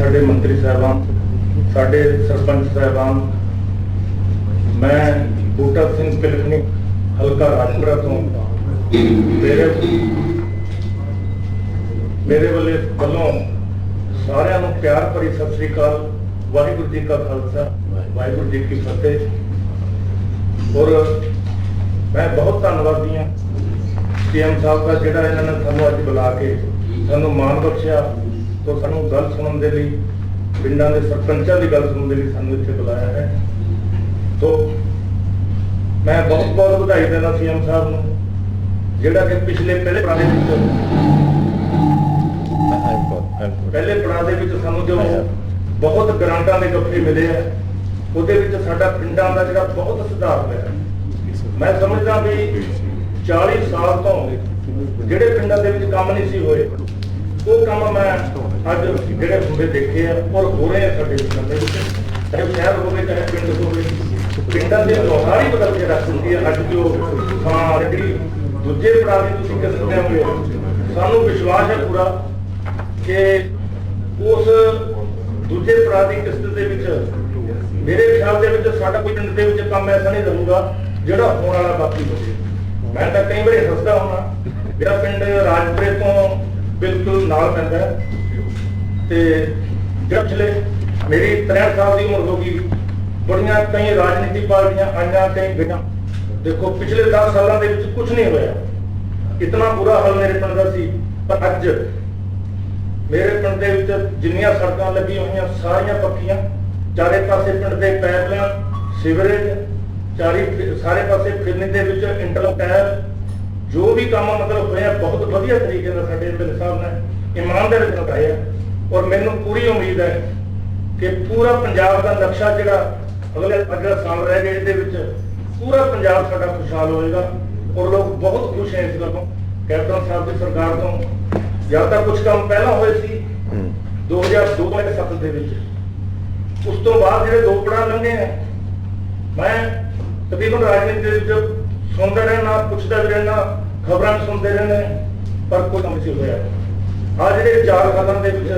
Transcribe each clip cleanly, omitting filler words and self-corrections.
साढ़े मंत्री साहबान, साढ़े सरपंच साहबान, मैं बूटा सिंह पिलखनी हल्का राजपुरा तो मेरे वालों सारिਆਂ ਨੂੰ प्यार भरी सत श्री अकाल। वाहिगुरू जी का खालसा, वाहिगुरू जी की फतेह। और मैं बहुत धन्यवादी हाँ सीएम साहब का, जिहड़ा इन्होंने सानू अज बुला के सानू मान बख्शिया, तो सानू गल सुनने के लिए, पिंडां दे सरपंचां दी गल सुनने के लिए सानू इत्थे बुलाया है। तो मैं बहुत बहुत बधाई देना सीएम साहब नूं, जिहड़ा कि पिछले पहले पड़ाव दे विच सानू जो बहुत ग्रांटां दे गफ्फे मिले है, ਉਹਦੇ ਵਿੱਚ ਸਾਡਾ ਪਿੰਡਾਂ ਦਾ ਜਿਹੜਾ ਬਹੁਤ ਸੁਧਾਰ ਹੋਇਆ। मैं समझदा भी 40 साल तो ਜਿਹੜੇ ਪਿੰਡਾਂ ਦੇ ਵਿੱਚ ਕੰਮ ਨਹੀਂ ਸੀ ਹੋਏ, ਉਹ ਕੰਮ ਮੈਂ ਅੱਜ ਜਿਹੜੇ ਹੁੰਦੇ ਦੇਖੇ ਆ ਔਰ ਹੋ ਰਹੇ ਆ ਸਾਡੇ ਪਿੰਡਾਂ ਦੇ ਵਿੱਚ, ਚਾਹੇ ਸ਼ਹਿਰ ਹੋਵੇ ਚਾਹੇ ਪਿੰਡ ਹੋਵੇ। ਪਿੰਡਾਂ ਦੇ ਲੋਹਾਰ ਹੀ ਬਦਲ ਕੇ ਰੱਖ ਦਿੰਦੀ ਹੈ। ਅੱਜ ਜੋ ਜਿਹੜੀ ਦੂਜੇ ਪੜਾਅ ਦੀ ਤੁਸੀਂ ਕਿਸਮ ਦੇ ਹੋਗੇ, ਸਾਨੂੰ ਵਿਸ਼ਵਾਸ ਹੈ ਪੂਰਾ ਕਿ ਉਸ ਦੂਜੇ ਪੜਾਅ ਦੀ ਕਿਸਤ ਦੇ ਵਿੱਚ मेरे ख्याल ਦੇ ਵਿੱਚ ਸਾਡਾ ਕੋਈ ਪਿੰਡ ਦੇ ਵਿੱਚ ਕੰਮ ਐਸਾ ਨਹੀਂ ਰਹੂਗਾ ਜਿਹੜਾ ਹੋਣ ਵਾਲਾ ਬਾਕੀ ਹੋਵੇ। ਮੈਂ ਤਾਂ ਕਈ ਵਾਰੀ ਹੱਸਦਾ ਹੁੰਦਾ, ਮੇਰਾ ਪਿੰਡ ਰਾਜਪੁਰੇ ਤੋਂ ਬਿਲਕੁਲ ਨਾਲ ਪੈਂਦਾ ਤੇ ਜਿਹੜਾ ਪਿਛਲੇ ਮੇਰੀ 63 ਸਾਲ ਦੀ ਉਮਰ ਹੋ ਗਈ, ਬੜੀਆਂ ਕਈ ਰਾਜਨੀਤੀ ਪਾਰਟੀਆਂ ਆਈਆਂ ਕਈ ਗਈਆਂ। ਦੇਖੋ ਪਿਛਲੇ 10 ਸਾਲਾਂ ਦੇ ਵਿੱਚ ਕੁਝ ਨਹੀਂ ਹੋਇਆ, ਇਤਨਾ ਬੁਰਾ ਹਾਲ ਮੇਰੇ ਪਿੰਡ ਦਾ ਸੀ। ਪਰ ਅੱਜ ਮੇਰੇ ਪਿੰਡ ਦੇ ਵਿੱਚ ਜਿੰਨੀਆਂ ਸੜਕਾਂ ਲੱਗੀਆਂ ਹੋਈਆਂ ਸਾਰੀਆਂ ਪੱਕੀਆਂ, ਚਾਰੇ ਪਾਸੇ ਪਿੰਡ ਦੇ ਪਾਈਪਲਾਈਨ, ਸੀਵਰੇਜ, ਸਾਰੇ ਪਾਸੇ ਫਿਰਨੀ ਦੇ ਵਿੱਚ ਇੰਟਰਲੋਕ ਟਾਇਰ, ਜੋ ਵੀ ਕੰਮ ਮਤਲਬ ਹੋਇਆ ਬਹੁਤ ਵਧੀਆ ਤਰੀਕੇ ਨਾਲ ਸਾਡੇ ਐਮਐਲਏ ਸਾਹਿਬ ਨੇ ਇਮਾਨਦਾਰੀ ਨਾਲ ਕਰਾਇਆ। ਔਰ ਮੈਨੂੰ ਪੂਰੀ ਉਮੀਦ ਹੈ ਕਿ ਪੂਰਾ ਪੰਜਾਬ ਦਾ ਨਕਸ਼ਾ ਜਿਹੜਾ ਅਗਲੇ ਸਾਲ ਰਹਿ ਗਏ ਇਹਦੇ ਵਿੱਚ ਪੂਰਾ ਪੰਜਾਬ ਸਾਡਾ ਖੁਸ਼ਹਾਲ ਹੋਏਗਾ। ਔਰ ਲੋਕ ਬਹੁਤ ਖੁਸ਼ ਹੈ ਇਸ ਗੱਲੋਂ, ਕੈਪਟਨ ਸਾਹਿਬ ਦੀ ਸਰਕਾਰ ਤੋਂ। ਜਦ ਤੱਕ ਕੁਝ ਕੰਮ ਪਹਿਲਾਂ ਹੋਏ ਸੀ 2002-07 ਦੇ ਵਿੱਚ, ਉਸ ਤੋਂ ਬਾਅਦ ਜਿਹੜੇ ਦੋ ਪੜਾਅ ਲੰਘੇ ਆ, ਮੈਂ ਤਕਰੀਬਨ ਰਾਜਨੀਤੀ ਦੇ ਵਿੱਚ ਸੁਣਦਾ ਰਹਿਣਾ, ਪੁੱਛਦਾ ਵੀ ਰਹਿਣਾ, ਖਬਰਾਂ ਵੀ ਸੁਣਦੇ ਰਹਿੰਦੇ, ਪਰ ਕੋਈ ਕੰਮ ਨਹੀਂ ਹੋਇਆ। ਆ ਜਿਹੜੇ 4 ਸਾਲਾਂ ਦੇ ਵਿੱਚ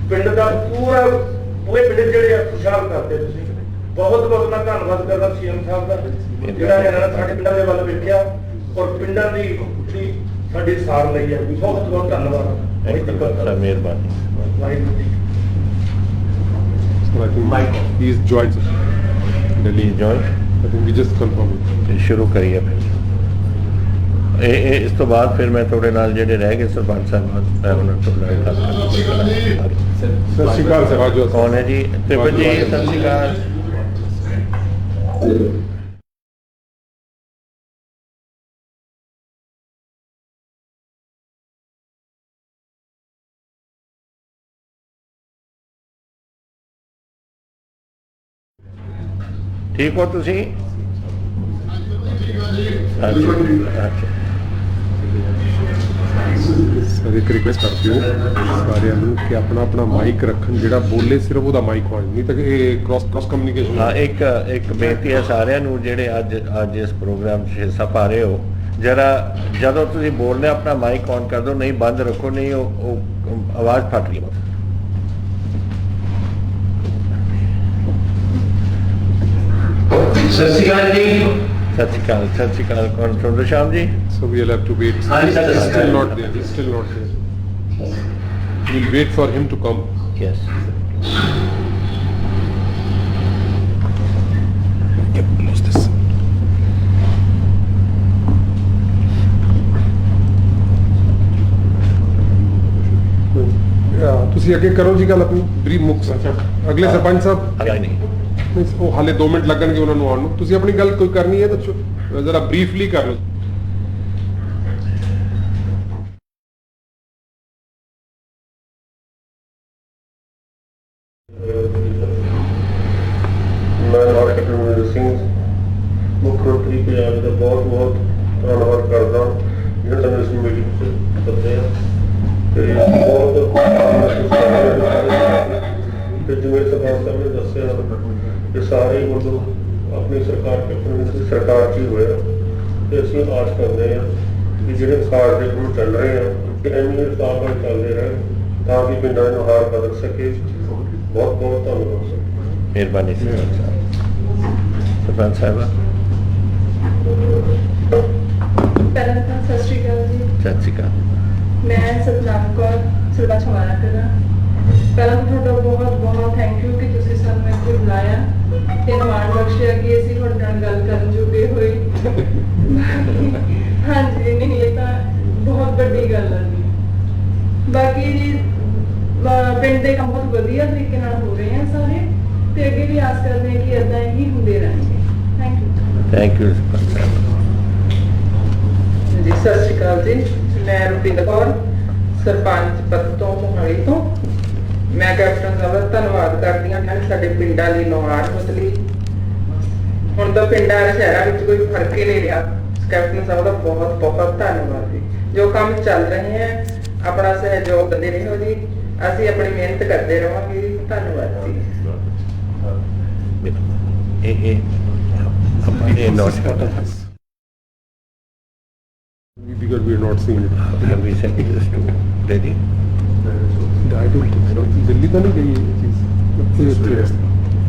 ਪਿੰਡ ਦਾ ਪੂਰੇ ਪਿੰਡ ਜਿਹੜੇ ਆ ਖੁਸ਼ਹਾਲ ਕਰਦੇ ਤੁਸੀਂ। ਬਹੁਤ ਬਹੁਤ ਮੈਂ ਧੰਨਵਾਦ ਕਰਦਾ ਸੀਐਮ ਸਾਹਿਬ ਦਾ, ਜਿਹੜਾ ਇਹਨਾਂ ਨੇ ਸਾਡੇ ਪਿੰਡਾਂ ਦੇ ਵੱਲ ਵੇਖਿਆ ਔਰ ਪਿੰਡਾਂ ਦੀ ਸਾਡੀ ਸਾਰ ਲਈ ਹੈ। ਬਹੁਤ ਬਹੁਤ ਧੰਨਵਾਦ, ਮਿਹਰਬਾਨੀ, Waheguru ji. I think he's joined. Delhi joined. I think we just confirmed. शुरू करिए फिर इस तो बाद फिर मैं थोड़े नाल जेडे रह गए सरपंच साहब, मैं उन्होंने थोड़ा गल कर। सत श्री अकाल सर, आज कौन है जी? त्रिपल जी सत श्री अकाल। ठीक हो तुसी? सर एक रिक्वेस्ट करती हूँ सारे कि अपना अपना माइक रखन, जेड़ा बोले सिर्फ वो माइक होना, नहीं तो ये क्रॉस कम्युनिकेशन। हाँ, एक बेनती है सारिਆਂ ਨੂੰ ਜਿਹੜੇ ਅੱਜ ਇਸ प्रोग्राम 'ਚ ਹਿੱਸਾ ਪਾ ਰਹੇ ਹੋ, जरा ਜਦੋਂ ਤੁਸੀਂ ਬੋਲਦੇ ਆਪਣਾ ਮਾਈਕ ਔਨ ਕਰ ਦਿਓ, ਨਹੀਂ ਬੰਦ ਰੱਖੋ, ਨਹੀਂ ਉਹ ਆਵਾਜ਼ ਫਟ ਗਈ। सत श्री अकाल जी। सत श्री अकाल। कौन सुन रहे Shyam ji? So we'll have to wait. He's still not there. He's still not there. We'll wait for him to come. Yes. Close this. ਤੁਸੀਂ ਅੱਗੇ ਕਰੋ ਜੀ ਗੱਲ ਆਪਣੀ ਬਰੀਫ ਮੁੱਖ ਅਗਲੇ ਸਰਪੰਚ ਸਾਹਿਬ नहीं ਉਹ ਹਾਲੇ 2 ਮਿੰਟ ਲੱਗਣਗੇ ਉਹਨਾਂ ਨੂੰ ਆਉਣ ਨੂੰ। ਤੁਸੀਂ ਆਪਣੀ ਗੱਲ ਕੋਈ ਕਰਨੀ ਹੈ ਤਾਂ ਜ਼ਰਾ ਬਰੀਫਲੀ ਕਰ ਲਓ। मैं डॉक्टर ਸਿੰਘ मुख्यमंत्री पंजाब का बहुत बहुत धन्यवाद करता जिन्होंने इस मीटिंग से सदे जिम्मे सरकार साहब ने दसिया कि सारे मतलब अपनी सरकार च ही होया। तो असीं आस करते हैं कि जो खास के काम चल रहे हैं कि एवं रफ्तार चलते रहें ਤਾਂ ਕਿ ਪਿੰਡਾਂ ਦੇ ਨੁਹਾਰ ਬਦਲ ਸਕੇ। ਬਹੁਤ ਬਹੁਤ ਧੰਨਵਾਦ ਸਰ। ਮਿਹਰਬਾਨੀ ਸਰਪੰਚ ਸਾਹਿਬ। ਸਰਪੰਚ ਸਾਹਿਬਾ ਪਹਿਲਾਂ ਤਾਂ ਸਤਿ ਸ਼੍ਰੀ ਅਕਾਲ ਜੀ। ਸਤਿ ਸ਼੍ਰੀ ਅਕਾਲ। ਮੈਂ ਸਤਨਾਮ ਕੌਰ ਸਰਪੰਚ ਹਮਾਰਾ ਕਰਾਂ। ਪਹਿਲਾਂ ਤਾਂ ਤੁਹਾਡਾ ਬਹੁਤ ਬਹੁਤ ਥੈਂਕ ਯੂ ਕਿ ਤੁਸੀਂ ਸਾਨੂੰ ਇੱਥੇ ਬੁਲਾਇਆ ਤੇ ਮਾਣ ਬਖਸ਼ਿਆ ਕਿ ਅਸੀਂ ਤੁਹਾਡੇ ਨਾਲ ਗੱਲ ਕਰਨ ਜੋਗੇ ਹੋਏ। ਹਾਂਜੀ, ਨਹੀਂ ਇਹ ਤਾਂ ਬਹੁਤ ਵੱਡੀ ਗੱਲ ਹੈ ਜੀ। ਬਾਕੀ ਜੀ ਪਿੰਡ ਦੇ ਕੰਮ ਬਹੁਤ ਵਧੀਆ ਤਰੀਕੇ ਨਾਲ ਹੋ ਰਹੇ ਆ ਸਾਰੇ ਤੇ ਅੱਗੇ ਵੀ ਆਸ ਕਰਦੇ ਹਾਂ ਕਿ ਇਦਾਂ ਹੀ ਹੁੰਦੇ ਰਹਿਣਗੇ। Thank you. Thank you sarpanch ਸਾਹਿਬ। ਜੀ ਸਤਿ ਸ਼੍ਰੀ ਅਕਾਲ ਜੀ। ਮੈਂ ਰੁਪਿੰਦਰ ਕੌਰ ਸਰਪੰਚ ਪਦ ਤੋਂ ਮੋਹਾਲੀ ਤੋਂ। ਮੈਂ ਕੈਪਟਨ ਸਾਹਿਬ ਦਾ ਧੰਨਵਾਦ ਕਰਦੀ ਹਾਂ ਕਿ ਸਾਡੇ ਪਿੰਡਾਂ ਦੀ ਨੁਹਾਰ ਬਦਲੀ। ਹੁਣ ਤਾਂ ਪਿੰਡਾਂ ਅਤੇ ਸ਼ਹਿਰਾਂ ਵਿੱਚ ਕੋਈ ਫਰਕ ਹੀ ਨਹੀਂ ਰਿਹਾ। ਕੈਪਟਨ ਸਾਹਿਬ ਦਾ ਬਹੁਤ ਬਹੁਤ ਧੰਨਵਾਦ ਜੀ। ਜੋ ਕੰਮ ਚੱਲ ਰਹੇ ਹੈ ਆਪਣਾ ਸਹਿਯੋਗ ਦਿੰਦੇ ਰਹੋ ਜੀ। ਅਸੀਂ ਆਪਣੀ ਮਿਹਨਤ ਕਰਦੇ ਰਹਾਂਗੇ ਜੀ। ਧੰਨਵਾਦ ਜੀ। ਇਹ note Because we are not seeing it. have we sent this to Delhi? I don't think so. Delhi तो नहीं गई है ये चीज़।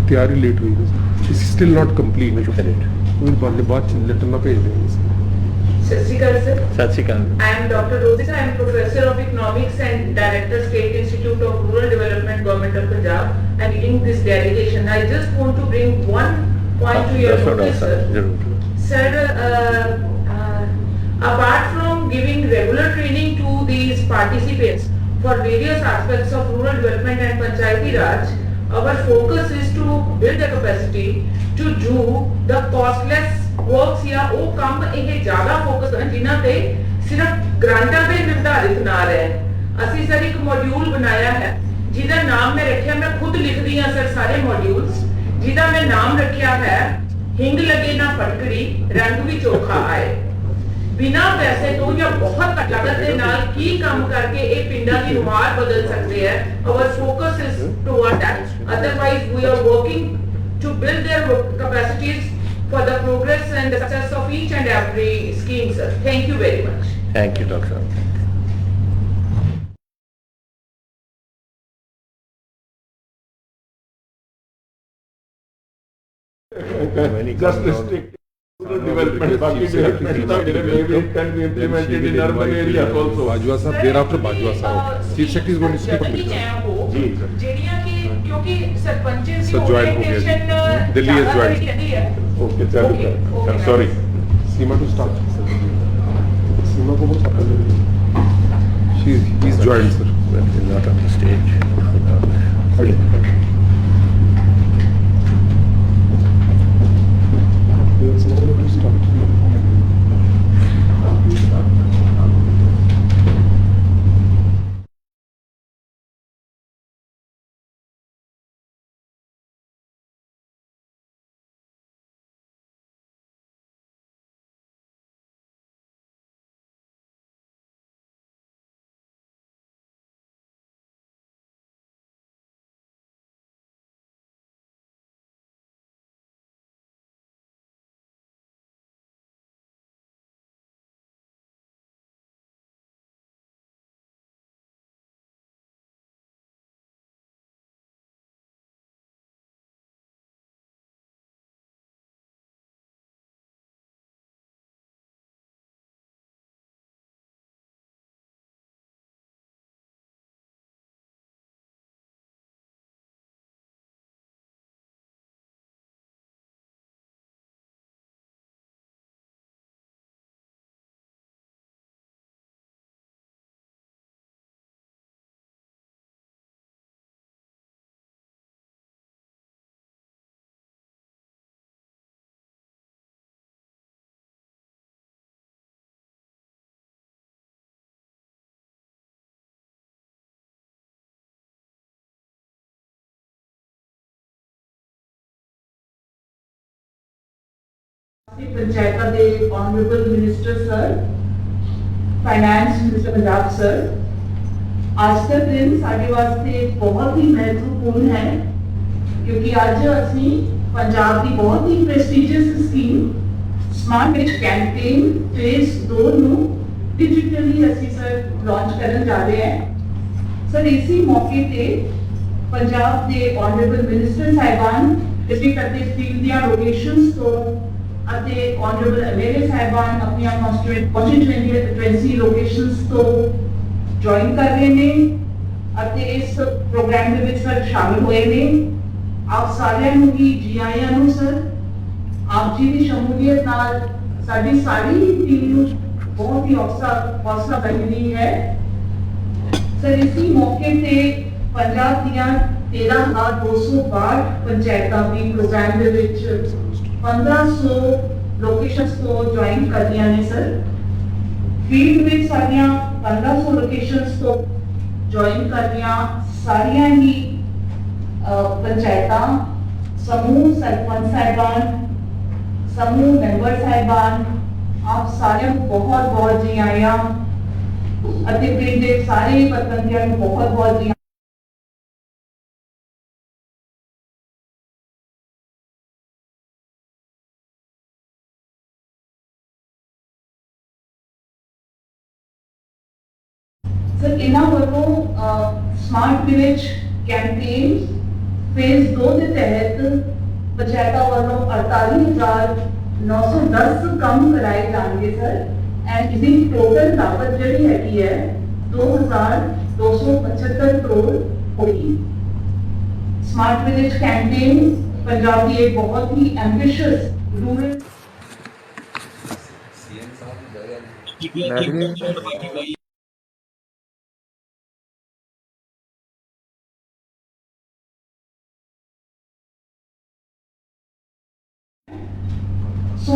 तैयारी लेट हुई है। She's still not complete. वो बाद लेटर ना भेज देंगे। ਸਤਿ ਸ਼੍ਰੀ ਅਕਾਲ ਸਰ। ਸਤਿ ਸ਼੍ਰੀ ਅਕਾਲ। I am Dr. Rosika. I am Professor of Economics and Director State Institute of Rural Development, Government of Punjab. I am leading this delegation. I just want to bring one point to your notice, sir. ਜ਼ਰੂਰ। Sir, apart from giving regular training to these participants for various aspects of rural development and Panchayati Raj, our focus is to build the capacity to do the costless works या वो काम ਇਹ ਜ਼ਿਆਦਾ focus ਕਰਨ ਜਿਨ੍ਹਾਂ ਤੇ ਸਿਰਫ ਗ੍ਰਾਂਟਾਂ ਦੇ ਨਿਰਧਾਰਿਤ ਨਾ ਰਹਿਣ। ਅਸੀਂ ਸਰ ਇੱਕ ਮੋਡਿਊਲ ਬਣਾਇਆ ਹੈ ਜਿਹਦਾ ਨਾਮ ਮੈਂ ਰੱਖਿਆ, ਮੈਂ ਖੁਦ ਲਿਖਦੀ ਹਾਂ ਸਰ ਸਾਰੇ ਮੋਡਿਊਲਸ, ਜਿਹਦਾ ਮੈਂ ਨਾਮ ਰੱਖਿਆ ਹੈ ਹਿੰਗ ਲੱਗੇ ਨਾ ਫਟਕੜੀ ਰੰਗ ਵੀ ਚੋਖਾ ਆਏ। ਬਿਨਾਂ ਪੈਸੇ ਤੋਂ ਜਾਂ ਬਹੁਤ ਘੱਟ ਲਾਗਤ ਦੇ ਨਾਲ ਕੀ ਕੰਮ ਕਰਕੇ ਇਹ ਪਿੰਡਾਂ ਦੀ ਨੁਹਾਰ ਬਦਲ ਸਕਦੇ ਹੈ। our focus is toward that. Otherwise we are working to build their capacities for the progress and the success of each and every scheme, sir. Thank you very much. Thank you, Dr. Just restrict development, बाकी development ਤਾਂ ਜਿਹੜੇ maybe it can be implemented in urban areas also. Bajwa sir, thereafter Bajwa sir. Chief Secretary is going to speak on this. जी ਜਿਹੜੀਆਂ ਕਿ ਕਿਉਂਕਿ ਸਰਪੰਚਸ Sir, join ਹੋ ਗਿਆ ਜੀ। Delhi has joined. okay चालू कर sorry Seema to start. Seema को बहुत पता है। He's joined, sir. But he's not on the stage. There's no way to start. ਪੰਚਾਇਤਾਂ ਦੇ honourable minister sir, finance minister Punjab sir, ਅੱਜ ਦਾ ਦਿਨ ਸਾਡੇ ਵਾਸਤੇ ਬਹੁਤ ਹੀ ਮਹੱਤਵਪੂਰਨ ਹੈ ਕਿਉਂਕਿ ਅੱਜ ਅਸੀਂ ਪੰਜਾਬ ਦੀ ਬਹੁਤ ਹੀ ਪ੍ਰੈਸਟੀਜੀਅਸ ਸਕੀਮ ਸਮਾਰਟ ਵਿਚ ਕੈਂਪੇਨ ਫੇਜ਼ 2 ਨੂੰ ਡਿਜੀਟਲੀ ਅਸੀਂ ਸਰ ਲਾਂਚ ਕਰਨ ਜਾ ਰਹੇ ਹਾਂ। ਸਰ ਇसी ਮੌਕੇ ਤੇ ਪੰਜਾਬ ਦੇ ਆਨਰੇਬਲ ਮਿਨਿਸਟਰ ਸਾਹਿਬਾਨ ਡਿਸਟ੍ਰਿਕਟ ਅਤੇ ਫੀਲਡ ਦੀਆਂ ਲੋਕੇਸ਼ਨਸ ਤੋਂ ਅਤੇ ਆਨਰੇਬਲ ਐਮਐਲਏ ਸਾਹਿਬਾਨ ਆਪਣੀਆਂ ਕੰਸਟੀਟੂਐਂਸੀ ਲੋਕੇਸ਼ਨਸ ਤੋਂ ਜੁਆਇਨ ਕਰ ਰਹੇ ਨੇ ਅਤੇ ਇਸ ਪ੍ਰੋਗਰਾਮ ਦੇ ਵਿੱਚ ਸਰ ਸ਼ਾਮਿਲ ਹੋਏ ਨੇ। ਆਪ ਸਾਰਿਆਂ ਨੂੰ ਵੀ ਜੀ ਆਇਆਂ ਨੂੰ ਸਰ। ਆਪ ਜੀ ਦੀ ਸ਼ਮੂਲੀਅਤ ਨਾਲ ਸਾਡੀ ਸਾਰੀ ਟੀਮ ਨੂੰ ਬਹੁਤ ਹੀ ਹੌਸਲਾ ਮਿਲੀ ਹੈ। ਸਰ ਇसी ਮੌਕੇ ਤੇ ਪੰਜਾਬ ਦੀਆਂ 13,262 ਪੰਚਾਇਤਾਂ ਵੀ ਪ੍ਰੋਗਰਾਮ ਦੇ ਵਿੱਚ 1500 ਲੋਕੇਸ਼ਨਸ ਤੋਂ ਜੁਆਇਨ ਕਰਦੀਆਂ ਨੇ ਸਰ। ਫੀਲਡ ਵਿੱਚ ਸਾਡੀਆਂ 1500 ਲੋਕੇਸ਼ਨਸ ਤੋਂ ਜੁਆਇਨ ਕਰਦੀਆਂ ਸਾਰੀਆਂ ਹੀ ਪੰਚਾਇਤਾਂ, ਸਮੂਹ ਸਰਪੰਚ ਸਾਹਿਬਾਨ, ਸਮੂਹ ਮੈਂਬਰ ਸਾਹਿਬਾਨ, ਆਪ ਸਾਰਿਆਂ ਨੂੰ ਬਹੁਤ ਬਹੁਤ ਜੀ ਆਇਆਂ ਅਤੇ ਪਿੰਡ ਦੇ ਸਾਰੇ ਪਤਵੰਤਿਆਂ ਨੂੰ ਬਹੁਤ ਬਹੁਤ ਜੀ। ਸਰ ਇਹਨਾਂ ਵੱਲੋਂ ਸਮਾਰਟ ਵਿਲੇਜ ਕੈਂਪੇਨ ਫੇਜ਼ 2 ਦੇ ਤਹਿਤ ਪੰਚਾਇਤਾਂ ਵੱਲੋਂ 48,910 ਕੰਮ ਕਰਾਏ ਜਾਣਗੇ ਸਰ। ਐਂਡ ਇਹਦੀ ਟੋਟਲ ਲਾਗਤ ਜਿਹੜੀ ਹੈਗੀ ਹੈ 2,275 ਕਰੋੜ ਹੋਈ। ਸਮਾਰਟ ਵਿਲੇਜ ਕੈਂਪੇਨ ਪੰਜਾਬ ਦੀ ਇੱਕ ਬਹੁਤ ਹੀ ਐਂਬੀਸ਼ੀਅਸ ਰੂਰਲ ਸੋ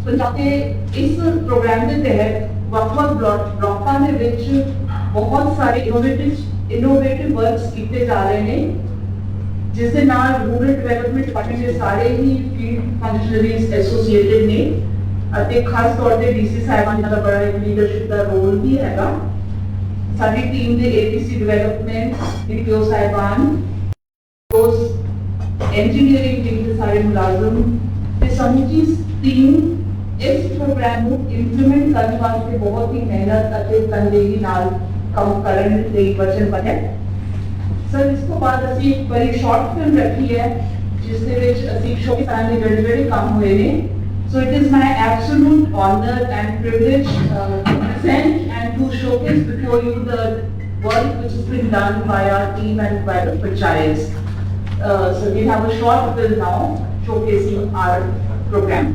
ਪੰਜਾਬ ਦੇ ਇਸ ਪ੍ਰੋਗਰਾਮ ਦੇ ਤਹਿਤ ਵੱਖ-ਵੱਖ ਬਲਾਕਾਂ ਦੇ ਵਿੱਚ ਬਹੁਤ ਸਾਰੇ ਇਨੋਵੇਟਿਵ ਵਰਕਸ ਕੀਤੇ ਜਾ ਰਹੇ ਨੇ, ਜਿਸ ਦੇ ਨਾਲ ਰੂਰਲ ਡਿਵੈਲਪਮੈਂਟ ਡਿਪਾਰਟਮੈਂਟ ਦੇ ਸਾਰੇ ਹੀ ਫੀਲਡ ਫੰਕਸ਼ਨਰੀਜ਼ ਐਸੋਸੀਏਟਡ ਨੇ ਅਤੇ ਖਾਸ ਤੌਰ ਤੇ ਡੀਸੀ ਸਾਹਿਬਾਨ ਦਾ ਬੜਾ ਲੀਡਰਸ਼ਿਪ ਦਾ ਰੋਲ ਵੀ ਹੈਗਾ। ਸਾਡੀ ਟੀਮ ਦੇ ਏਪੀਸੀ ਡਿਵੈਲਪਮੈਂਟ ਡੀਪੀਓ ਸਾਹਿਬਾਨ, ਉਸ ਇੰਜੀਨੀਅਰਿੰਗ ਟੀਮ ਦੇ ਸਾਰੇ ਮੁਲਾਜ਼ਮ ਤੇ ਸਮੂਚੀ ਟੀਮ ਇਸ ਪ੍ਰੋਗਰਾਮ ਨੂੰ ਇੰਪਲੀਮੈਂਟ ਕਰਨ ਵਾਸਤੇ ਬਹੁਤ ਹੀ ਮਿਹਨਤ ਅਤੇ ਤਨਦੇਹੀ ਨਾਲ ਕੰਮ ਕਰਨ ਲਈ ਵਚਨਬੱਧ ਹੈ। ਸਰ ਇਸ ਤੋਂ ਬਾਅਦ ਅਸੀਂ ਇੱਕ ਬੜੀ ਸ਼ਾਰਟ ਫਿਲਮ ਰੱਖੀ ਹੈ ਜਿਸ ਦੇ ਵਿੱਚ ਅਸੀਂ ਸ਼ੋਕਿਤਾਂ ਦੇ ਜਿਹੜੇ ਕੰਮ ਹੋਏ ਨੇ। So it is my absolute honor and privilege to present and to showcase before you the work which has been done by our team and by the panchayats. So we have a short film now showcasing our program.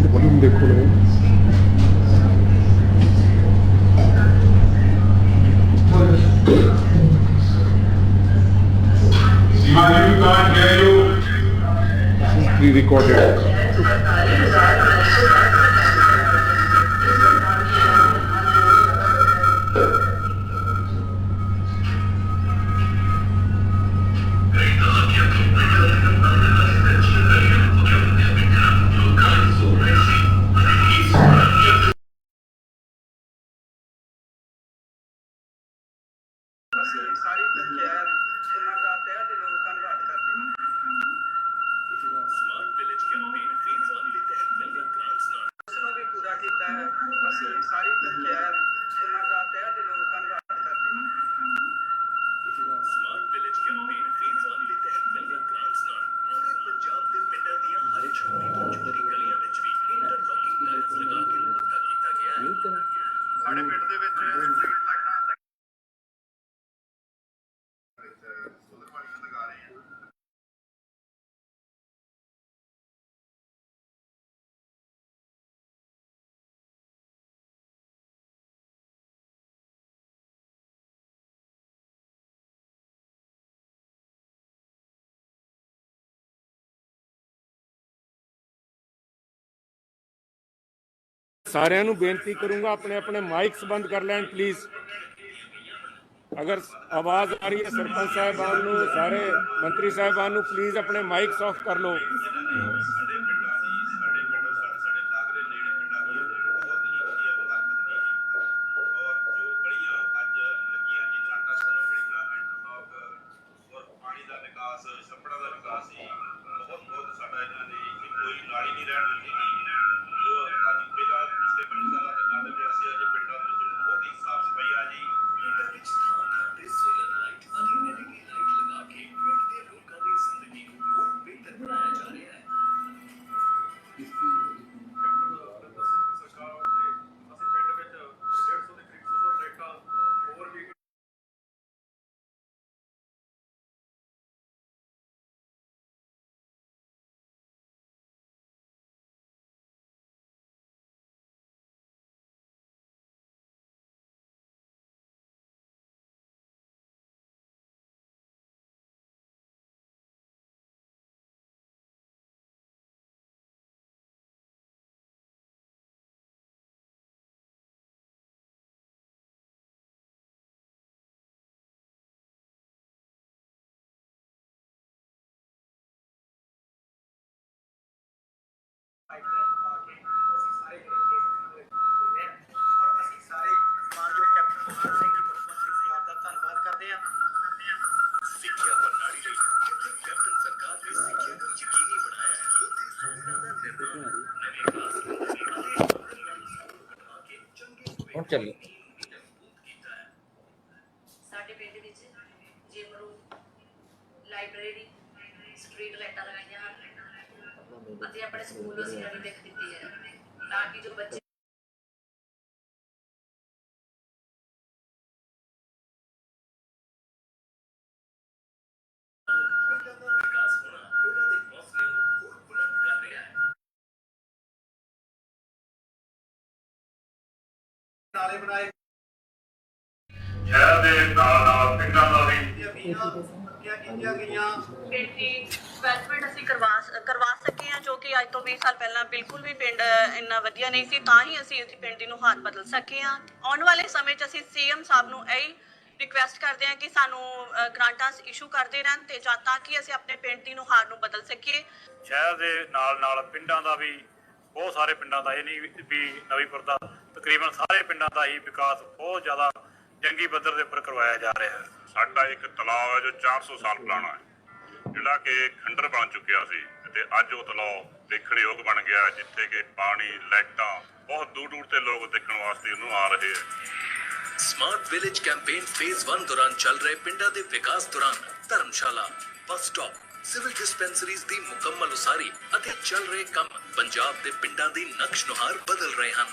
Volume देखो नहीं। Shivaji, we can't hear you. This is pre-recorded. ਸਾਰੀ ਪੰਚਾਇਤ ਉਹਨਾਂ ਦਾ ਤਹਿ ਦਿਲੋਂ ਧੰਨਵਾਦ ਕਰਦੇ ਹਾਂ। Smart village campaign phase 1 ਦੇ ਤਹਿਤ ਸਾਰਿਆਂ ਨੂੰ ਬੇਨਤੀ ਕਰੂੰਗਾ ਆਪਣੇ ਆਪਣੇ ਮਾਈਕਸ ਬੰਦ ਕਰ ਲੈਣ ਪਲੀਜ਼। अगर आवाज आ रही है सरपंच साहबान नूं, सारे मंत्री साहबान नूं, प्लीज अपने माइक्स ऑफ कर लो। ਚੱਲੀ ਸਾਡੇ ਪਿੰਡ ਵਿੱਚ ਜਿਮ ਰੂਮ, ਲਾਇਬ੍ਰੇਰੀ, ਸਟਰੀਟ ਲਾਈਟਾਂ ਲਗਾਈਆਂ ਹਨ ਅਤੇ ਆਪਣੇ ਸਕੂਲ ਨੂੰ ਅਸੀਂ ਨਵੀਂ ਦਿੱਖ ਦਿੱਤੀ ਹੈ ਤਾਂ ਕਿ ਜੋ ਬੱਚੇ ਨਾਲੇ ਬਣਾਏ ਸ਼ਹਿਰ ਦੇ ਨਾਲ ਪਿੰਡਾਂ ਦਾ ਵੀ ਕੀਤੀਆਂ ਗਈਆਂ ਪਿੰਡ ਦੀ ਡਿਵੈਲਪਮੈਂਟ ਅਸੀਂ ਕਰਵਾ ਸਕੇ ਹਾਂ, ਜੋ ਕਿ ਅੱਜ ਤੋਂ 20 ਸਾਲ ਪਹਿਲਾਂ ਬਿਲਕੁਲ ਵੀ ਪਿੰਡ ਇੰਨਾ ਵਧੀਆ ਨਹੀਂ ਸੀ, ਤਾਂ ਹੀ ਅਸੀਂ ਇਸ ਪਿੰਡ ਦੀ ਨੁਹਾਰ ਬਦਲ ਸਕੇ ਹਾਂ। ਆਉਣ ਵਾਲੇ ਸਮੇਂ 'ਚ ਅਸੀਂ ਸੀਐਮ ਸਾਹਿਬ ਨੂੰ ਇਹੀ ਰਿਕੁਐਸਟ ਕਰਦੇ ਹਾਂ ਕਿ ਸਾਨੂੰ ਗ੍ਰਾਂਟਾਂ ਇਸ਼ੂ ਕਰਦੇ ਰਹਿਣ ਤੇ ਜਦ ਤੱਕ ਕਿ ਅਸੀਂ ਆਪਣੇ ਪਿੰਡ ਦੀ ਨੁਹਾਰ ਨੂੰ ਬਦਲ ਸਕੀਏ। ਸ਼ਹਿਰ ਦੇ ਨਾਲ ਪਿੰਡਾਂ ਦਾ ਵੀ ਬਹੁਤ ਸਾਰੇ ਪਿੰਡਾਂ ਦਾ, ਇਹ ਨਹੀਂ ਵੀ ਨਵੀਂਪੁਰ ਦਾ, ਤਕਰੀਬਨ ਸਾਰੇ ਪਿੰਡਾਂ ਦਾ ਹੀ ਵਿਕਾਸ ਬਹੁਤ ਜ਼ਿਆਦਾ ਜੰਗੀ ਪੱਧਰ ਦੇ ਉੱਪਰ ਕਰਵਾਇਆ ਜਾ ਰਿਹਾ ਹੈ। ਸਾਡਾ ਇੱਕ ਤਲਾਅ ਹੈ ਜੋ 400 ਸਾਲ ਪੁਰਾਣਾ ਹੈ, ਜਿਹੜਾ ਕਿ ਖੰਡਰ ਬਣ ਚੁੱਕਿਆ ਸੀ ਤੇ ਅੱਜ ਉਹ ਤਲਾਅ ਦੇਖਣ ਯੋਗ ਬਣ ਗਿਆ, ਜਿੱਥੇ ਕਿ ਪਾਣੀ, ਲਾਈਟਾਂ ਬਹੁਤ ਦੂਰ ਤੇ ਲੋਕ ਦੇਖਣ ਵਾਸਤੇ ਉਹਨੂੰ ਆ ਰਹੇ ਹੈ। ਸਮਾਰਟ ਵਿਲੇਜ ਕੈਂਪੇਨ ਫੇਜ਼ 1 ਦੌਰਾਨ ਚੱਲ ਰਹੇ ਪਿੰਡਾਂ ਦੇ ਵਿਕਾਸ ਦੌਰਾਨ ਧਰਮਸ਼ਾਲਾ, ਬੱਸ ਸਟਾਪ, ਸਿਵਲ ਡਿਸਪੈਂਸਰੀਜ਼ ਦੀ ਮੁਕੰਮਲ ਉਸਾਰੀ ਅਤੇ ਚੱਲ ਰਹੇ ਕੰਮ ਪੰਜਾਬ ਦੇ ਪਿੰਡਾਂ ਦੀ ਨਕਸ਼ ਨੁਹਾਰ ਬਦਲ ਰਹੇ ਹਨ।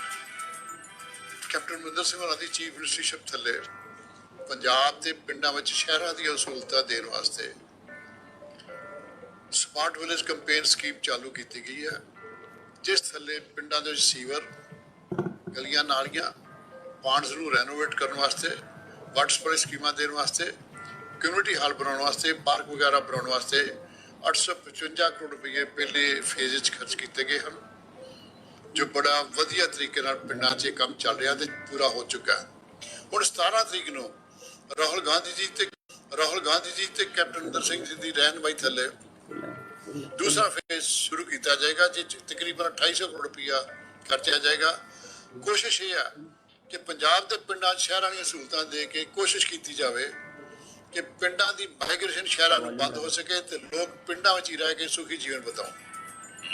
ਕੈਪਟਨ ਅਮਰਿੰਦਰ ਸਿੰਘ ਹੋਰਾਂ ਦੀ ਚੀਫ ਮਿਨਿਸਟਰਸ਼ਿਪ ਥੱਲੇ ਪੰਜਾਬ ਦੇ ਪਿੰਡਾਂ ਵਿੱਚ ਸ਼ਹਿਰਾਂ ਦੀਆਂ ਸਹੂਲਤਾਂ ਦੇਣ ਵਾਸਤੇ ਸਮਾਰਟ ਵਿਲੇਜ ਕੈਂਪੇਨ ਸਕੀਮ ਚਾਲੂ ਕੀਤੀ ਗਈ ਹੈ, ਜਿਸ ਥੱਲੇ ਪਿੰਡਾਂ ਦੇ ਵਿੱਚ ਸੀਵਰ, ਗਲੀਆਂ ਨਾਲੀਆਂ, ਪਾਂਡਸ ਨੂੰ ਰੈਨੋਵੇਟ ਕਰਨ ਵਾਸਤੇ, ਵਾਟਰ ਸਪਲਾਈ ਸਕੀਮਾਂ ਦੇਣ ਵਾਸਤੇ, ਕਮਿਊਨਿਟੀ ਹਾਲ ਬਣਾਉਣ ਵਾਸਤੇ, ਪਾਰਕ ਵਗੈਰਾ ਬਣਾਉਣ ਵਾਸਤੇ 855 ਕਰੋੜ ਰੁਪਏ ਪਹਿਲੇ ਫੇਜ਼ ਵਿੱਚ ਖਰਚ ਕੀਤੇ ਗਏ ਹਨ, ਜੋ ਬੜਾ ਵਧੀਆ ਤਰੀਕੇ ਨਾਲ ਪਿੰਡਾਂ 'ਚ ਇਹ ਕੰਮ ਚੱਲ ਰਿਹਾ ਤੇ ਪੂਰਾ ਹੋ ਚੁੱਕਾ ਹੈ। ਹੁਣ 17 ਤਰੀਕ ਨੂੰ ਰਾਹੁਲ ਗਾਂਧੀ ਜੀ ਤੇ ਕੈਪਟਨ ਅਮਰਿੰਦਰ ਸਿੰਘ ਜੀ ਦੀ ਰਹਿਨੁਮਾਈ ਥੱਲੇ ਦੂਸਰਾ ਫੇਜ਼ ਸ਼ੁਰੂ ਕੀਤਾ ਜਾਏਗਾ, ਜਿਸ 'ਚ ਤਕਰੀਬਨ 2800 ਕਰੋੜ ਰੁਪਇਆ ਖਰਚਿਆ ਜਾਏਗਾ। ਕੋਸ਼ਿਸ਼ ਇਹ ਹੈ ਕਿ ਪੰਜਾਬ ਦੇ ਪਿੰਡਾਂ 'ਚ ਸ਼ਹਿਰਾਂ ਦੀਆਂ ਸਹੂਲਤਾਂ ਦੇ ਕੇ ਕੋਸ਼ਿਸ਼ ਕੀਤੀ ਜਾਵੇ ਕਿ ਪਿੰਡਾਂ ਦੀ ਮਾਈਗ੍ਰੇਸ਼ਨ ਸ਼ਹਿਰਾਂ ਨੂੰ ਬੰਦ ਹੋ ਸਕੇ ਤੇ ਲੋਕ ਪਿੰਡਾਂ ਵਿੱਚ ਹੀ ਰਹਿ ਕੇ ਸੁਖੀ ਜੀਵਨ ਬਿਤਾਉਣ।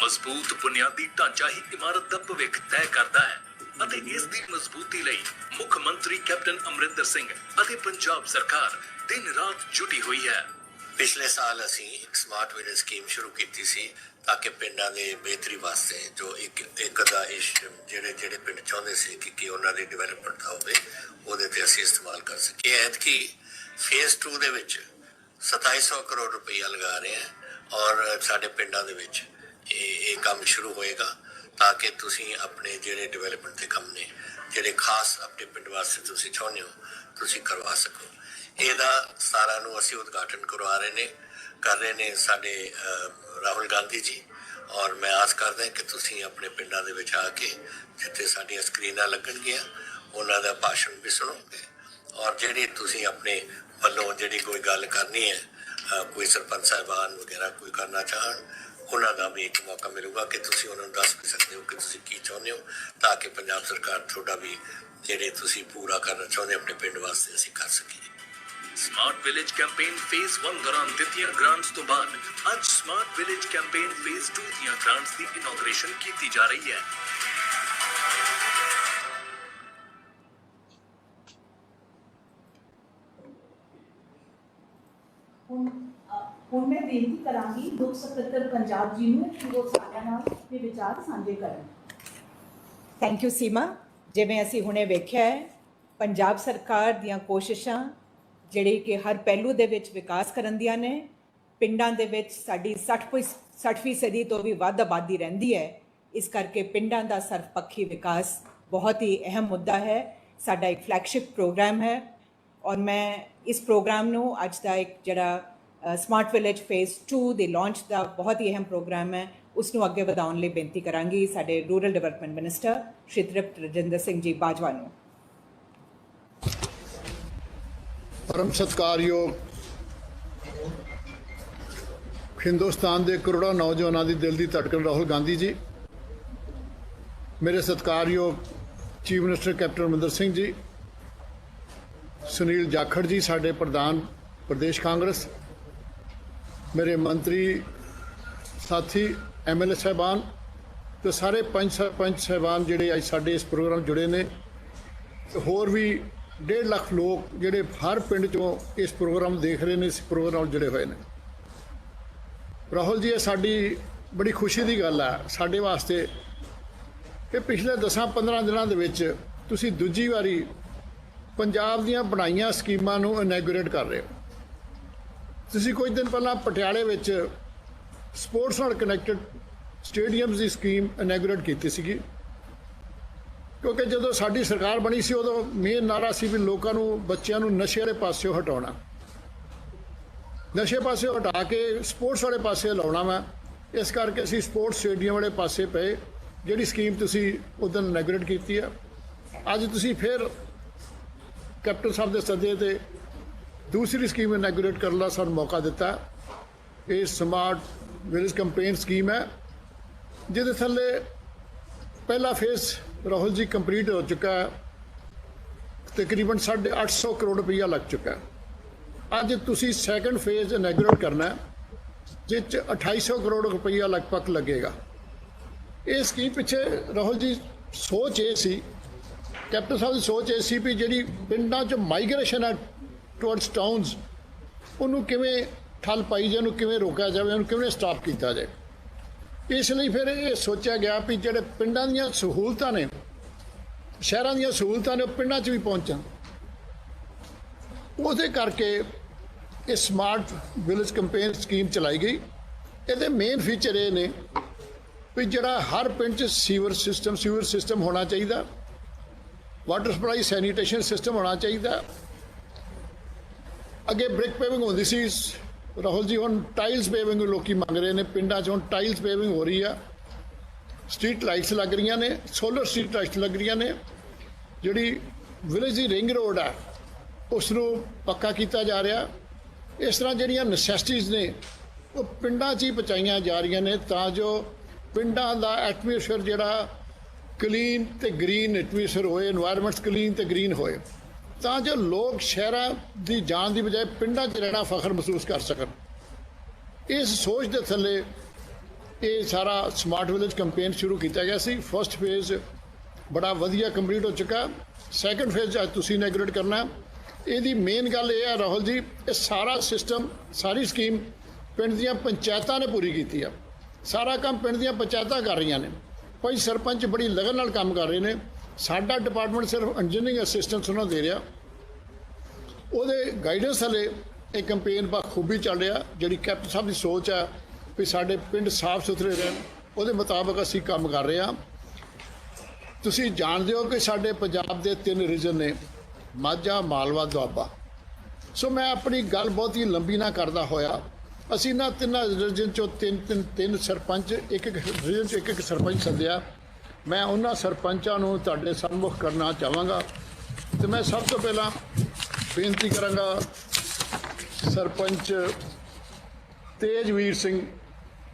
ਮਜ਼ਬੂਤ ਬੁਨਿਆਦੀ ਢਾਂਚਾ ਹੀ ਇਮਾਰਤ ਦਾ ਭਵਿੱਖ ਤੈਅ ਕਰਦਾ ਹੈ ਅਤੇ ਇਸ ਦੀ ਮਜ਼ਬੂਤੀ ਲਈ ਮੁੱਖ ਮੰਤਰੀ ਕੈਪਟਨ ਅਮਰਿੰਦਰ ਸਿੰਘ ਅਤੇ ਪੰਜਾਬ ਸਰਕਾਰ ਦਿਨ ਰਾਤ ਜੁਟੀ ਹੋਈ ਹੈ। ਪਿਛਲੇ ਸਾਲ ਅਸੀਂ ਇੱਕ ਸਮਾਰਟ ਵਿਲੇਜ ਸਕੀਮ ਸ਼ੁਰੂ ਕੀਤੀ ਸੀ ਤਾਂ ਕਿ ਪਿੰਡਾਂ ਦੇ ਬਿਹਤਰੀ ਵਾਸਤੇ ਜੋ ਇੱਕ ਦਾ ਜਿਹੜੇ ਪਿੰਡ ਚਾਹੁੰਦੇ ਸੀ ਕਿ ਉਹਨਾਂ ਦੀ ਡਿਵੈਲਪਮੈਂਟ ਹੋਵੇ, ਉਹਦੇ ਤੇ ਅਸੀਂ ਇਸਤੇਮਾਲ ਕਰ ਸਕੀਏ। ਐਤਕੀ ਫੇਜ਼ 2 ਦੇ ਵਿੱਚ 2700 ਕਰੋੜ ਰੁਪਈਆ ਲਗਾ ਰਹੇ ਹਾਂ ਔਰ ਸਾਡੇ ਪਿੰਡਾਂ ਦੇ ਵਿੱਚ ਇਹ ਕੰਮ ਸ਼ੁਰੂ ਹੋਏਗਾ ਤਾਂ ਕਿ ਤੁਸੀਂ ਆਪਣੇ ਜਿਹੜੇ ਡਿਵੈਲਪਮੈਂਟ ਦੇ ਕੰਮ ਨੇ, ਜਿਹੜੇ ਖਾਸ ਆਪਣੇ ਪਿੰਡ ਵਾਸਤੇ ਤੁਸੀਂ ਚਾਹੁੰਦੇ ਹੋ, ਤੁਸੀਂ ਕਰਵਾ ਸਕੋ। ਇਹਦਾ ਸਾਰਾ ਨੂੰ ਅਸੀਂ ਉਦਘਾਟਨ ਕਰ ਰਹੇ ਨੇ ਸਾਡੇ ਰਾਹੁਲ ਗਾਂਧੀ ਜੀ ਔਰ ਮੈਂ ਆਸ ਕਰਦਾ ਕਿ ਤੁਸੀਂ ਆਪਣੇ ਪਿੰਡਾਂ ਦੇ ਵਿੱਚ ਆ ਕੇ ਜਿੱਥੇ ਸਾਡੀਆਂ ਸਕਰੀਨਾਂ ਲੱਗਣਗੀਆਂ ਉਹਨਾਂ ਦਾ ਭਾਸ਼ਣ ਵੀ ਸੁਣੋਗੇ ਔਰ ਜਿਹੜੀ ਤੁਸੀਂ ਆਪਣੇ ਵੱਲੋਂ ਜਿਹੜੀ ਕੋਈ ਗੱਲ ਕਰਨੀ ਹੈ ਕੋਈ ਸਰਪੰਚ ਸਾਹਿਬਾਨ ਵਗੈਰਾ ਕੋਈ ਕਰਨਾ ਚਾਹਣ ਉਹਨਾਂ ਦਾ ਵੀ ਇੱਕ ਮੌਕਾ ਮਿਲੂਗਾ ਕਿ ਤੁਸੀਂ ਉਹਨਾਂ ਨੂੰ ਦੱਸ ਵੀ ਸਕਦੇ ਹੋ ਕਿ ਤੁਸੀਂ ਕੀ ਚਾਹੁੰਦੇ ਹੋ ਤਾਂ ਕਿ ਪੰਜਾਬ ਸਰਕਾਰ ਤੁਹਾਡਾ ਵੀ ਜਿਹੜੇ ਤੁਸੀਂ ਪੂਰਾ ਕਰਨਾ ਚਾਹੁੰਦੇ ਆਪਣੇ ਪਿੰਡ ਵਾਸਤੇ ਅਸੀਂ ਕਰ ਸਕੀਏ। ਸਮਾਰਟ ਵਿਲੇਜ ਕੈਂਪੇਨ ਫੇਜ਼ 1 ਦੌਰਾਨ ਦਿੱਤੀਆਂ ਗ੍ਰਾਂਟਸ ਤੋਂ ਬਾਅਦ ਅੱਜ ਸਮਾਰਟ ਵਿਲੇਜ ਕੈਂਪੇਨ ਫੇਜ਼ 2 ਦੀਆਂ ਗ੍ਰਾਂਟਸ ਦੀ ਇਨੋਗ੍ਰੇਸ਼ਨ ਕੀਤੀ ਜਾ ਰਹੀ ਹੈ। ਹੁਣ ਮੈਂ ਬੇਨਤੀ ਕਰਾਂਗੀ ਮੁੱਖ ਸਕੱਤਰ ਪੰਜਾਬ ਜੀ ਨੂੰ ਕਿ ਉਹ ਸਾਰਿਆਂ ਨਾਲ ਆਪਣੇ ਵਿਚਾਰ ਸਾਂਝੇ ਕਰਨ। ਥੈਂਕ ਯੂ ਸੀਮਾ। ਜਿਵੇਂ ਅਸੀਂ ਹੁਣੇ ਵੇਖਿਆ ਹੈ ਪੰਜਾਬ ਸਰਕਾਰ ਦੀਆਂ ਕੋਸ਼ਿਸ਼ਾਂ ਜਿਹੜੀ ਕਿ ਹਰ ਪਹਿਲੂ ਦੇ ਵਿੱਚ ਵਿਕਾਸ ਕਰਨ ਦੀਆਂ ਨੇ। ਪਿੰਡਾਂ ਦੇ ਵਿੱਚ ਸਾਡੀ 60% ਤੋਂ ਵੀ ਵੱਧ ਆਬਾਦੀ ਰਹਿੰਦੀ ਹੈ, ਇਸ ਕਰਕੇ ਪਿੰਡਾਂ ਦਾ ਸਰਵਪੱਖੀ ਵਿਕਾਸ ਬਹੁਤ ਹੀ ਅਹਿਮ ਮੁੱਦਾ ਹੈ। ਸਾਡਾ ਇੱਕ ਫਲੈਗਸ਼ਿਪ ਪ੍ਰੋਗਰਾਮ ਹੈ ਔਰ ਮੈਂ ਇਸ ਪ੍ਰੋਗਰਾਮ ਨੂੰ ਅੱਜ ਦਾ ਇੱਕ ਜਿਹੜਾ ਸਮਾਰਟ ਵਿਲੇਜ ਫੇਜ਼ 2 ਦੇ ਲਾਂਚ ਦਾ ਬਹੁਤ ਹੀ ਅਹਿਮ ਪ੍ਰੋਗਰਾਮ ਹੈ ਉਸ ਨੂੰ ਅੱਗੇ ਵਧਾਉਣ ਲਈ ਬੇਨਤੀ ਕਰਾਂਗੀ ਸਾਡੇ ਰੂਰਲ ਡਿਵੈਲਪਮੈਂਟ ਮਿਨਿਸਟਰ ਸ਼੍ਰੀ ਤ੍ਰਿਪਤ ਰਜਿੰਦਰ ਸਿੰਘ ਜੀ ਬਾਜਵਾ ਨੂੰ। परम सत्कारयोग हिंदुस्तान के करोड़ों नौजवानों की दिल की धड़कन राहुल गांधी जी, मेरे सत्कारयोग chief minister captain Amarinder Singh ji, Sunil Jakhar ji साडे प्रधान प्रदेश कांग्रेस, मेरे मंत्री साथी MLA साहबान तो सारे पंच सरपंच साहबान जिहड़े अज साडे इस प्रोग्राम जुड़े ने, होर भी 1.5 ਲੱਖ लोग ਜਿਹੜੇ हर पिंड चों इस प्रोग्राम देख रहे हैं, इस प्रोग्राम जुड़े हुए हैं। राहुल जी, ये साड़ी बड़ी खुशी की गल है साडे वास्ते कि पिछले 10-15 दिनों के विच तुसीं दूजी वारी पंजाब दीयां बनाईयां स्कीमां नूं इनैगूरेट कर रहे हो। तुसीं कुछ दिन पहलां पटियाले विच स्पोर्ट्स नाल कनैक्टेड स्टेडियम्स की स्कीम इनैगूरेट कीती सीगी, क्योंकि जो साडी सरकार बनी सी उदों मेन नारा सी भी लोगों नूं बच्चों नूं नशे वाले पासों हटाउणा, नशे पासों हटा के स्पोर्ट्स वाले पासे लाउणा वा। इस करके असीं स्पोर्ट्स स्टेडियम वाले पासे पे जिहड़ी स्कीम तुसीं उदों इनैगूरेट कीती है, अज तुसीं फिर कैप्टन साहब के सदे ते दूसरी स्कीम इनैगूरेट करन दा सानूं मौका दिता। ये स्मार्ट विलेज कैंपेन स्कीम है जिहदे थल्ले पहला फेस राहुल जी कंप्लीट हो चुका है, तकरीबन 850 करोड़ रुपया लग चुका है। अज तुसी सैकेंड फेज इनैगूरेट करना है जिस 2800 करोड़ रुपया लगभग लगेगा। ये स्कीम पिछे राहुल जी सोच ये सी, कैप्टन साहब की सोच ये सी भी जिहड़ी पिंडां च माइग्रेशन है टुवर्ड्स टाउनस उन्होंने किवें ठल पाई जाए, उन्होंने किवें रोका जाए, उन्होंने किवें स्टॉप किया जाए। इसलिए फिर ये सोचा गया भी जिहड़े पिंडां दीयां सहूलतां ने, शहरां दीयां सहूलतां ने पिंडां च भी पहुंचण, उहदे करके ये स्मार्ट विलेज कैंपेन स्कीम चलाई गई। इहदे मेन फीचर ये ने भी जिहड़ा हर पिंड च सीवर सिस्टम होना चाहिए, वाटर सप्लाई सैनीटेशन सिस्टम होना चाहिए। अगे ब्रिक पेविंग होंदी सी, राहुल जी हुण टाइल्स पेविंग लोग मंग रहे हैं, पिंडा च हुण टाइल्स पेविंग हो रही है, स्ट्रीट लाइट्स लग रही ने, सोलर स्ट्रीट लाइट्स लग रही ने, जिहड़ी विलेज की रिंग रोड है उसनूं पक्का किया जा रहा। इस तरह जिहड़ियां नसैसिटीज़ ने वो पिंडां च ही पहुँचाईयां जा रही ने तां जो पिंडां दा एटमोसफेयर जिहड़ा क्लीन ते ग्रीन एटमोसफेयर होए, एनवायरनमेंट्स क्लीन ते ग्रीन होए, तां जो लोग शहरां दी जान की बजाय पिंडां च रहना फखर महसूस कर सकन। इस सोच के थल्ले ये सारा स्मार्ट विलेज कैंपेन शुरू किया गया सी। फर्स्ट फेज बड़ा वधिया कंप्लीट हो चुका, सैकेंड फेज अज तुसीं इनैगूरेट करना। इसदी मेन गल ये है राहुल जी, ये सारा सिस्टम सारी स्कीम पिंड दीयां पंचायतां ने पूरी की है। सारा काम पिंड दीयां पंचायतां कर रही ने, भाई सरपंच बड़ी लगन नाल काम कर रहे हैं। साडा डिपार्टमेंट सिर्फ इंजीनियरिंग असिस्टेंस उन्होंने दे रहा, उहदे गाइडेंस थले ये कैंपेन बखूबी चल रहा। जिहड़ी कैप्टन साहब की सोच है भी साडे पिंड साफ सुथरे रहन, उहदे मुताबिक असीं काम कर रहे हैं। तुसीं जाणदे हो कि साडे पंजाब दे 3 रीजन ने, माझा, मालवा, दुआबा। सो मैं अपनी गल बहुत ही लंबी ना करदा होया ਅਸੀਂ ਨਾ ਤਿੰਨਾਂ ਰੀਜਨ 'ਚੋਂ ਤਿੰਨ ਸਰਪੰਚ ਇੱਕ ਰੀਜਨ 'ਚ ਇੱਕ ਸਰਪੰਚ ਸੱਦਿਆ। ਮੈਂ ਉਹਨਾਂ ਸਰਪੰਚਾਂ ਨੂੰ ਤੁਹਾਡੇ ਸਨਮੁਖ ਕਰਨਾ ਚਾਹਾਂਗਾ ਤੇ ਮੈਂ ਸਭ ਤੋਂ ਪਹਿਲਾਂ ਬੇਨਤੀ ਕਰਾਂਗਾ ਸਰਪੰਚ ਤੇਜਵੀਰ ਸਿੰਘ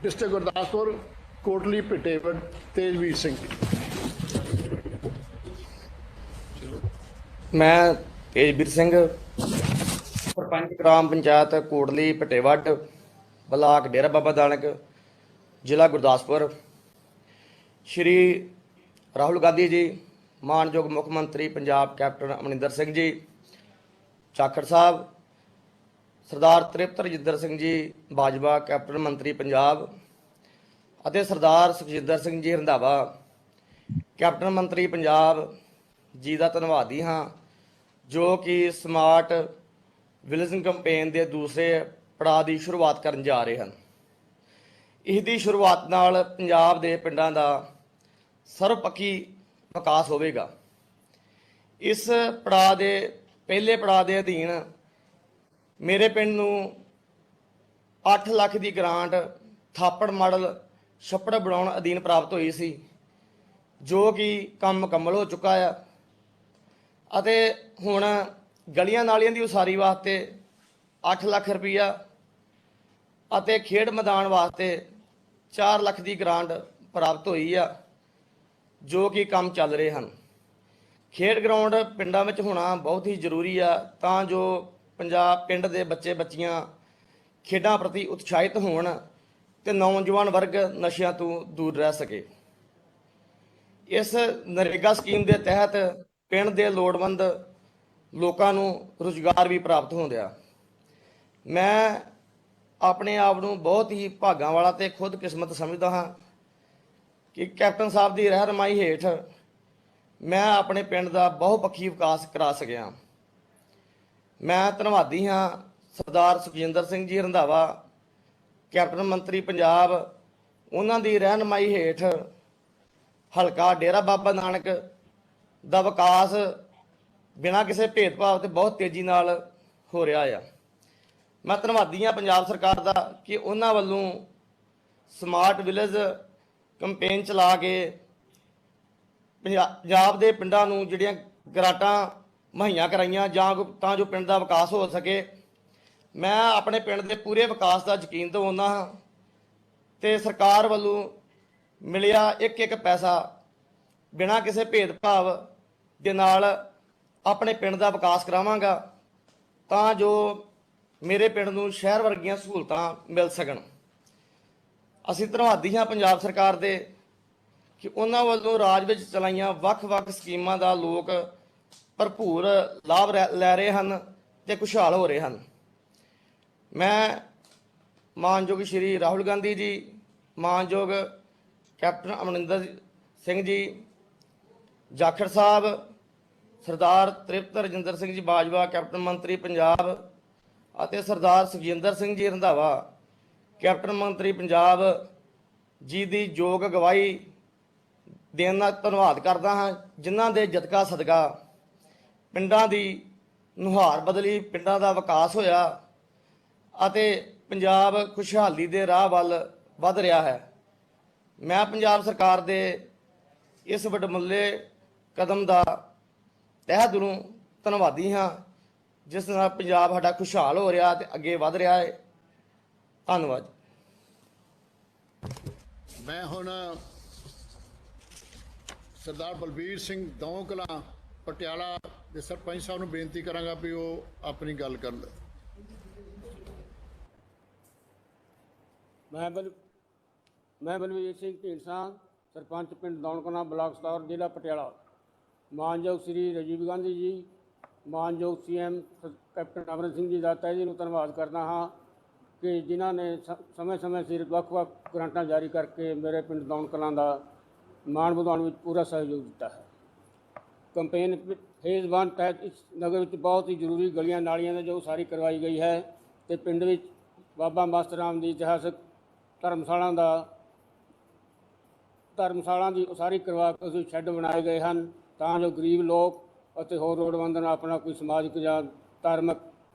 ਡਿਸਟ੍ਰਿਕਟ ਗੁਰਦਾਸਪੁਰ, ਕੋਟਲੀ ਭਿੱਟੇਵੜ, ਤੇਜਵੀਰ ਸਿੰਘ। ਮੈਂ ਤੇਜਵੀਰ ਸਿੰਘ, ਸਰਪੰਚ ਗ੍ਰਾਮ ਪੰਚਾਇਤ ਕੋਟਲੀ ਭਿੱਟੇਵੜ, ਬਲਾਕ ਡੇਰਾ ਬਾਬਾ ਨਾਨਕ, ਜ਼ਿਲ੍ਹਾ ਗੁਰਦਾਸਪੁਰ। ਸ਼੍ਰੀ ਰਾਹੁਲ ਗਾਂਧੀ ਜੀ, ਮਾਨਯੋਗ ਮੁੱਖ ਮੰਤਰੀ ਪੰਜਾਬ ਕੈਪਟਨ ਅਮਰਿੰਦਰ ਸਿੰਘ ਜੀ, ਜਾਖੜ ਸਾਹਿਬ, ਸਰਦਾਰ ਤ੍ਰਿਪਤ ਰਜਿੰਦਰ ਸਿੰਘ ਜੀ ਬਾਜਵਾ ਕੈਪਟਨ ਮੰਤਰੀ ਪੰਜਾਬ, ਅਤੇ ਸਰਦਾਰ ਸੁਖਜਿੰਦਰ ਸਿੰਘ ਜੀ ਰੰਧਾਵਾ ਕੈਪਟਨ ਮੰਤਰੀ ਪੰਜਾਬ ਜੀ ਦਾ ਧੰਨਵਾਦੀ ਹਾਂ, ਜੋ ਕਿ ਸਮਾਰਟ ਵਿਲੇਜ ਕੈਂਪੇਨ ਦੇ ਦੂਸਰੇ ਪੜਾਅ ਦੀ ਸ਼ੁਰੂਆਤ ਕਰਨ ਜਾ ਰਹੇ ਹਨ। ਇਸ ਦੀ ਸ਼ੁਰੂਆਤ ਨਾਲ ਪੰਜਾਬ ਦੇ ਪਿੰਡਾਂ ਦਾ ਸਰਵਪੱਖੀ ਵਿਕਾਸ ਹੋਵੇਗਾ। ਇਸ ਪੜਾਅ ਦੇ ਪਹਿਲੇ ਪੜਾਅ ਦੇ ਅਧੀਨ ਮੇਰੇ ਪਿੰਡ ਨੂੰ 8 ਲੱਖ ਦੀ ਗ੍ਰਾਂਟ ਥਾਪੜ ਮਾਡਲ ਛੱਪੜ ਬਣਾਉਣ ਅਧੀਨ ਪ੍ਰਾਪਤ ਹੋਈ ਸੀ, ਜੋ ਕਿ ਕੰਮ ਮੁਕੰਮਲ ਹੋ ਚੁੱਕਾ ਆ। ਅਤੇ ਹੁਣ ਗਲੀਆਂ ਨਾਲੀਆਂ ਦੀ ਉਸਾਰੀ ਵਾਸਤੇ 8 ਲੱਖ ਰੁਪਈਆ ਅਤੇ ਖੇਡ ਮੈਦਾਨ ਵਾਸਤੇ 4 ਲੱਖ ਦੀ ਗ੍ਰਾਂਟ ਪ੍ਰਾਪਤ ਹੋਈ ਆ, ਜੋ ਕਿ ਕੰਮ ਚੱਲ ਰਹੇ ਹਨ। ਖੇਡ ਗਰਾਊਂਡ ਪਿੰਡਾਂ ਵਿੱਚ ਹੋਣਾ ਬਹੁਤ ਹੀ ਜ਼ਰੂਰੀ ਆ, ਤਾਂ ਜੋ ਪਿੰਡ ਦੇ ਬੱਚੇ ਬੱਚੀਆਂ ਖੇਡਾਂ ਪ੍ਰਤੀ ਉਤਸ਼ਾਹਿਤ ਹੋਣ ਤੇ ਨੌਜਵਾਨ ਵਰਗ ਨਸ਼ਿਆਂ ਤੋਂ ਦੂਰ ਰਹਿ ਸਕੇ। ਇਸ ਨਰੇਗਾ ਸਕੀਮ ਦੇ ਤਹਿਤ ਪਿੰਡ ਦੇ ਲੋੜਵੰਦ ਲੋਕਾਂ ਨੂੰ ਰੁਜ਼ਗਾਰ ਵੀ ਪ੍ਰਾਪਤ ਹੁੰਦਿਆ। ਮੈਂ ਆਪਣੇ ਆਪ ਨੂੰ ਬਹੁਤ ਹੀ ਭਾਗਾਂ ਵਾਲਾ ਤੇ ਖੁਦਕਿਸਮਤ ਸਮਝਦਾ ਹਾਂ ਕਿ ਕੈਪਟਨ ਸਾਹਿਬ ਦੀ ਰਹਿਨੁਮਾਈ ਹੇਠ ਮੈਂ ਆਪਣੇ ਪਿੰਡ ਦਾ ਬਹੁਪੱਖੀ ਵਿਕਾਸ ਕਰਾ ਸਕਿਆ। ਮੈਂ ਧੰਨਵਾਦੀ ਹਾਂ ਸਰਦਾਰ ਸੁਖਜਿੰਦਰ ਸਿੰਘ ਜੀ ਰੰਧਾਵਾ ਕੈਪਟਨ ਮੰਤਰੀ ਪੰਜਾਬ, ਉਹਨਾਂ ਦੀ ਰਹਿਨੁਮਾਈ ਹੇਠ ਹਲਕਾ ਡੇਰਾ ਬਾਬਾ ਨਾਨਕ ਦਾ ਵਿਕਾਸ ਬਿਨਾਂ ਕਿਸੇ ਭੇਦਭਾਵ ਤੇ ਬਹੁਤ ਤੇਜ਼ੀ ਨਾਲ ਹੋ ਰਿਹਾ ਆ। ਮੈਂ ਧੰਨਵਾਦੀ ਹਾਂ ਪੰਜਾਬ ਸਰਕਾਰ ਦਾ ਕਿ ਉਹਨਾਂ ਵੱਲੋਂ ਸਮਾਰਟ ਵਿਲੇਜ ਕੈਂਪੇਨ ਚਲਾ ਕੇ ਪੰਜਾਬ ਦੇ ਪਿੰਡਾਂ ਨੂੰ ਜਿਹੜੀਆਂ ਗ੍ਰਾਂਟਾਂ ਮੁਹੱਈਆ ਕਰਾਈਆਂ ਤਾਂ ਜੋ ਪਿੰਡ ਦਾ ਵਿਕਾਸ ਹੋ ਸਕੇ। ਮੈਂ ਆਪਣੇ ਪਿੰਡ ਦੇ ਪੂਰੇ ਵਿਕਾਸ ਦਾ ਯਕੀਨ ਦਿਵਾਉਂਦਾ ਹਾਂ ਤੇ ਸਰਕਾਰ ਵੱਲੋਂ ਮਿਲਿਆ ਇੱਕ ਪੈਸਾ ਬਿਨਾਂ ਕਿਸੇ ਭੇਦਭਾਵ ਦੇ ਨਾਲ ਆਪਣੇ ਪਿੰਡ ਦਾ ਵਿਕਾਸ ਕਰਾਵਾਂਗਾ, ਤਾਂ ਜੋ ਮੇਰੇ ਪਿੰਡ ਨੂੰ ਸ਼ਹਿਰ ਵਰਗੀਆਂ ਸਹੂਲਤਾਂ ਮਿਲ ਸਕਣ। ਅਸੀਂ ਧੰਨਵਾਦੀ ਹਾਂ ਪੰਜਾਬ ਸਰਕਾਰ ਦੇ ਕਿ ਉਹਨਾਂ ਵੱਲੋਂ ਰਾਜ ਵਿੱਚ ਚਲਾਈਆਂ ਵੱਖ-ਵੱਖ ਸਕੀਮਾਂ ਦਾ ਲੋਕ ਭਰਪੂਰ ਲਾਭ ਲੈ ਰਹੇ ਹਨ ਤੇ ਖੁਸ਼ਹਾਲ ਹੋ ਰਹੇ ਹਨ। ਮੈਂ ਮਾਨਯੋਗ ਸ਼੍ਰੀ ਰਾਹੁਲ ਗਾਂਧੀ ਜੀ, ਮਾਨਯੋਗ ਕੈਪਟਨ ਅਮਰਿੰਦਰ ਸਿੰਘ ਜੀ, ਜਾਖੜ ਸਾਹਿਬ, ਸਰਦਾਰ ਤ੍ਰਿਪਤ ਰਜਿੰਦਰ ਸਿੰਘ ਜੀ ਬਾਜਵਾ ਕੈਪਟਨ ਮੰਤਰੀ ਪੰਜਾਬ ਅਤੇ ਸਰਦਾਰ ਸੁਖਜਿੰਦਰ ਸਿੰਘ ਜੀ ਰੰਧਾਵਾ ਕੈਪਟਨ ਮੰਤਰੀ ਪੰਜਾਬ ਜੀ ਦੀ ਯੋਗ ਅਗਵਾਈ ਦੇਣ ਦਾ ਧੰਨਵਾਦ ਕਰਦਾ ਹਾਂ, ਜਿਨ੍ਹਾਂ ਦੇ ਜਤਕਾ ਸਦਕਾ ਪਿੰਡਾਂ ਦੀ ਨੁਹਾਰ ਬਦਲੀ, ਪਿੰਡਾਂ ਦਾ ਵਿਕਾਸ ਹੋਇਆ ਅਤੇ ਪੰਜਾਬ ਖੁਸ਼ਹਾਲੀ ਦੇ ਰਾਹ ਵੱਲ ਵੱਧ ਰਿਹਾ ਹੈ। ਮੈਂ ਪੰਜਾਬ ਸਰਕਾਰ ਦੇ ਇਸ ਵੱਡਮੁੱਲੇ ਕਦਮ ਦਾ ਤਹਿ ਦਿਲੋਂ ਧੰਨਵਾਦੀ ਹਾਂ, ਜਿਸ ਨਾਲ ਪੰਜਾਬ ਸਾਡਾ ਖੁਸ਼ਹਾਲ ਹੋ ਰਿਹਾ ਤੇ ਅੱਗੇ ਵੱਧ ਰਿਹਾ ਹੈ। ਧੰਨਵਾਦ। ਮੈਂ ਹੁਣ ਸਰਦਾਰ ਬਲਬੀਰ ਸਿੰਘ ਦੌਂ ਕਲਾਂ ਪਟਿਆਲਾ ਦੇ ਸਰਪੰਚ ਸਾਹਿਬ ਨੂੰ ਬੇਨਤੀ ਕਰਾਂਗਾ ਵੀ ਉਹ ਆਪਣੀ ਗੱਲ ਕਰਨ। ਮੈਂ ਬਲਬੀਰ ਸਿੰਘ ਢੀਂਡਸਾ, ਸਰਪੰਚ ਪਿੰਡ ਦੌਣ ਕਲਾਂ, ਬਲਾਕ ਸਤੌਰ, ਜ਼ਿਲ੍ਹਾ ਪਟਿਆਲਾ। ਮਾਨਯੋਗ ਸ੍ਰੀ ਰਾਜੀਵ ਗਾਂਧੀ ਜੀ, ਮਾਨਯੋਗ CM ਕੈਪਟਨ ਅਮਰਿੰਦਰ ਸਿੰਘ ਜੀ ਦਾ ਤਹਿ ਦਿਲੋਂ ਧੰਨਵਾਦ ਕਰਦਾ ਹਾਂ ਕਿ ਜਿਨ੍ਹਾਂ ਨੇ ਸਮੇਂ-ਸਮੇਂ ਸਿਰ ਵੱਖ-ਵੱਖ ਗ੍ਰਾਂਟਾਂ ਜਾਰੀ ਕਰਕੇ ਮੇਰੇ ਪਿੰਡ ਦੌਣ ਕਲਾਂ ਦਾ ਮਾਣ ਵਧਾਉਣ ਵਿੱਚ ਪੂਰਾ ਸਹਿਯੋਗ ਦਿੱਤਾ ਹੈ। ਕੰਪੇਨ ਫੇਜ਼ 1 ਤਹਿਤ ਇਸ ਨਗਰ ਵਿੱਚ ਬਹੁਤ ਹੀ ਜ਼ਰੂਰੀ ਗਲੀਆਂ ਨਾਲੀਆਂ ਦੀ ਜੋ ਉਸਾਰੀ ਕਰਵਾਈ ਗਈ ਹੈ ਅਤੇ ਪਿੰਡ ਵਿੱਚ ਬਾਬਾ ਮਸਤ ਰਾਮ ਦੀ ਇਤਿਹਾਸਕ ਧਰਮਸ਼ਾਲਾ ਦੀ ਉਸਾਰੀ ਕਰਵਾ ਕੇ ਉਸ ਸ਼ੈੱਡ ਬਣਾਏ ਗਏ ਹਨ, ਤਾਂ ਜੋ ਗਰੀਬ ਲੋਕ ਅਤੇ ਹੋਰ ਲੋੜਵੰਦ ਨਾਲ ਆਪਣਾ ਕੋਈ ਸਮਾਜਿਕ ਜਾਂ ਧਾਰਮਿਕ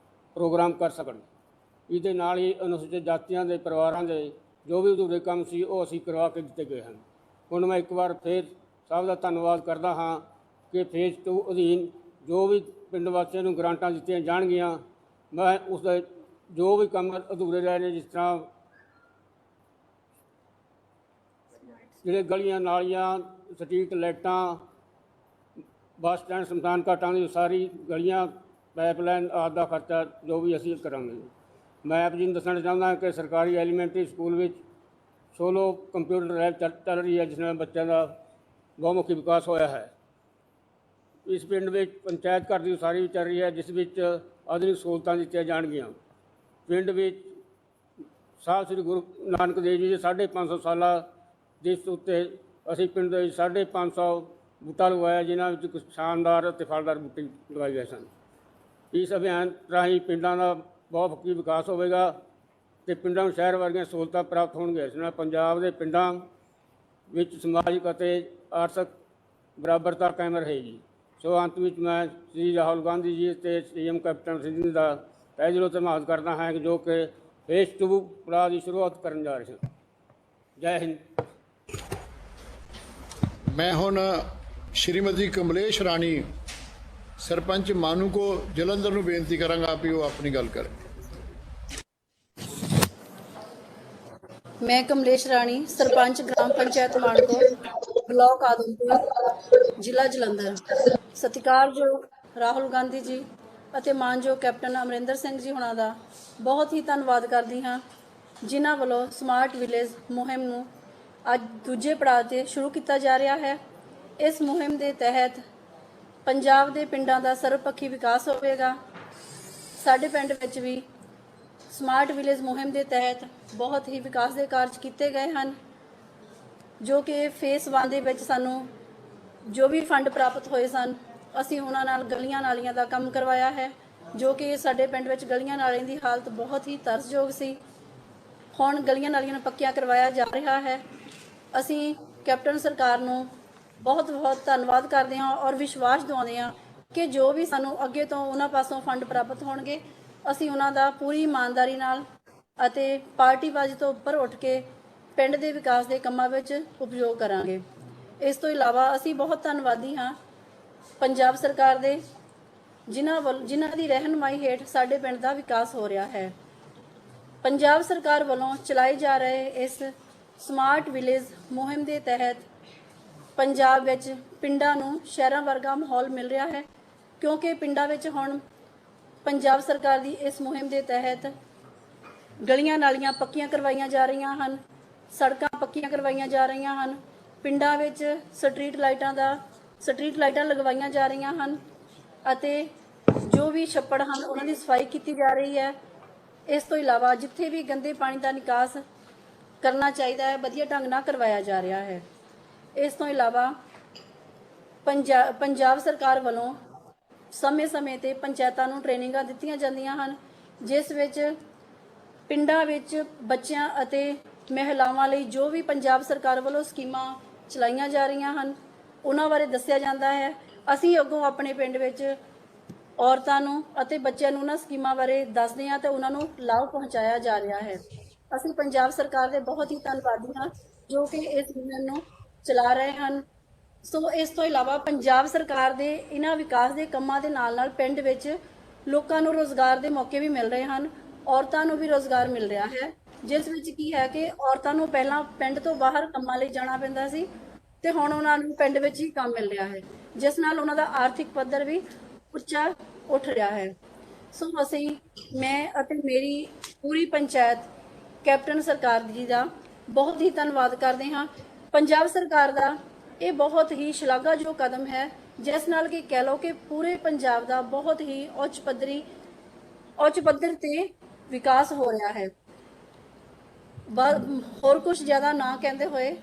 ਪ੍ਰੋਗਰਾਮ ਕਰ ਸਕਣ। ਇਹਦੇ ਨਾਲ ਹੀ ਅਨੁਸੂਚਿਤ ਜਾਤੀਆਂ ਦੇ ਪਰਿਵਾਰਾਂ ਦੇ ਜੋ ਵੀ ਅਧੂਰੇ ਕੰਮ ਸੀ ਉਹ ਅਸੀਂ ਕਰਵਾ ਕੇ ਦਿੱਤੇ ਗਏ ਹਨ। ਹੁਣ ਮੈਂ ਇੱਕ ਵਾਰ ਫਿਰ ਸਭ ਦਾ ਧੰਨਵਾਦ ਕਰਦਾ ਹਾਂ ਕਿ ਫੇਜ਼ 2 ਅਧੀਨ ਜੋ ਵੀ ਪਿੰਡ ਵਾਸੀਆਂ ਨੂੰ ਗ੍ਰਾਂਟਾਂ ਦਿੱਤੀਆਂ ਜਾਣਗੀਆਂ, ਮੈਂ ਉਸ ਦਾ ਜੋ ਵੀ ਕੰਮ ਅਧੂਰੇ ਰਹੇ ਨੇ, ਜਿਸ ਤਰ੍ਹਾਂ ਜਿਹੜੇ ਗਲੀਆਂ ਨਾਲੀਆਂ, ਸਟਰੀਟ ਲਾਈਟਾਂ, ਬੱਸ ਸਟੈਂਡ, ਸ਼ਮਸ਼ਾਨ ਘਾਟਾਂ ਦੀ ਸਾਰੀ ਗਲੀਆਂ, ਪਾਈਪਲਾਈਨ ਆਦਿ ਦਾ ਖਰਚਾ ਜੋ ਵੀ ਅਸੀਂ ਕਰਾਂਗੇ। ਮੈਂ ਆਪ ਜੀ ਨੂੰ ਦੱਸਣਾ ਚਾਹੁੰਦਾ ਕਿ ਸਰਕਾਰੀ ਐਲੀਮੈਂਟਰੀ ਸਕੂਲ ਵਿੱਚ ਸੋਲੋ ਕੰਪਿਊਟਰ ਲੈਬ ਚੱਲ ਰਹੀ ਹੈ, ਜਿਸ ਨਾਲ ਬੱਚਿਆਂ ਦਾ ਬਹੁਮੁਖੀ ਵਿਕਾਸ ਹੋਇਆ ਹੈ। ਇਸ ਪਿੰਡ ਵਿੱਚ ਪੰਚਾਇਤ ਘਰ ਦੀ ਉਸਾਰੀ ਵੀ ਚੱਲ ਰਹੀ ਹੈ, ਜਿਸ ਵਿੱਚ ਆਧੁਨਿਕ ਸਹੂਲਤਾਂ ਦਿੱਤੀਆਂ ਜਾਣਗੀਆਂ। ਪਿੰਡ ਵਿੱਚ ਸਾਹਿਬ ਸ੍ਰੀ ਗੁਰੂ ਨਾਨਕ ਦੇਵ ਜੀ ਦੇ 550 ਸਾਲਾ ਦਿਵਸ ਉੱਤੇ ਅਸੀਂ ਪਿੰਡ ਦੇ 550 ਬੂਟਾ ਲਗਵਾਇਆ, ਜਿਨ੍ਹਾਂ ਵਿੱਚ ਕੁਝ ਸ਼ਾਨਦਾਰ ਅਤੇ ਫਲਦਾਰ ਬੂਟੇ ਲਗਾਏ ਗਏ ਸਨ। ਇਸ ਅਭਿਆਨ ਰਾਹੀਂ ਪਿੰਡਾਂ ਦਾ ਬਹੁਪੱਖੀ ਵਿਕਾਸ ਹੋਵੇਗਾ ਅਤੇ ਪਿੰਡਾਂ ਨੂੰ ਸ਼ਹਿਰ ਵਰਗੀਆਂ ਸਹੂਲਤਾਂ ਪ੍ਰਾਪਤ ਹੋਣਗੀਆਂ। ਇਸ ਨਾਲ ਪੰਜਾਬ ਦੇ ਪਿੰਡਾਂ ਵਿੱਚ ਸਮਾਜਿਕ ਅਤੇ ਆਰਥਿਕ ਬਰਾਬਰਤਾ ਕਾਇਮ ਰਹੇਗੀ। ਸੋ ਅੰਤ ਵਿੱਚ ਮੈਂ ਸ਼੍ਰੀ ਰਾਹੁਲ ਗਾਂਧੀ ਜੀ ਅਤੇ CM ਕੈਪਟਨ ਸਿੰਘ ਦਾ ਤਹਿ ਦਿਲੋਂ ਧੰਨਵਾਦ ਕਰਦਾ ਹਾਂ ਕਿ ਜੋ ਕਿ ਫੇਜ਼ 2 ਪੜਾਅ ਦੀ ਸ਼ੁਰੂਆਤ ਕਰਨ ਜਾ ਰਹੇ ਹਨ। ਜੈ ਹਿੰਦ। मैं हुण श्रीमती कमलेश राणी सरपंच मानूको जलंधर नूं बेनती करांगा भी वो अपनी गल करें। मैं कमलेश राणी सरपंच ग्राम पंचायत मानको ब्लॉक आदमपुर जिला जलंधर सत्कारयोग राहुल गांधी जी ਅਤੇ ਮਾਨਯੋਗ ਕੈਪਟਨ ਅਮਰਿੰਦਰ ਸਿੰਘ ਜੀ ਹੁਣਾਂ ਦਾ ਬਹੁਤ ਹੀ ਧੰਨਵਾਦ ਕਰਦੀ ਹਾਂ, ਜਿਨ੍ਹਾਂ ਵੱਲੋਂ ਸਮਾਰਟ ਵਿਲੇਜ ਮੁਹਿੰਮ ਨੂੰ ਅੱਜ ਦੂਜੇ ਪੜਾਅ 'ਤੇ ਸ਼ੁਰੂ ਕੀਤਾ ਜਾ ਰਿਹਾ ਹੈ। ਇਸ ਮੁਹਿੰਮ ਦੇ ਤਹਿਤ ਪੰਜਾਬ ਦੇ ਪਿੰਡਾਂ ਦਾ ਸਰਬਪੱਖੀ ਵਿਕਾਸ ਹੋਵੇਗਾ। ਸਾਡੇ ਪਿੰਡ ਵਿੱਚ ਵੀ ਸਮਾਰਟ ਵਿਲੇਜ ਮੁਹਿੰਮ ਦੇ ਤਹਿਤ ਬਹੁਤ ਹੀ ਵਿਕਾਸ ਦੇ ਕਾਰਜ ਕੀਤੇ ਗਏ ਹਨ, ਜੋ ਕਿ ਫੇਸ 1 ਦੇ ਵਿੱਚ ਸਾਨੂੰ ਜੋ ਵੀ ਫੰਡ ਪ੍ਰਾਪਤ ਹੋਏ ਸਨ, ਅਸੀਂ ਉਹਨਾਂ ਨਾਲ ਗਲੀਆਂ ਨਾਲੀਆਂ ਦਾ ਕੰਮ ਕਰਵਾਇਆ ਹੈ, ਜੋ ਕਿ ਸਾਡੇ ਪਿੰਡ ਵਿੱਚ ਗਲੀਆਂ ਨਾਲੀਆਂ ਦੀ ਹਾਲਤ ਬਹੁਤ ਹੀ ਤਰਸਯੋਗ ਸੀ। ਹੁਣ ਗਲੀਆਂ ਨਾਲੀਆਂ ਨੂੰ ਪੱਕੀਆਂ ਕਰਵਾਇਆ ਜਾ ਰਿਹਾ ਹੈ। ਅਸੀਂ ਕੈਪਟਨ ਸਰਕਾਰ ਨੂੰ ਬਹੁਤ ਬਹੁਤ ਧੰਨਵਾਦ ਕਰਦੇ ਹਾਂ ਔਰ ਵਿਸ਼ਵਾਸ ਦਿਵਾਉਂਦੇ ਹਾਂ ਕਿ ਜੋ ਵੀ ਸਾਨੂੰ ਅੱਗੇ ਤੋਂ ਉਹਨਾਂ ਪਾਸੋਂ ਫੰਡ ਪ੍ਰਾਪਤ ਹੋਣਗੇ, ਅਸੀਂ ਉਹਨਾਂ ਦਾ ਪੂਰੀ ਇਮਾਨਦਾਰੀ ਨਾਲ ਅਤੇ ਪਾਰਟੀਬਾਜ਼ੀ ਤੋਂ ਉੱਪਰ ਉੱਠ ਕੇ ਪਿੰਡ ਦੇ ਵਿਕਾਸ ਦੇ ਕੰਮਾਂ ਵਿੱਚ ਉਪਯੋਗ ਕਰਾਂਗੇ। ਇਸ ਤੋਂ ਇਲਾਵਾ ਅਸੀਂ ਬਹੁਤ ਧੰਨਵਾਦੀ ਹਾਂ ਪੰਜਾਬ ਸਰਕਾਰ ਦੇ, ਜਿਨ੍ਹਾਂ ਦੀ ਰਹਿਨੁਮਾਈ ਹੇਠ ਸਾਡੇ ਪਿੰਡ ਦਾ ਵਿਕਾਸ ਹੋ ਰਿਹਾ ਹੈ। ਪੰਜਾਬ ਸਰਕਾਰ ਵੱਲੋਂ ਚਲਾਏ ਜਾ ਰਹੇ ਇਸ ਸਮਾਰਟ ਵਿਲੇਜ ਮੁਹਿੰਮ ਦੇ ਤਹਿਤ ਪੰਜਾਬ ਵਿੱਚ ਪਿੰਡਾਂ ਨੂੰ ਸ਼ਹਿਰਾਂ ਵਰਗਾ ਮਾਹੌਲ ਮਿਲ ਰਿਹਾ ਹੈ, ਕਿਉਂਕਿ ਪਿੰਡਾਂ ਵਿੱਚ ਹੁਣ ਪੰਜਾਬ ਸਰਕਾਰ ਦੀ ਇਸ ਮੁਹਿੰਮ ਦੇ ਤਹਿਤ ਗਲੀਆਂ ਨਾਲੀਆਂ ਪੱਕੀਆਂ ਕਰਵਾਈਆਂ ਜਾ ਰਹੀਆਂ ਹਨ, ਸੜਕਾਂ ਪੱਕੀਆਂ ਕਰਵਾਈਆਂ ਜਾ ਰਹੀਆਂ ਹਨ, ਪਿੰਡਾਂ ਵਿੱਚ ਸਟਰੀਟ ਲਾਈਟਾਂ ਲਗਵਾਈਆਂ ਜਾ ਰਹੀਆਂ ਹਨ ਅਤੇ ਜੋ ਵੀ ਛੱਪੜ ਹਨ ਉਹਨਾਂ ਦੀ ਸਫਾਈ ਕੀਤੀ ਜਾ ਰਹੀ ਹੈ। ਇਸ ਤੋਂ ਇਲਾਵਾ ਜਿੱਥੇ ਵੀ ਗੰਦੇ ਪਾਣੀ ਦਾ ਨਿਕਾਸ ਕਰਨਾ ਚਾਹੀਦਾ ਹੈ, ਵਧੀਆ ਢੰਗ ਨਾਲ ਕਰਵਾਇਆ ਜਾ ਰਿਹਾ ਹੈ। ਇਸ ਤੋਂ ਇਲਾਵਾ ਪੰਜਾਬ ਸਰਕਾਰ ਵੱਲੋਂ ਸਮੇਂ-ਸਮੇਂ ਤੇ ਪੰਚਾਇਤਾਂ ਨੂੰ ਟ੍ਰੇਨਿੰਗਾਂ ਦਿੱਤੀਆਂ ਜਾਂਦੀਆਂ ਹਨ, ਜਿਸ ਵਿੱਚ ਪਿੰਡਾਂ ਵਿੱਚ ਬੱਚਿਆਂ ਅਤੇ ਮਹਿਲਾਵਾਂ ਲਈ ਜੋ ਵੀ ਪੰਜਾਬ ਸਰਕਾਰ ਵੱਲੋਂ ਸਕੀਮਾਂ ਚਲਾਈਆਂ ਜਾ ਰਹੀਆਂ ਹਨ, ਉਹਨਾਂ ਬਾਰੇ ਦੱਸਿਆ ਜਾਂਦਾ ਹੈ। ਅਸੀਂ ਅੱਗੋਂ ਆਪਣੇ ਪਿੰਡ ਵਿੱਚ ਔਰਤਾਂ ਨੂੰ ਅਤੇ ਬੱਚਿਆਂ ਨੂੰ ਉਹਨਾਂ ਸਕੀਮਾਂ ਬਾਰੇ ਦੱਸਦੇ ਹਾਂ ਤੇ ਉਹਨਾਂ ਨੂੰ ਲਾਭ ਪਹੁੰਚਾਇਆ ਜਾ ਰਿਹਾ ਹੈ। ਅਸੀਂ ਪੰਜਾਬ ਸਰਕਾਰ ਦੇ ਬਹੁਤ ਹੀ ਧੰਨਵਾਦੀ ਹਾਂ ਜੋ ਕਿ ਇਸ ਮੁਹਿੰਮ ਨੂੰ ਚਲਾ ਰਹੇ ਹਨ। ਸੋ ਇਸ ਤੋਂ ਇਲਾਵਾ ਪੰਜਾਬ ਸਰਕਾਰ ਦੇ ਇਹਨਾਂ ਵਿਕਾਸ ਦੇ ਕੰਮਾਂ ਦੇ ਨਾਲ ਪਿੰਡ ਵਿੱਚ ਲੋਕਾਂ ਨੂੰ ਰੋਜ਼ਗਾਰ ਦੇ ਮੌਕੇ ਵੀ ਮਿਲ ਰਹੇ ਹਨ, ਔਰਤਾਂ ਨੂੰ ਵੀ ਰੋਜ਼ਗਾਰ ਮਿਲ ਰਿਹਾ ਹੈ, ਜਿਸ ਵਿੱਚ ਕੀ ਹੈ ਕਿ ਔਰਤਾਂ ਨੂੰ ਪਹਿਲਾਂ ਪਿੰਡ ਤੋਂ ਬਾਹਰ ਕੰਮਾਂ ਲਈ ਜਾਣਾ ਪੈਂਦਾ ਸੀ ਤੇ ਹੁਣ ਉਹਨਾਂ ਨੂੰ ਪਿੰਡ ਵਿੱਚ ਹੀ ਕੰਮ ਮਿਲ ਰਿਹਾ ਹੈ, ਜਿਸ ਨਾਲ ਉਹਨਾਂ ਦਾ ਆਰਥਿਕ ਪੱਧਰ ਵੀ ਉੱਚਾ ਉੱਠ ਰਿਹਾ ਹੈ। ਸੋ ਮੈਂ ਅਤੇ ਮੇਰੀ ਪੂਰੀ ਪੰਚਾਇਤ ਕੈਪਟਨ ਸਰਕਾਰ ਜੀ ਦਾ ਬਹੁਤ ਹੀ ਧੰਨਵਾਦ ਕਰਦੇ ਹਾਂ। ਪੰਜਾਬ ਸਰਕਾਰ ਦਾ ਇਹ ਬਹੁਤ ਹੀ ਸ਼ਲਾਘਾਯੋਗ ਕਦਮ ਹੈ, ਜਿਸ ਨਾਲ ਕਿ ਕਹਿ ਲਓ ਕਿ ਪੂਰੇ ਪੰਜਾਬ ਦਾ ਬਹੁਤ ਹੀ ਉੱਚ ਪੱਧਰ ਤੇ ਵਿਕਾਸ ਹੋ ਰਿਹਾ ਹੈ। ਹੋਰ ਕੁਝ ਜ਼ਿਆਦਾ ਨਾ ਕਹਿੰਦੇ ਹੋਏ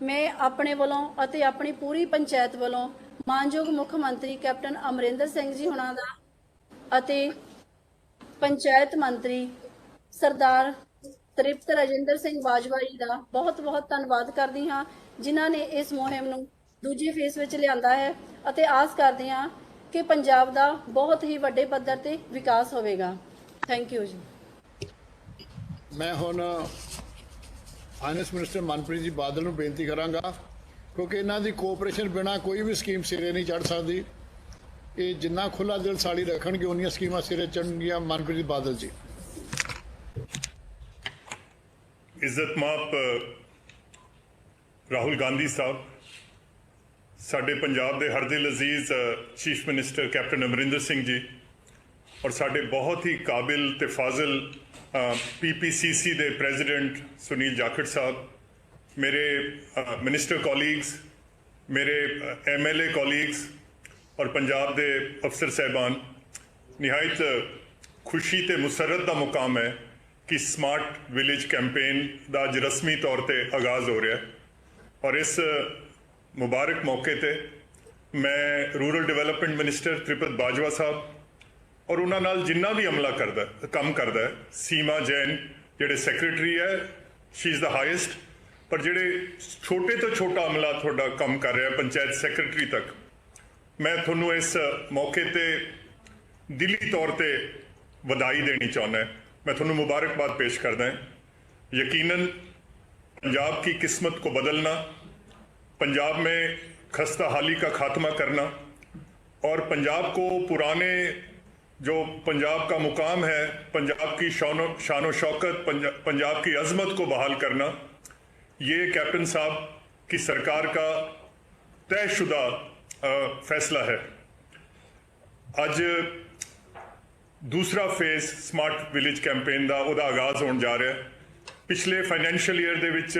ਮੈਂ ਆਪਣੇ ਵੱਲੋਂ ਅਤੇ ਆਪਣੀ ਪੂਰੀ ਪੰਚਾਇਤ ਵੱਲੋਂ ਮਾਨਯੋਗ ਮੁੱਖ ਮੰਤਰੀ ਕੈਪਟਨ ਅਮਰਿੰਦਰ ਸਿੰਘ ਜੀ ਹੁਣਾਂ ਦਾ ਅਤੇ ਪੰਚਾਇਤ ਮੰਤਰੀ ਸਰਦਾਰ ਤ੍ਰਿਪਤ ਰਾਜਿੰਦਰ ਸਿੰਘ ਬਾਜਵਾ ਜੀ ਦਾ ਬਹੁਤ-ਬਹੁਤ ਧੰਨਵਾਦ ਕਰਦੀ ਹਾਂ, ਜਿਨ੍ਹਾਂ ਨੇ ਇਸ ਮੁਹਿੰਮ ਨੂੰ ਦੂਜੇ ਫੇਸ ਵਿੱਚ ਲਿਆਂਦਾ ਹੈ ਅਤੇ ਆਸ ਕਰਦੇ ਹਾਂ ਕਿ ਪੰਜਾਬ ਦਾ ਬਹੁਤ ਹੀ ਵੱਡੇ ਪੱਧਰ ਤੇ ਵਿਕਾਸ ਹੋਵੇਗਾ। ਥੈਂਕ ਯੂ ਜੀ। ਮੈਂ ਹੁਣ ਫਾਈਨੈਂਸ ਮਿਨਿਸਟਰ ਮਨਪ੍ਰੀਤ ਜੀ ਬਾਦਲ ਨੂੰ ਬੇਨਤੀ ਕਰਾਂਗਾ, ਕਿਉਂਕਿ ਇਹਨਾਂ ਦੀ ਕੋਆਪਰੇਸ਼ਨ ਬਿਨਾਂ ਕੋਈ ਵੀ ਸਕੀਮ ਸਿਰੇ ਨਹੀਂ ਚੜ੍ਹ ਸਕਦੀ। ਇਹ ਜਿੰਨਾ ਖੁੱਲ੍ਹਾ ਦਿਲ ਸਾਲੀ ਰੱਖਣਗੇ ਉਨੀਆਂ ਸਕੀਮਾਂ ਸਿਰੇ ਚੜ੍ਹਨਗੀਆਂ। ਮਨਪ੍ਰੀਤ ਬਾਦਲ ਜੀ। ਇੱਜ਼ਤ ਮਾਪ ਰਾਹੁਲ ਗਾਂਧੀ ਸਾਹਿਬ, ਸਾਡੇ ਪੰਜਾਬ ਦੇ ਹਰਦਿਲ ਅਜ਼ੀਜ਼ chief minister captain Amarinder Singh ji, ਔਰ ਸਾਡੇ ਬਹੁਤ ਹੀ ਕਾਬਿਲ ਤੇ ਫਾਜ਼ਿਲ PPCC ਦੇ ਪ੍ਰੈਜ਼ੀਡੈਂਟ ਸੁਨੀਲ ਜਾਖੜ ਸਾਹਿਬ, ਮੇਰੇ ਮਿਨਿਸਟਰ ਕੋਲੀਗਸ, ਮੇਰੇ MLA ਕੋਲੀਗਸ ਔਰ ਪੰਜਾਬ ਦੇ ਅਫਸਰ ਸਾਹਿਬਾਨ, ਨਿਹਾਇਤ ਖੁਸ਼ੀ ਤੇ ਮੁਸਰਤ ਦਾ ਮੁਕਾਮ ਹੈ ਕਿ ਸਮਾਰਟ ਵਿਲੇਜ ਕੈਂਪੇਨ ਦਾ ਅੱਜ ਰਸਮੀ ਤੌਰ ਤੇ ਆਗਾਜ਼ ਹੋ ਰਿਹਾ ਔਰ ਇਸ ਮੁਬਾਰਕ ਮੌਕੇ ਤੇ ਮੈਂ ਰੂਰਲ ਡਿਵੈਲਪਮੈਂਟ ਮਿਨਿਸਟਰ ਤ੍ਰਿਪਤ ਬਾਜਵਾ ਸਾਹਿਬ ਔਰ ਉਹਨਾਂ ਨਾਲ ਜਿੰਨਾ ਵੀ ਅਮਲਾ ਕੰਮ ਕਰਦਾ, ਸੀਮਾ ਜੈਨ ਜਿਹੜੇ ਸੈਕਟਰੀ ਹੈ, ਸ਼ੀ ਇਜ਼ ਦਾ ਹਾਈਐਸਟ, ਪਰ ਜਿਹੜੇ ਛੋਟੇ ਤੋਂ ਛੋਟਾ ਅਮਲਾ ਤੁਹਾਡਾ ਕੰਮ ਕਰ ਰਿਹਾ ਪੰਚਾਇਤ ਸੈਕਟਰੀ ਤੱਕ, ਮੈਂ ਤੁਹਾਨੂੰ ਇਸ ਮੌਕੇ ਤੇ ਦਿਲੀ ਤੌਰ ਤੇ ਵਧਾਈ ਦੇਣੀ ਚਾਹੁੰਦਾ। मैं थोड़ा मुबारकबाद पेश करता है। यकीनन पंजाब की किस्मत को बदलना, पंजाब में खस्ता हाली का खात्मा करना और पंजाब को पुराने जो पंजाब का मुकाम है, पंजाब की शान शौकत, पंजाब की अजमत को बहाल करना, ये कैप्टन साहब की सरकार का तयशुदा फैसला है। आज दूसरा फेज स्मार्ट विलेज कैंपेन का ਉਹਦਾ ਆਗਾਜ਼ ਹੋਣ ਜਾ ਰਿਹਾ ਹੈ। ਪਿਛਲੇ ਫਾਈਨੈਂਸ਼ੀਅਲ ਈਅਰ ਦੇ ਵਿੱਚ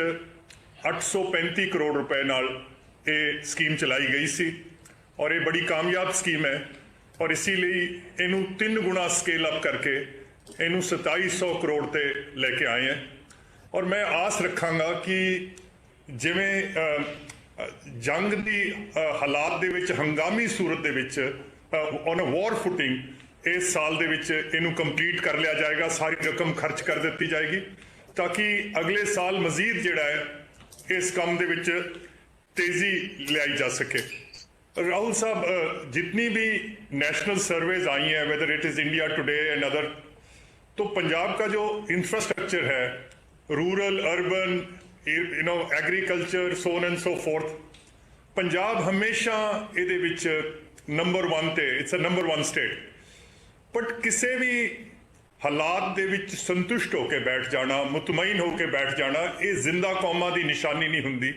835 ਕਰੋੜ ਰੁਪਏ ਨਾਲ ਇਹ ਸਕੀਮ ਚਲਾਈ ਗਈ ਸੀ ਔਰ ਇਹ ਬੜੀ ਕਾਮਯਾਬ ਸਕੀਮ ਹੈ ਔਰ ਇਸੇ ਲਈ ਇਹਨੂੰ 3 ਗੁਣਾ ਸਕੇਲ ਅਪ ਕਰਕੇ ਇਹਨੂੰ 2700 ਕਰੋੜ ਤੇ ਲੈ ਕੇ ਆਏ ਹਾਂ ਔਰ ਮੈਂ ਆਸ ਰੱਖਾਂਗਾ ਕਿ ਜਿਵੇਂ ਜੰਗ ਦੀ ਹਾਲਾਤ ਦੇ ਵਿੱਚ ਹੰਗਾਮੀ ਸੂਰਤ ਦੇ ਵਿੱਚ ਔਨ ਅ ਵਾਰ ਫੁਟਿੰਗ इस साल दे विच इनू कंप्लीट कर लिया जाएगा, सारी रकम खर्च कर दी जाएगी ताकि अगले साल मजीद जिहड़ा है इस काम दे विच तेजी लाई जा सके। राहुल साहब, जितनी भी नेशनल सर्वेज आई हैं, whether it is India today and other, तो पंजाब का जो इंफ्रास्ट्रक्चर है, rural urban agriculture so on and so fourth, Punjab हमेशा इहदे विच नंबर 1 ते it's a number 1 state. But किसी भी हालात दे विच संतुष्ट होकर बैठ जाना, मुतमईन होकर बैठ जाना, ये जिंदा कौमां की निशानी नहीं हुंदी।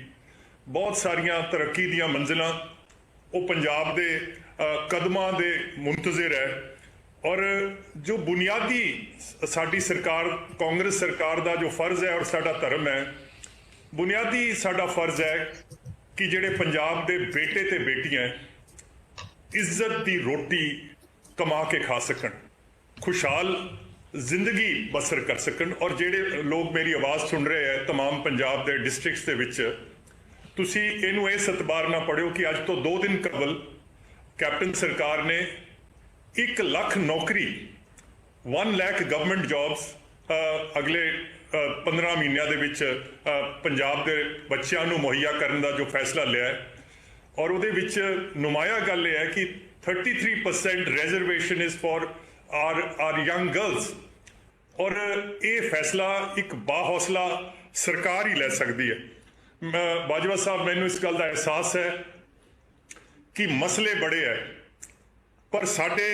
बहुत सारिया तरक्की दियां मंजिलां वो पंजाब दे कदमां दे मुंतज़िर है और जो बुनियादी साडी सरकार, कांग्रेस सरकार का जो फर्ज है और साडा धर्म है, बुनियादी साडा फर्ज है कि जिहड़े पंजाब दे बेटे ते बेटियां इज्जत दी रोटी कमा के खा सकन, खुशहाल जिंदगी बसर कर सकन। और जेडे लोग मेरी आवाज़ सुन रहे हैं तमाम पंजाब के डिस्ट्रिक्ट्स के विच, तुसी इनू ये सतबार ना पढ़ियो कि अज तो 2 दिन कबल कैप्टन सरकार ने 1 लाख नौकरी, 1 लाख गवर्नमेंट जॉब्स अगले 15 महीनों के विच पंजाब के बच्चों को मुहैया करने का जो फैसला लिया है और उहदे विच नुमाया गल यह है कि 33% reservation is for our young girls और ये फैसला एक बाहौसला सरकार ही ले सकती है। बाजवा साहब, मैनू इस गल का एहसास है कि मसले बड़े हैं पर साडे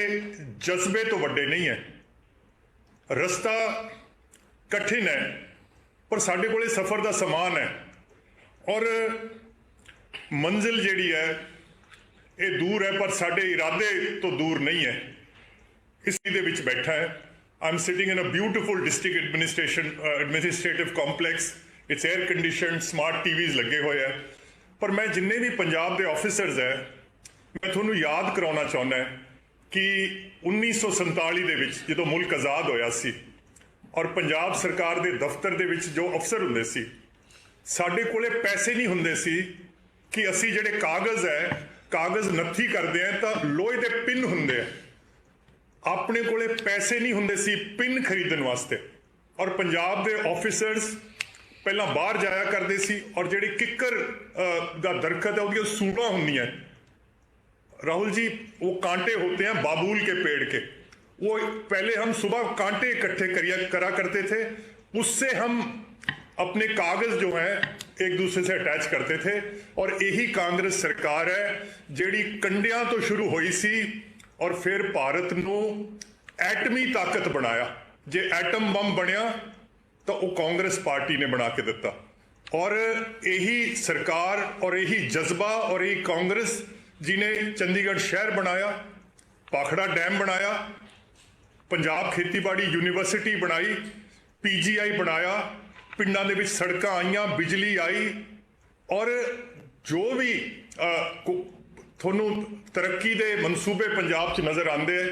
जज्बे तो वड्डे नहीं है। रस्ता कठिन है पर साडे कोले सफ़र का समान है और मंजिल जिहड़ी है ये दूर है पर साडे इरादे तो दूर नहीं है। इस दे विच बैठा है। I am sitting in a beautiful district administrative complex, it's air condition, smart TVs लगे हुए हैं। पर मैं जिन्ने भी पंजाब के ऑफिसर्स है, मैं तुहानू याद कराउणा चाहुंदा कि 1947 दे विच जदों मुल्क आज़ाद होया सी और पंजाब सरकार के दफ्तर दे विच जो अफसर हुंदे सी, साडे कोले पैसे नहीं हुंदे सी कि असी जिहड़े कागज़ है, कागज़ नत्थी करते हैं तो लोहे के पिन होंगे, अपने कोले पैसे नहीं होंगे सी पिन खरीदने वास्ते। और पंजाब के ऑफिसर्स पहला बाहर जाया करते सी और जिहड़ी किक्कर का दरखत है उसकी सूढ़ां होंदियां, राहुल जी वो कांटे होते हैं बाबूल के पेड़ के, वो पहले हम सुबह कांटे इकट्ठे करा करते थे, उससे हम अपने कागज जो हैं एक दूसरे से अटैच करते थे और यही कांग्रेस सरकार है ਜਿਹੜੀ ਕੰਡਿਆਂ ਤੋਂ ਸ਼ੁਰੂ ਹੋਈ ਸੀ ਔਰ ਫਿਰ ਭਾਰਤ ਨੂੰ ਐਟਮੀ ਤਾਕਤ ਬਣਾਇਆ। ਜੇ ਐਟਮ ਬੰਬ ਬਣਿਆ ਤਾਂ ਉਹ ਕਾਂਗਰਸ ਪਾਰਟੀ ਨੇ ਬਣਾ ਕੇ ਦਿੱਤਾ ਔਰ यही सरकार और यही जज्बा और यही कांग्रेस जिन्हें चंडीगढ़ शहर बनाया, भाखड़ा डैम बनाया, पंजाब खेतीबाड़ी यूनिवर्सिटी बनाई, PGI बनाया, पिंडां दे विच सड़कां आईयां, बिजली आई और जो भी थोनों तरक्की दे मनसूबे पंजाब च नज़र आते हैं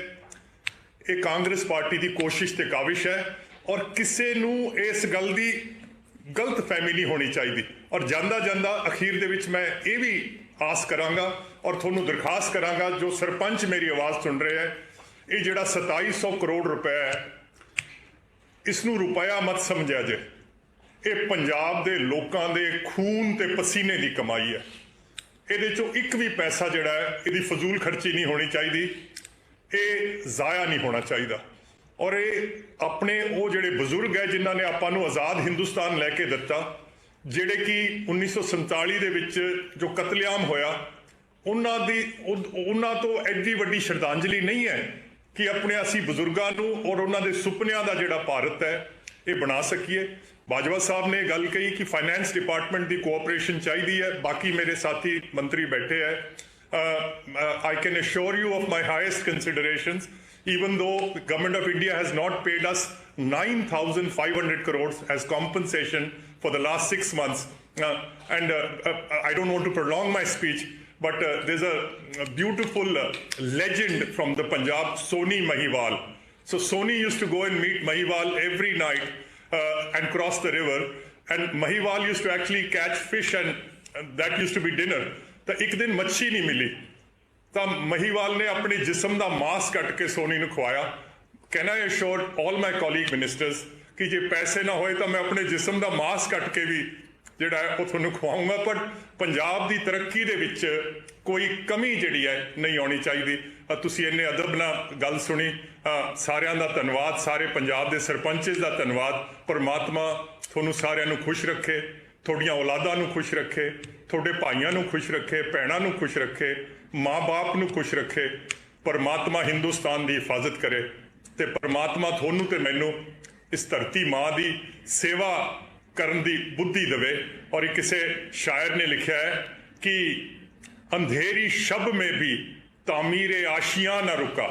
ये कांग्रेस पार्टी की कोशिश ते काविश है और किसी नूं इस गल दी गलत फहमी नहीं होनी चाहिए। और जांदा जांदा अखीर दे विच मैं ये भी आस करांगा और थोनों दरखास्त करांगा जो सरपंच मेरी आवाज़ सुन रहे हैं, ये जिहड़ा 2700 करोड़ रुपए है इसनूं रुपया मत समझिया जे, ये पंजाब दे लोकां दे खून ते पसीने की कमाई है। ਇਹਦੇ ਚੋਂ ਇੱਕ ਵੀ ਪੈਸਾ ਜਿਹੜਾ ਹੈ ਇਹਦੀ ਫਜ਼ੂਲ ਖਰਚੀ ਨਹੀਂ ਹੋਣੀ ਚਾਹੀਦੀ, ਇਹ ਜ਼ਾਇਆ ਨਹੀਂ ਹੋਣਾ ਚਾਹੀਦਾ। ਔਰ ਇਹ ਆਪਣੇ ਉਹ ਜਿਹੜੇ ਬਜ਼ੁਰਗ ਹੈ ਜਿਨ੍ਹਾਂ ਨੇ ਆਪਾਂ ਨੂੰ ਆਜ਼ਾਦ ਹਿੰਦੁਸਤਾਨ ਲੈ ਕੇ ਦਿੱਤਾ, ਜਿਹੜੇ ਕਿ 1947 ਦੇ ਵਿੱਚ ਜੋ ਕਤਲੇਆਮ ਹੋਇਆ ਉਹਨਾਂ ਤੋਂ ਐਡੀ ਵੱਡੀ ਸ਼ਰਧਾਂਜਲੀ ਨਹੀਂ ਹੈ ਕਿ ਆਪਣੇ ਅਸੀਂ ਬਜ਼ੁਰਗਾਂ ਨੂੰ ਔਰ ਉਹਨਾਂ ਦੇ ਸੁਪਨਿਆਂ ਦਾ ਜਿਹੜਾ ਭਾਰਤ ਹੈ ਇਹ ਬਣਾ ਸਕੀਏ। बाजवा साहब ने गल कही कि फाइनेंस डिपार्टमेंट की कोऑपरेशन चाहिए है, बाकी मेरे साथी मंत्री बैठे हैं। I can assure you of my highest considerations even though the government of India has not paid us 9,500 crores as compensation for the last 6 months. I don't want to prolong my speech, but there's a beautiful legend from the Punjab, Soni Mahiwal. So Soni used to go and meet Mahiwal every night and cross the river, and Mahiwal used to actually catch fish and that used to be dinner. तो एक दिन मच्छी नहीं मिली तो Mahiwal ने अपने जिस्म का मांस कट के सोनी को खवाया। Can I assure all my colleague ministers कि जे पैसे ना होए तो मैं अपने जिस्म का मांस कट के भी ਜਿਹੜਾ ਹੈ ਉਹ ਤੁਹਾਨੂੰ ਖਵਾਉਂਗਾ। ਪਰ ਪੰਜਾਬ ਦੀ ਤਰੱਕੀ ਦੇ ਵਿੱਚ ਕੋਈ ਕਮੀ ਜਿਹੜੀ ਹੈ ਨਹੀਂ ਆਉਣੀ ਚਾਹੀਦੀ। ਤੁਸੀਂ ਇੰਨੇ ਅਦਬ ਨਾਲ ਗੱਲ ਸੁਣੀ, ਸਾਰਿਆਂ ਦਾ ਧੰਨਵਾਦ, ਸਾਰੇ ਪੰਜਾਬ ਦੇ ਸਰਪੰਚਸ ਦਾ ਧੰਨਵਾਦ। ਪਰਮਾਤਮਾ ਤੁਹਾਨੂੰ ਸਾਰਿਆਂ ਨੂੰ ਖੁਸ਼ ਰੱਖੇ, ਤੁਹਾਡੀਆਂ ਔਲਾਦਾਂ ਨੂੰ ਖੁਸ਼ ਰੱਖੇ, ਤੁਹਾਡੇ ਭਾਈਆਂ ਨੂੰ ਖੁਸ਼ ਰੱਖੇ, ਭੈਣਾਂ ਨੂੰ ਖੁਸ਼ ਰੱਖੇ, ਮਾਂ-ਬਾਪ ਨੂੰ ਖੁਸ਼ ਰੱਖੇ। ਪਰਮਾਤਮਾ ਹਿੰਦੁਸਤਾਨ ਦੀ ਹਿਫਾਜ਼ਤ ਕਰੇ ਤੇ ਪਰਮਾਤਮਾ ਤੁਹਾਨੂੰ ਤੇ ਮੈਨੂੰ ਇਸ ਧਰਤੀ ਮਾਂ ਦੀ ਸੇਵਾ ਕਰਨ ਦੀ बुद्धि दवे। और किसी शायर ने लिखा है कि अंधेरी शब में भी तामीरे आशियां ना रुका।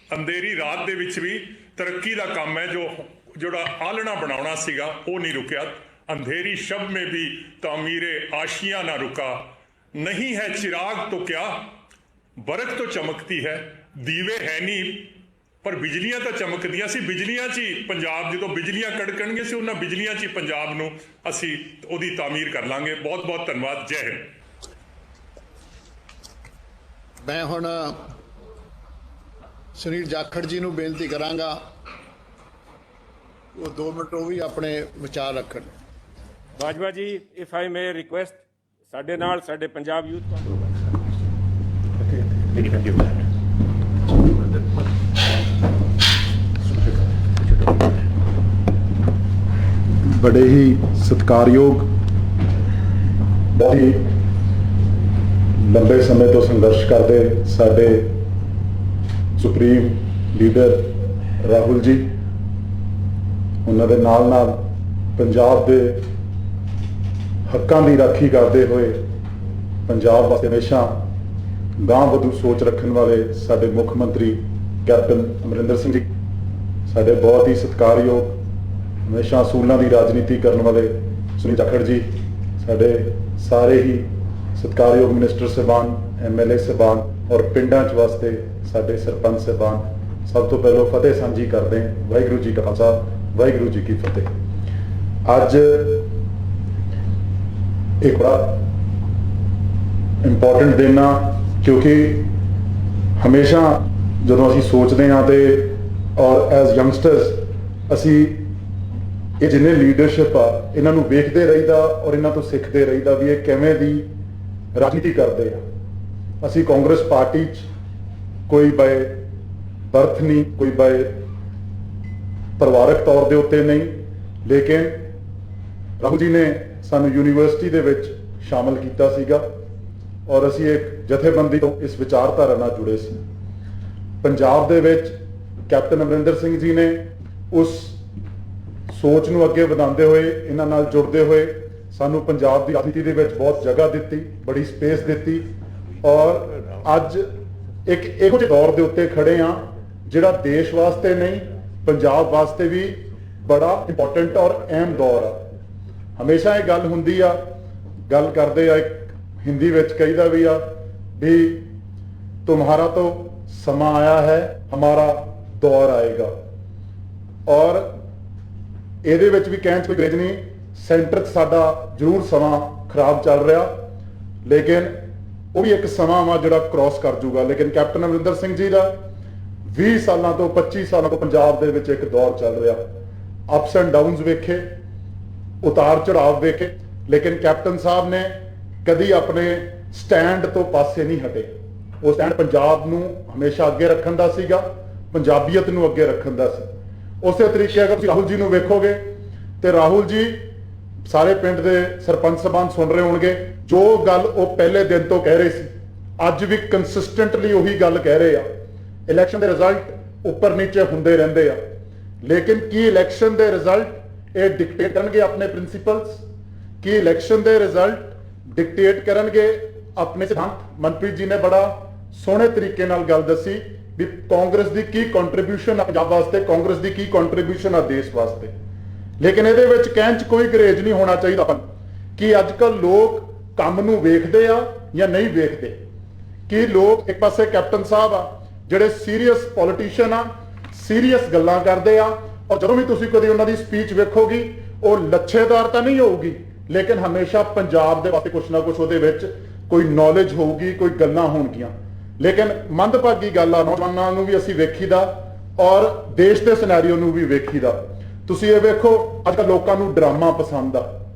अंधेरी रात दे विच भी तरक्की का काम है, जोड़ा आलना बनाना सीगा वो नहीं रुकिया। अंधेरी शब में भी तामीरे आशियां ना रुका, नहीं है चिराग तो क्या बरक तो चमकती है, दीवे है नहीं पर बिजलियां तो चमकदियां सी। बिजलियां च ही पंजाब जो बिजलियां कड़कणगे सी उन्हां बिजलियां च ही पंजाब नूं असी उहदी तामीर कर लांगे। बहुत बहुत धन्नवाद। जय हिंद। मैं हुण सुनील जाखड़ जी नूं बेनती करांगा वो 2 मिनट वो भी अपने विचार रखण। बाजवा जी, इफ आई मे रिक्वेस्ट, साडे नाल साडे पंजाब यूथ बड़े ही सत्कारयोग, बहुत ही लंबे समय तो संघर्ष करते साडे सुप्रीम लीडर राहुल जी, उन्हां दे नाल नाल पंजाब दे हक्कां दी राखी करते हुए पंजाब वास्ते हमेशा गांह वधू सोच रखने वाले साडे मुख मंत्री कैप्टन अमरिंदर सिंह जी, साडे बहुत ही सत्कारयोग हमेशा असूलों की राजनीति करने वाले सुनील जाखड़ जी, साढ़े सारे ही सत्कारयोग मिनिस्टर साहबान, MLA साहबान और पिंडां च वास्ते साढ़े सरपंच साहबान, सब तो पहलों फतेह सांझी करते हैं। वाहिगुरू जी का खालसा, वाहिगुरू जी की फतेह। अज एक बड़ा इंपॉर्टेंट दिन आ, क्योंकि हमेशा जो असीं सोचते हाँ तो और एज यंगस्टर्स असी ये जिन्हें लीडरशिप आ इन्हों वेखते रहीदा और इन्हों तो सीखते रहीदा भी ये किवें दी राजनीति करते हैं। असी कांग्रेस पार्टी कोई बाय बर्थ नहीं, कोई बाय परिवारक तौर के उत्ते नहीं, ਲੇਕਿਨ ਰਾਹੁਲ ਜੀ ਨੇ ਸਾਨੂੰ ਯੂਨੀਵਰਸਿਟੀ ਦੇ ਵਿੱਚ ਸ਼ਾਮਲ ਕੀਤਾ ਸੀਗਾ ਔਰ ਅਸੀਂ ਇੱਕ ਜਥੇਬੰਦੀ ਤੋਂ ਇਸ ਵਿਚਾਰਧਾਰਾ ਨਾਲ ਜੁੜੇ ਸੀ। ਪੰਜਾਬ ਦੇ ਵਿੱਚ ਕੈਪਟਨ ਅਮਰਿੰਦਰ ਸਿੰਘ ਜੀ ਨੇ ਉਸ ਸੋਚ ਨੂੰ ਅੱਗੇ ਵਧਾਉਂਦੇ ਹੋਏ, ਇਹਨਾਂ ਨਾਲ ਜੁੜਦੇ ਹੋਏ ਸਾਨੂੰ ਪੰਜਾਬ ਦੀ ਰਾਜਨੀਤੀ ਦੇ ਵਿੱਚ ਬਹੁਤ ਜਗ੍ਹਾ ਦਿੱਤੀ, ਬੜੀ ਸਪੇਸ ਦਿੱਤੀ ਔਰ ਅੱਜ ਇੱਕ ਇਹੋ ਜਿਹੇ ਦੌਰ ਦੇ ਉੱਤੇ ਖੜੇ ਆ ਜਿਹੜਾ ਦੇਸ਼ ਵਾਸਤੇ ਨਹੀਂ, ਪੰਜਾਬ ਵਾਸਤੇ ਵੀ ਬੜਾ ਇੰਪੋਰਟੈਂਟ ਔਰ ਅਹਿਮ ਦੌਰ ਆ। ਹਮੇਸ਼ਾ ਇਹ ਗੱਲ ਹੁੰਦੀ ਆ, ਗੱਲ ਕਰਦੇ ਆ, ਇੱਕ ਹਿੰਦੀ ਵਿੱਚ ਕਹੀਦਾ ਵੀ ਆ ਵੀ तुम्हारा तो समा आया है, हमारा दौर आएगा। और ਇਹਦੇ ਵਿੱਚ ਵੀ ਕਹਿਣ 'ਚ ਕੋਈ ਗਰੇਜ ਨਹੀਂ, ਸੈਂਟਰ 'ਚ ਸਾਡਾ ਜ਼ਰੂਰ ਸਮਾਂ ਖਰਾਬ ਚੱਲ ਰਿਹਾ, ਲੇਕਿਨ ਉਹ ਵੀ ਇੱਕ ਸਮਾਂ ਵਾ ਜਿਹੜਾ ਕ੍ਰਾਸ ਕਰ ਜੂਗਾ। ਲੇਕਿਨ ਕੈਪਟਨ ਅਮਰਿੰਦਰ ਸਿੰਘ ਜੀ ਦਾ 20 ਸਾਲਾਂ ਤੋਂ 25 ਸਾਲਾਂ ਤੋਂ ਪੰਜਾਬ ਦੇ ਵਿੱਚ ਇੱਕ ਦੌਰ ਚੱਲ ਰਿਹਾ, ਅਪਸ ਐਂਡ ਡਾਊਨਸ ਵੇਖੇ, ਉਤਾਰ ਚੜਾਵ ਵੇਖੇ, ਲੇਕਿਨ ਕੈਪਟਨ ਸਾਹਿਬ ਨੇ ਕਦੀ ਆਪਣੇ ਸਟੈਂਡ ਤੋਂ ਪਾਸੇ ਨਹੀਂ ਹਟੇ। ਉਹ ਸਟੈਂਡ ਪੰਜਾਬ ਨੂੰ ਹਮੇਸ਼ਾ ਅੱਗੇ ਰੱਖਣ ਦਾ ਸੀਗਾ, ਪੰਜਾਬੀਅਤ ਨੂੰ ਅੱਗੇ ਰੱਖਣ ਦਾ ਸੀ। ਉਸੇ ਤਰੀਕੇ ਅਗਰ ਤੁਸੀਂ ਰਾਹੁਲ ਜੀ ਨੂੰ ਵੇਖੋਗੇ ਤੇ ਰਾਹੁਲ ਜੀ ਸਾਰੇ ਪਿੰਡ ਦੇ ਸਰਪੰਚ ਸਾਹਿਬਾਨ ਸੁਣ ਰਹੇ ਹੋਣਗੇ, ਜੋ ਗੱਲ ਉਹ ਪਹਿਲੇ ਦਿਨ ਤੋਂ ਕਹਿ ਰਹੇ ਸੀ ਅੱਜ ਵੀ ਕੰਸਿਸਟੈਂਟਲੀ ਉਹੀ ਗੱਲ ਕਹਿ ਰਹੇ ਆ। ਇਲੈਕਸ਼ਨ ਦੇ ਰਿਜ਼ਲਟ ਉੱਪਰ ਨੀਚੇ ਹੁੰਦੇ ਰਹਿੰਦੇ ਆ, ਲੇਕਿਨ ਕੀ ਇਲੈਕਸ਼ਨ ਦੇ ਰਿਜ਼ਲਟ ਇਹ ਡਿਕਟੇਟ ਕਰਨਗੇ ਆਪਣੇ ਪ੍ਰਿੰਸੀਪਲਸ? ਕੀ ਇਲੈਕਸ਼ਨ ਦੇ ਰਿਜ਼ਲਟ ਡਿਕਟੇਟ ਕਰਨਗੇ ਆਪਣੇ ਸਿਧਾਂਤ? ਮਨਪ੍ਰੀਤ ਜੀ ਨੇ ਬੜਾ ਸੋਹਣੇ ਤਰੀਕੇ ਨਾਲ ਗੱਲ ਦੱਸੀ ਵੀ ਕਾਂਗਰਸ ਦੀ ਕੀ ਕੰਟਰੀਬਿਊਸ਼ਨ ਆ ਪੰਜਾਬ ਵਾਸਤੇ, ਕਾਂਗਰਸ ਦੀ ਕੀ ਕੰਟਰੀਬਿਊਸ਼ਨ ਆ ਦੇਸ਼ ਵਾਸਤੇ। ਲੇਕਿਨ ਇਹਦੇ ਵਿੱਚ ਕਹਿਣ 'ਚ ਕੋਈ ਗਰੇਜ ਨਹੀਂ ਹੋਣਾ ਚਾਹੀਦਾ ਕਿ ਅੱਜ ਕੱਲ੍ਹ ਲੋਕ ਕੰਮ ਨੂੰ ਵੇਖਦੇ ਆ ਜਾਂ ਨਹੀਂ ਵੇਖਦੇ। ਕਿ ਲੋਕ ਇੱਕ ਪਾਸੇ ਕੈਪਟਨ ਸਾਹਿਬ ਆ ਜਿਹੜੇ ਸੀਰੀਅਸ ਪੋਲੀਟੀਸ਼ੀਅਨ ਆ, ਸੀਰੀਅਸ ਗੱਲਾਂ ਕਰਦੇ ਆ, ਔਰ ਜਦੋਂ ਵੀ ਤੁਸੀਂ ਕਦੇ ਉਹਨਾਂ ਦੀ ਸਪੀਚ ਵੇਖੋਗੀ ਉਹ ਲੱਛੇਦਾਰ ਤਾਂ ਨਹੀਂ ਹੋਊਗੀ, ਲੇਕਿਨ ਹਮੇਸ਼ਾ ਪੰਜਾਬ ਦੇ ਵਾਸਤੇ ਕੁਛ ਨਾ ਕੁਛ ਉਹਦੇ ਵਿੱਚ ਕੋਈ ਨੌਲੇਜ ਹੋਊਗੀ, ਕੋਈ ਗੱਲਾਂ ਹੋਣਗੀਆਂ। ਲੇਕਿਨ ਮੰਦਭਾਗੀ ਗੱਲ ਆ, ਨੌਜਵਾਨਾਂ ਨੂੰ ਵੀ ਅਸੀਂ ਵੇਖੀਦਾ ਔਰ ਦੇਸ਼ ਦੇ ਸਿਨੈਰੀਓ ਨੂੰ ਵੀ ਵੇਖੀਦਾ। ਤੁਸੀਂ ਇਹ ਵੇਖੋ ਅੱਜ ਕੱਲ੍ਹ ਲੋਕਾਂ ਨੂੰ ਡਰਾਮਾ ਪਸੰਦ ਆ,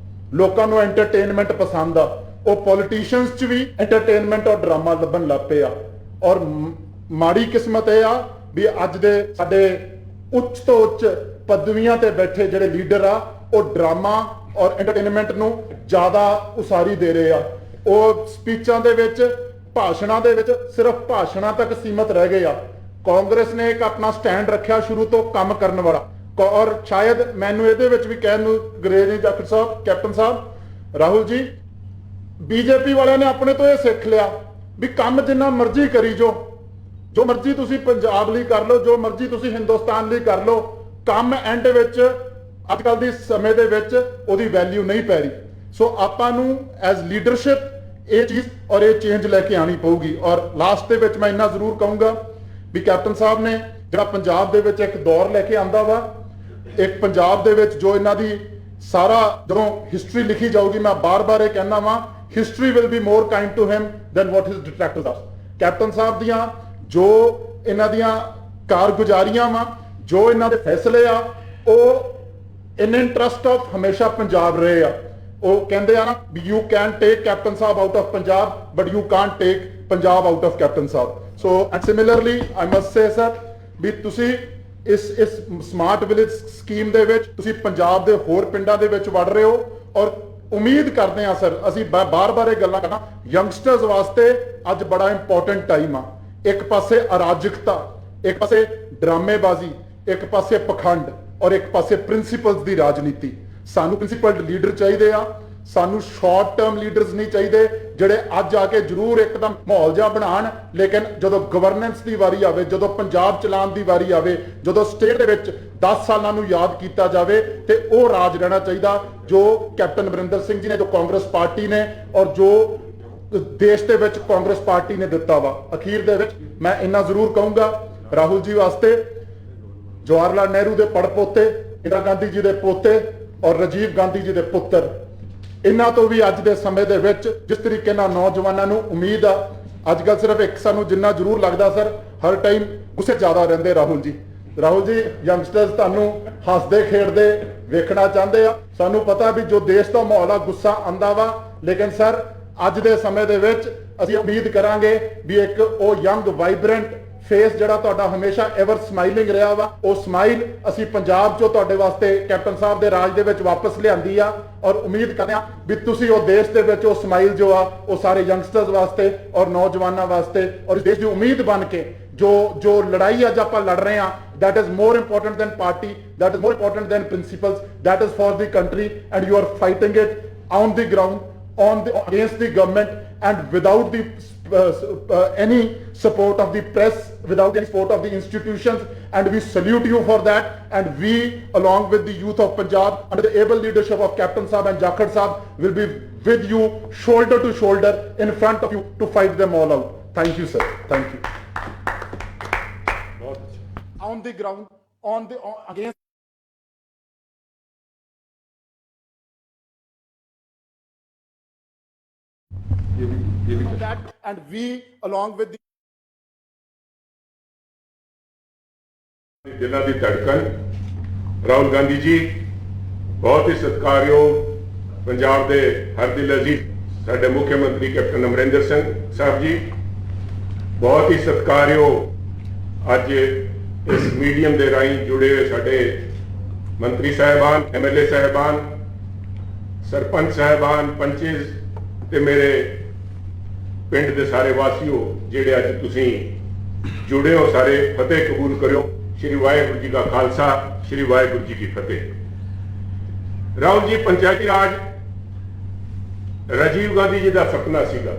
ਲੋਕਾਂ ਨੂੰ ਐਂਟਰਟੇਨਮੈਂਟ ਪਸੰਦ ਆ, ਉਹ ਪੋਲੀਟੀਸ਼ੀਅਨਸ 'ਚ ਵੀ ਐਂਟਰਟੇਨਮੈਂਟ ਔਰ ਡਰਾਮਾ ਲੱਭਣ ਲੱਗ ਪਏ ਆ। ਔਰ ਮਾੜੀ ਕਿਸਮਤ ਇਹ ਆ ਵੀ ਅੱਜ ਦੇ ਸਾਡੇ ਉੱਚ ਤੋਂ ਉੱਚ ਪਦਵੀਆਂ ਤੇ ਬੈਠੇ ਜਿਹੜੇ ਲੀਡਰ ਆ ਉਹ ਡਰਾਮਾ ਔਰ ਐਂਟਰਟੇਨਮੈਂਟ ਨੂੰ ਜ਼ਿਆਦਾ ਉਸਾਰੀ ਦੇ ਰਹੇ ਆ। ਉਹ ਸਪੀਚਾਂ ਦੇ ਵਿੱਚ, ਭਾਸ਼ਣਾਂ ਦੇ ਵਿੱਚ ਸਿਰਫ ਭਾਸ਼ਣਾਂ ਤੱਕ ਸੀਮਤ ਰਹਿ ਗਏ ਆ। ਕਾਂਗਰਸ ਨੇ ਇੱਕ ਆਪਣਾ ਸਟੈਂਡ ਰੱਖਿਆ ਸ਼ੁਰੂ ਤੋਂ ਕੰਮ ਕਰਨ ਵਾਲਾ, ਔਰ ਸ਼ਾਇਦ ਮੈਨੂੰ ਇਹਦੇ ਵਿੱਚ ਵੀ ਕਹਿਣ ਨੂੰ ਗਰੇਜ ਨਹੀਂ ਡਾਕਟਰ ਸਾਹਿਬ, ਕੈਪਟਨ ਸਾਹਿਬ, ਰਾਹੁਲ ਜੀ, ਬੀਜੇਪੀ ਵਾਲਿਆਂ ਨੇ ਆਪਣੇ ਤੋਂ ਇਹ ਸਿੱਖ ਲਿਆ ਵੀ ਕੰਮ ਜਿੰਨਾ ਮਰਜ਼ੀ ਕਰੀ ਜੋ ਮਰਜ਼ੀ ਤੁਸੀਂ ਪੰਜਾਬ ਲਈ ਕਰ ਲਓ, ਜੋ ਮਰਜ਼ੀ ਤੁਸੀਂ ਹਿੰਦੁਸਤਾਨ ਲਈ ਕਰ ਲਓ, ਕੰਮ ਐਂਡ ਵਿੱਚ ਅੱਜ ਕੱਲ੍ਹ ਦੀ ਸਮੇਂ ਦੇ ਵਿੱਚ ਉਹਦੀ ਵੈਲਿਊ ਨਹੀਂ ਪੈ ਰਹੀ। ਸੋ ਆਪਾਂ ਨੂੰ ਐਜ਼ ਲੀਡਰਸ਼ਿਪ ਇਹ ਚੀਜ਼ ਔਰ ਇਹ ਚੇਂਜ ਲੈ ਕੇ ਆਣੀ ਪਊਗੀ। ਔਰ ਲਾਸਟ ਦੇ ਵਿੱਚ ਮੈਂ ਇੰਨਾ ਜ਼ਰੂਰ ਕਹੂੰਗਾ ਵੀ ਕੈਪਟਨ ਸਾਹਿਬ ਨੇ ਜਿਹੜਾ ਪੰਜਾਬ ਦੇ ਵਿੱਚ ਇੱਕ ਦੌਰ ਲੈ ਕੇ ਆਂਦਾ ਵਾ, ਇੱਕ ਪੰਜਾਬ ਦੇ ਵਿੱਚ ਜੋ ਇਹਨਾਂ ਦੀ ਸਾਰਾ ਜਦੋਂ ਹਿਸਟਰੀ ਲਿਖੀ ਜਾਊਗੀ, ਮੈਂ ਬਾਰ-ਬਾਰ ਇਹ ਕਹਿਣਾ ਵਾਂ, history will be more kind to him than what his detractors are. Captain ਸਾਹਿਬ ਦੀਆਂ ਜੋ ਇਹਨਾਂ ਦੀਆਂ ਕਾਰਗੁਜ਼ਾਰੀਆਂ ਵਾ, ਜੋ ਇਹਨਾਂ ਦੇ ਫੈਸਲੇ ਆ, ਉਹ ਇਨ ਇੰਟਰਸਟ ਆਫ ਹਮੇਸ਼ਾ ਪੰਜਾਬ ਰਹੇ ਆ। ਉਹ ਕਹਿੰਦੇ ਆ ਨਾ ਵੀ ਯੂ ਕੈਨ ਟੇਕ ਕੈਪਟਨ ਸਾਹਿਬ out of Punjab but you can't take Punjab out of captain ਸਾਹਿਬ। So and similarly I must say sir ਵੀ ਤੁਸੀਂ ਇਸ ਸਮਾਰਟ ਵਿਲੇਜ ਸਕੀਮ ਦੇ ਵਿੱਚ ਤੁਸੀਂ ਪੰਜਾਬ ਦੇ ਹੋਰ ਪਿੰਡਾਂ ਦੇ ਵਿੱਚ ਵੜ ਰਹੇ ਹੋ ਔਰ ਉਮੀਦ ਕਰਦੇ ਆ ਸਰ, ਅਸੀਂ ਬਾਰ-ਬਾਰ ਇਹ ਗੱਲਾਂ ਕਰਨਾ, ਯੰਗਸਟਰਸ ਵਾਸਤੇ ਅੱਜ ਬੜਾ ਇੰਪੋਰਟੈਂਟ ਟਾਈਮ ਆ। ਇੱਕ ਪਾਸੇ ਅਰਾਜਕਤਾ, ਇੱਕ ਪਾਸੇ ਡਰਾਮੇਬਾਜ਼ੀ, ਇੱਕ ਪਾਸੇ ਪਖੰਡ ਔਰ ਇੱਕ ਪਾਸੇ ਪ੍ਰਿੰਸੀਪਲਸ ਦੀ ਰਾਜਨੀਤੀ। ਸਾਨੂੰ ਪ੍ਰਿੰਸੀਪਲਡ ਲੀਡਰ ਚਾਹੀਦੇ ਆ, ਸਾਨੂੰ ਸ਼ਾਰਟ ਟਰਮ ਲੀਡਰਸ ਨਹੀਂ ਚਾਹੀਦੇ ਜਿਹੜੇ ਅੱਜ ਆ ਕੇ ਜ਼ਰੂਰ ਇੱਕਦਮ ਮਾਹੌਲ ਜਿਹਾ ਬਣਾਉਣ, ਲੇਕਿਨ ਜਦੋਂ ਗਵਰਨੈਂਸ ਦੀ ਵਾਰੀ ਆਵੇ, ਜਦੋਂ ਪੰਜਾਬ ਚਲਾਉਣ ਦੀ ਵਾਰੀ ਆਵੇ, ਜਦੋਂ ਸਟੇਟ ਦੇ ਵਿੱਚ 10 ਸਾਲਾਂ ਨੂੰ ਯਾਦ ਕੀਤਾ ਜਾਵੇ ਤੇ ਉਹ ਰਾਜ ਰਹਿਣਾ ਚਾਹੀਦਾ ਜੋ ਕੈਪਟਨ ਅਮਰਿੰਦਰ ਸਿੰਘ ਜੀ ਨੇ, ਜੋ ਕਾਂਗਰਸ ਪਾਰਟੀ ਨੇ ਔਰ ਜੋ ਦੇਸ਼ ਦੇ ਵਿੱਚ ਕਾਂਗਰਸ ਪਾਰਟੀ ਨੇ ਦਿੱਤਾ ਵਾ। ਅਖੀਰ ਦੇ ਵਿੱਚ ਮੈਂ ਇੰਨਾ ਜ਼ਰੂਰ ਕਹੂੰਗਾ ਰਾਹੁਲ ਜੀ ਵਾਸਤੇ, ਜਵਾਹਰ ਲਾਲ ਨਹਿਰੂ ਦੇ ਪੜਪੋਤੇ, ਇੰਦਰਾ ਗਾਂਧੀ ਜੀ ਦੇ ਪੋਤੇ ਔਰ ਰਾਜੀਵ ਗਾਂਧੀ ਜੀ ਦੇ ਪੁੱਤਰ, ਇਹਨਾਂ ਤੋਂ ਵੀ ਅੱਜ ਦੇ ਸਮੇਂ ਦੇ ਵਿੱਚ ਜਿਸ ਤਰੀਕੇ ਨਾਲ ਨੌਜਵਾਨਾਂ ਨੂੰ ਉਮੀਦ ਆ, ਅੱਜ ਕੱਲ੍ਹ ਸਿਰਫ ਇੱਕ ਸਾਨੂੰ ਜਿੰਨਾ ਜ਼ਰੂਰ ਲੱਗਦਾ ਸਰ, ਹਰ ਟਾਈਮ ਗੁੱਸੇ ਜ਼ਿਆਦਾ ਰਹਿੰਦੇ ਰਾਹੁਲ ਜੀ। ਰਾਹੁਲ ਜੀ, ਯੰਗਸਟਰਸ ਤੁਹਾਨੂੰ ਹੱਸਦੇ ਖੇਡਦੇ ਵੇਖਣਾ ਚਾਹੁੰਦੇ ਆ। ਸਾਨੂੰ ਪਤਾ ਵੀ ਜੋ ਦੇਸ਼ ਦਾ ਮਾਹੌਲ ਆ, ਗੁੱਸਾ ਆਂਦਾ ਵਾ, ਲੇਕਿਨ ਸਰ ਅੱਜ ਦੇ ਸਮੇਂ ਦੇ ਵਿੱਚ ਅਸੀਂ ਉਮੀਦ ਕਰਾਂਗੇ ਵੀ ਇੱਕ ਉਹ ਯੰਗ ਵਾਈਬ੍ਰੈਂਟ ਫੇਸ ਜਿਹੜਾ ਤੁਹਾਡਾ ਹਮੇਸ਼ਾ ਐਵਰ ਸਮਾਈਲਿੰਗ ਰਿਹਾ ਵਾ, ਉਹ ਸਮਾਈਲ ਅਸੀਂ ਪੰਜਾਬ 'ਚੋਂ ਤੁਹਾਡੇ ਵਾਸਤੇ ਕੈਪਟਨ ਸਾਹਿਬ ਦੇ ਰਾਜ ਦੇ ਵਿੱਚ ਵਾਪਸ ਲਿਆਂਦੀ ਆ ਔਰ ਉਮੀਦ ਕਰਦੇ ਆ ਵੀ ਤੁਸੀਂ ਉਹ ਦੇਸ਼ ਦੇ ਵਿੱਚ ਉਹ ਸਮਾਈਲ ਜੋ ਆ ਉਹ ਸਾਰੇ ਯੰਗਸਟਰਸ ਵਾਸਤੇ ਔਰ ਨੌਜਵਾਨਾਂ ਵਾਸਤੇ ਔਰ ਇਸ ਦੇਸ਼ ਦੀ ਉਮੀਦ ਬਣ ਕੇ जो लड़ाई आज आप लड़ रहे हैं, that is more important than party, that is more important than principles, that is for the country, and you are fighting it on the ground, against the government, and without the any support of the press, without any support of the institutions, and we salute you for that. And we, along with the youth of Punjab, under the able leadership of Captain Saab and Jakhar Saab, will be with you shoulder to shoulder in front of you to fight them all out. Thank you, sir. Thank you. On the ground, against that, and we, along with the दिलों की धड़कन राहुल गांधी जी, बहुत ही सत्कारयोग पंजाब के हर दिल अजीज साडे मुख्यमंत्री captain Amarinder Singh साहब जी, बहुत ही सत्कारयोग अज इस मीडियम के राही जुड़े हुए साडे मंत्री साहबान, MLA साहबान, सरपंच साहबान, पंचेज ते मेरे पिंड के सारे वासियों जिहड़े अज तुसीं जुड़े हो, सारे फतेह कबूल करो। श्री वाहिगुरू जी का खालसा, श्री वाहिगुरू जी की फतेह। राहुल जी, पंचायती राज राजीव गांधी जी का सपना सीगा।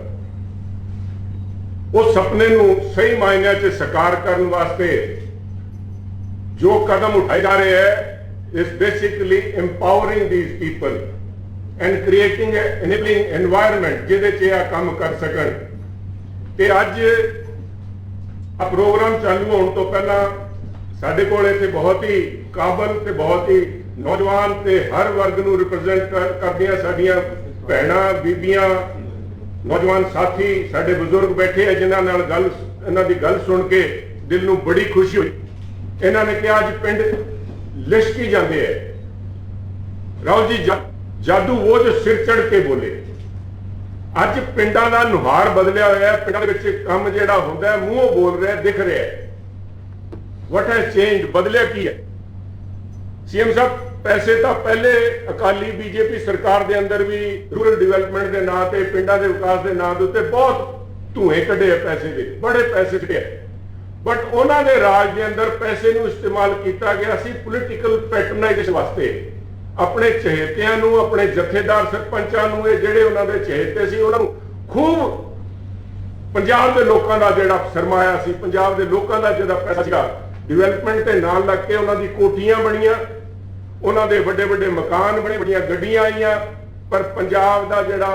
उस सपने नूं सही मायने च साकार करने वास्ते जो कदम उठाए जा रहे हैं is basically empowering these people and creating enabling environment जिहदे च यह काम कर सकन। ते अज आ प्रोग्राम चालू होने तो पहला साडे कोल इत्थे बहुत ही काबल ते बहुत ही नौजवान ते हर वर्ग नूं रिप्रजेंट करदियां साडियां भैणां, बीबियां, नौजवान साथी, साडे बुजुर्ग बैठे हैं जिन्हां नाल गल इन्हां दी गल सुन के दिल नूं बड़ी खुशी हुई। इन्हां ने कहा अज पिंड लिशकी जाते हैं। राहुल जी, जादू वो जो सिर चढ़ के बोले। अज पिंडां दा नुहार बदलिया होया है। पिंडां दे विच काम जिहड़ा हुंदा है मूंहों बोल रहा है, दिख रहा है। What has changed? बदलिया की है? सीएम साहब, पैसे तो पहले अकाली बीजेपी सरकार के अंदर भी रूरल डिवेलपमेंट के नाम से पिंडा के विकास के नाम के बहुत धुएं कढ़े पैसे के, बड़े पैसे कढ़े, बट उन्होंने राज के अंदर पैसे नूं इस्तेमाल किया गया सी पोलिटिकल पैटर्नाइजेशन वास्ते। अपने चहेतियां नूं, अपने जथेदार सरपंचां नूं, जिहड़े उन्होंने चहेते सी उन्होंने खूब पंजाब के लोगों का जिहड़ा सरमाया सी, पंजाब के लोगों का जिहड़ा पैसा सीगा डिवेलपमेंट के नाल लग के उन्होंने कोठियां बनिया, उन्होंने बड़े बड़े मकान बने, बड़िया गड्डियां आईयां, पर पंजाब का जिहड़ा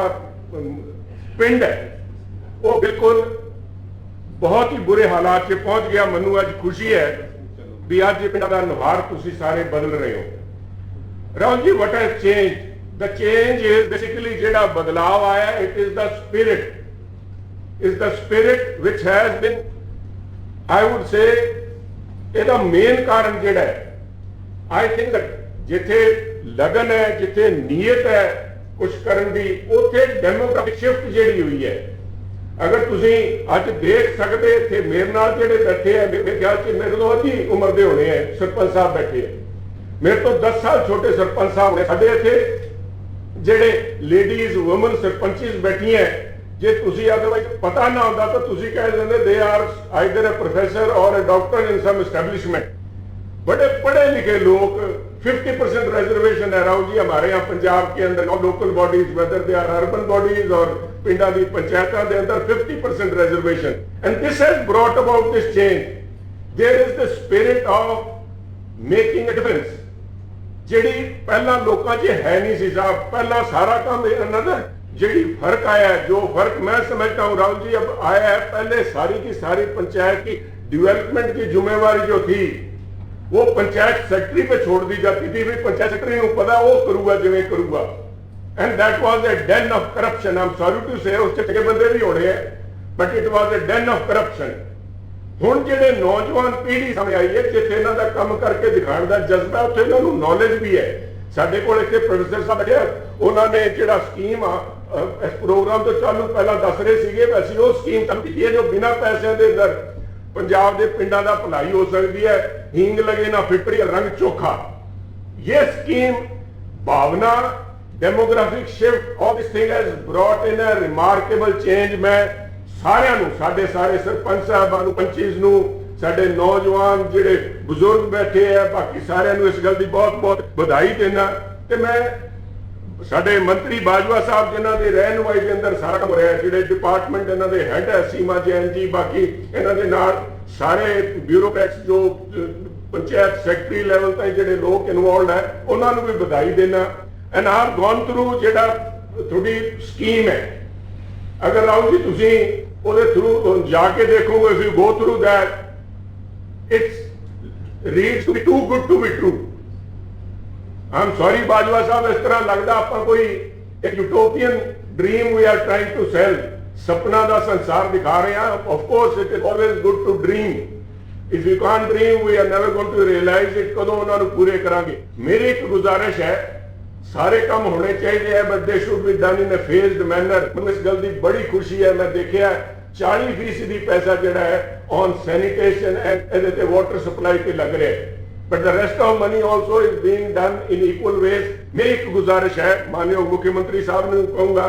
पिंड है वो बिल्कुल बहुत ही बुरे हालात से पहुंच गया। मैनू अज खुशी है भी अज पिंड का नुहार तुसी सारे बदल रहे हो। Rahul ji, what has change? The change is basically जिहड़ा बदलाव आया, it is the spirit which has been, I would say ਇਹਦਾ ਮੇਨ ਕਾਰਨ ਜਿਹੜਾ ਹੈ, आई थिंक दैट जिथे लगन है, जिथे नीयत है कुछ करन दी, उत्थे डेमोग्राफिक शिफ्ट ਜਿਹੜੀ हुई है। अगर तुसी अज देख सकते थे मेरे नाल ਜਿਹੜੇ बैठे हैं, मेरे ख्याल से मेरे तो अद्धी उम्र के होने हैं सरपंच साहब बैठे हैं, मेरे तो 10 साल छोटे सरपंच साहब ने। साडे इत्थे ਜਿਹੜੇ लेडीज वुमन सरपंचिस बैठी हैं, जे तुसी अदरवाइज पता ना होता तो तुसी कह देंगे they are either a professor or a doctor in some establishment. बड़े पढ़े लिखे लोग, 50% रिजर्वेशन है राहुल जी हमारे यहाँ पंजाब के अंदर, local bodies whether they are urban bodies और पिंडा दी पंचायतों के अंदर 50% reservation, and this has brought about this change. There is the spirit of making a difference जिहड़ी पहला लोकां 'च है नहीं सी साहब। पहला सारा काम अनदर जी फर्क आया है, जो फर्क मैं समझता हूँ राहुल जी अब आया है, पहले सारी की सारी पंचायत की डिवेलपमेंट की जिम्मेवारी जो थी वो पंचायत सेक्रेटरी पे छोड़ दी जाती थी। भी पंचायत सेक्रेटरी को पता वो करूगा जिवें करूगा, and that was a den of corruption. I am sorry to say उस चंगे बंदे भी होने हैं, but it was a den of corruption. हुण जिहड़े नौजवान पीढ़ी सामने आई है, जिथे इन्हां दा काम करके दिखाने का जज्बा, उत्थे इन्हां नूं नॉलेज भी है। साडे कोल इत्थे प्रोफेसर साहब बैठे, उन्होंने जिहड़ा स्कीम इस प्रोग्राम तो चालू पहला दस रहे थे, वैसे वो स्कीम चालू की है जो बिना पैसों के अंदर पंजाब के पिंडा का भलाई हो सकती है। हींग लगे ना फिटरी रंग चोखा, ये स्कीम भावना demographic shift of this thing has brought in a remarkable change. मैं सारिਆਂ ਨੂੰ साडे सारे सरपंच साहबां ਨੂੰ पंचीज ਨੂੰ साडे नौजवान ਜਿਹੜੇ बुजुर्ग बैठे है बाकी सारिਆਂ ਨੂੰ इस गल की बहुत बहुत बधाई देना। ते मैं साडे मंत्री बाजवा साहब जिन्हां ਦੀ ਰਹਿਨੁਮਾਈ ਦੇ ਅੰਦਰ ਸਾਰਾ ਕੰਮ ਹੋ ਰਿਹਾ, ਜਿਹੜੇ ਡਿਪਾਰਟਮੈਂਟ ਇਹਨਾਂ ਦੇ ਹੈਡ ਹੈ ਸੀਮਾ ਜੈਨ ਜੀ, ਬਾਕੀ ਇਹਨਾਂ ਦੇ ਨਾਲ ਸਾਰੇ ਬਿਊਰੋਕਰੈਟਸ ਜੋ पंचायत सैकटरी लैवल तक ਜਿਹੜੇ लोग इन्वॉल्व है उन्होंने भी बधाई देना। And I have gone through ਜਿਹੜਾ थोड़ी स्कीम है, अगर राहुल जी तुसी ਉਹਦੇ थ्रू जाके देखोगे, if you go through that it's reads to be too good to be true. I am sorry Bajwa साहब, इस तरह लगता आप कोई एक utopian dream we are trying to sell, सपना का संसार दिखा रहे हैं। Of course it is always good to dream, if you can't dream we are never going to realise it. कदों उन्होंने पूरे करांगे। मेरी एक गुजारिश है, सारे काम होने चाहिए but they should be done in a phased manner. मैं इस गल की बड़ी खुशी है, मैं देखिया 40% पैसा जिहड़ा है on sanitation and water supply पे लग रहा है, but the rest of money also is being done in equal ways. मेरी एक गुजारिश है, माननीय मुख्यमंत्री साहब ने कहूंगा,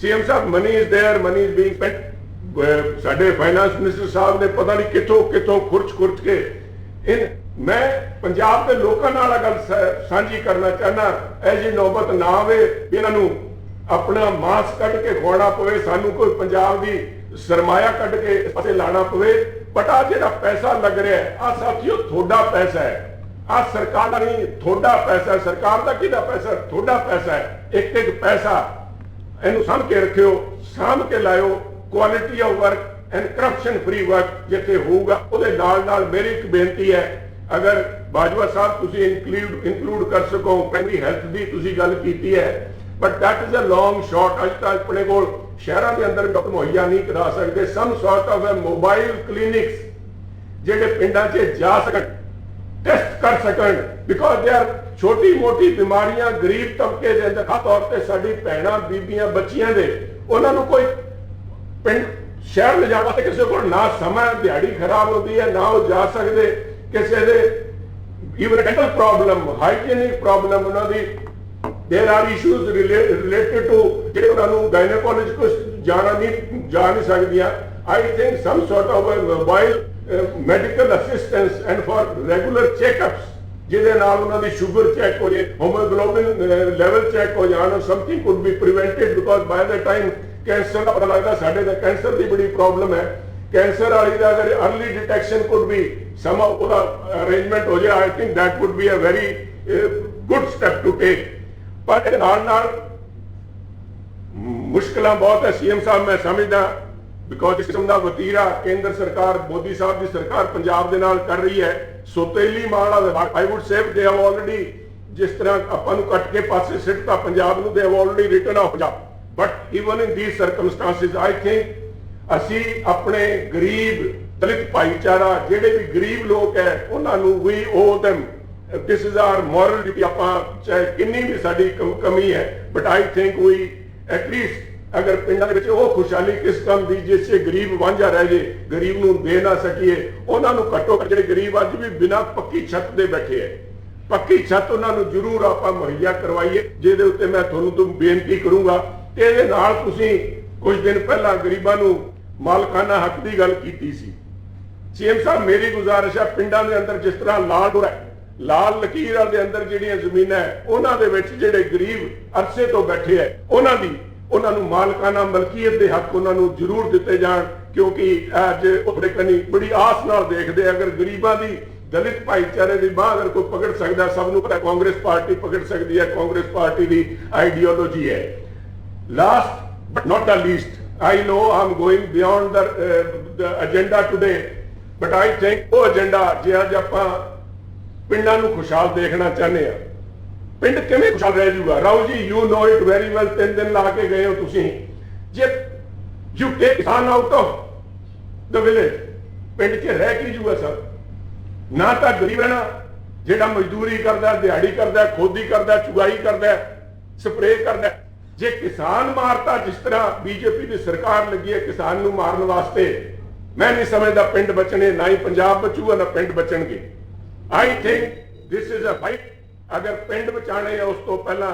सीएम साहब money is there, money is being spent. साडे फाइनेंस मिनिस्टर साहब ने पता नहीं कितों कितों खुर्च के इन मैं पंजाब के लोगों नाल गल साझी करना चाहना। ऐसी नौबत ना आवे इन्हां नूं अपना मांस कट के खुआना पवे, सानू कोई पंजाब की सरमाया कट के इस पासे लाना पवे। बट आ जिहड़ा पैसा लग रहा है, आ साथियों थोड़ा पैसा है, आ सरकार का नहीं, थोड़ा पैसा है। सरकार का किहदा पैसा? थोड़ा पैसा है। एक एक पैसा इनू साम के रखियो, साम के लाओ। Quality of work and corruption free work जिथे होगा उहदे नाल नाल मेरी एक बेनती है, अगर बाजवा साहब तुसी इंक्लूड कर सको प्राइमरी हेल्थ की तुसी गल कीती है, but that is a long shot. अज तक अपने को शहरों के अंदर डॉक्टर मुहैया नहीं करा सकते। Some sort of a mobile clinics जेडे पिंडां च जा सकन, टेस्ट कर सकन, बिकॉज दे आर छोटी मोटी बीमारियां गरीब तबके के अंदर, खास तौर पर साडी भैणां बीबियां बच्चियां दे उन्होंने कोई पिंड शहर ले जाने वास्ते किसी को ना समय, दिहाड़ी खराब होती है, ना वो जा सकते। किसी दे even dental problem, hygienic problem, उन्होंने there are issues related to जेडे उन्होंने गायनेकोलॉजिस्ट को जा नहीं सकदियां। I think some sort of mobile medical assistance and for regular checkups जिहदे नाल उन्होंने शुगर चेक हो जाए, होमोग्लोबिन लेवल चेक हो जाए, something could be prevented. Because by the time cancer का पता लगता, साढ़े तो कैंसर की बड़ी प्रॉब्लम है। कैंसर वाली का अगर अर्ली डिटेक्शन कुड भी सम अरेंजमेंट हो जाए, I think that would be a very good step to take. पर नाल मुश्किल बहुत है सीएम साहब, मैं समझदा, बिकॉज इस किस्म का वतीरा केंद्र सरकार मोदी साहब की सरकार पंजाब के नाल कर रही है। सोतेली माला आई वुड से दे हैव ऑलरेडी, जिस तरह आपां नूं कट के पासे सिटता पंजाब नूं, they have already written off Punjab. But even in these circumstances I think असी अपने गरीब दलित भाईचारा जेडे भी गरीब लोग है उन्होंने we owe them, this is our moral duty. आपां चाहे किन्नी भी साडी कमी है, but I think we at least अगर पिंडां दे विच वो खुशहाली किस काम दी जिससे गरीब वांझा रह जाए, गरीब नूं दे ना सकीए, उन्होंने घट्टो घट्ट जिहड़े गरीब अज भी बिना पक्की छत दे बैठे है, पक्की छत उन्होंने जरूर आपां मुहैया करवाइए। जिहदे उत्ते मैं तुहानूं तो बेनती करूंगा, ਇਹਦੇ ਨਾਲ ਤੁਸੀਂ कुछ दिन पहला गरीबां नूं मालकाना हक की गल कीती सी। सीएम साहब मेरी गुजारिश है, पिंडां दे अंदर जिस तरह लाल लकीर दे अंदर जिहड़ियां ज़मीनां है उन्हां दे विच जिहड़े गरीब अरसे तो बैठे है उन्हां नूं मालकाना मलकीयत दे हक उन्हां नूं जरूर दिते जाण, क्योंकि अज उहदे कनी बड़ी आस नाल देखदे। अगर गरीबां दी दलित भाईचारे की बांह अगर कोई पकड़ सकता, सबनूं पता कांग्रेस पार्टी पकड़ सकती है, कांग्रेस पार्टी की आइडियोलॉजी है। Last but not the least, I know I'm going beyond the agenda today, but I think वो agenda जे अज आपां पिंडां नूं खुशहाल देखना चाहते हैं, पिंड किवें खुशहाल रह जाऊगा? Rahul ji you know it very well, 3 दिन ला के गए हो तुसीं। जे you take किसान out of the village, पिंड च रह की जाऊगा सर? ना तो गरीब रहना जिहड़ा मजदूरी करदा, दिहाड़ी करदा, खोदी करदा, चुगाई करदा, स्प्रे करदा। जे किसान मारता जिस तरह बीजेपी की सरकार लगी है किसान नूं मारन वास्ते, मैं नहीं समझदा पिंड बचने, ना ही पंजाब बचूगा ना पिंड बचणगे। I think this is a fight. अगर पिंड बचाने है उस तो पहला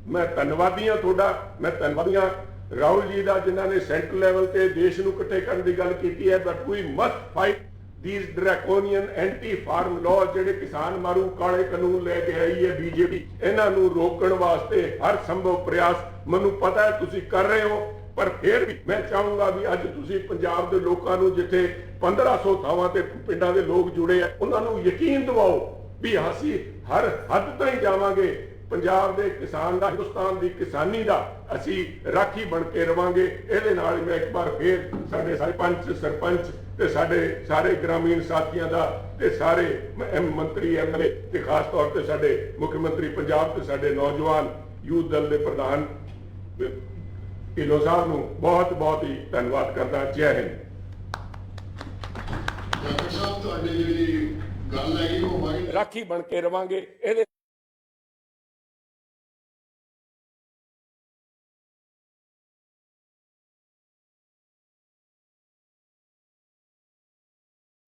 मैं धन्नवादी हाँ थोड़ा, मैं धन्नवादी हाँ राहुल जी का जिन्होंने सेंट्रल लेवल पे देश नूं इकट्ठे करने की गल की है। But we must fight these draconian anti farm law जिहड़े किसान मारू काले कानून लेके आई है बीजेपी, इन्हां नूं रोकण वास्ते हर संभव प्रयास मैनूं पता है तुसीं कर रहे हो। पर फिर भी मैं चाहूंगा भी अज तुसीं पंजाब दे लोकां नूं जिथे 1500 थावां ते पिंडां दे लोग जुड़े हैं उन्हां नूं यकीन दिवाओ भी असीं हर हद ताईं जावांगे। पंजाब दे किसान दा, हिंदुस्तान दी किसानी दा असीं राखी बन के रवांगे। इहदे नाल मैं एक बार फिर साडे सरपंच ते साडे सारे ग्रामीण साथियां दा ते सारे मंत्री एमएलए ते खास तौर ते साडे मुख्यमंत्री पंजाब ते साडे नौजवान यूथ दल दे प्रधान ढिल्लों साहब नूं बहुत बहुत ही धन्नवाद करदा। जय हिंद। डॉक्टर साहब तुहाडी जिहड़ी गल हैगी वो राखी बन के रवांगे। इहदे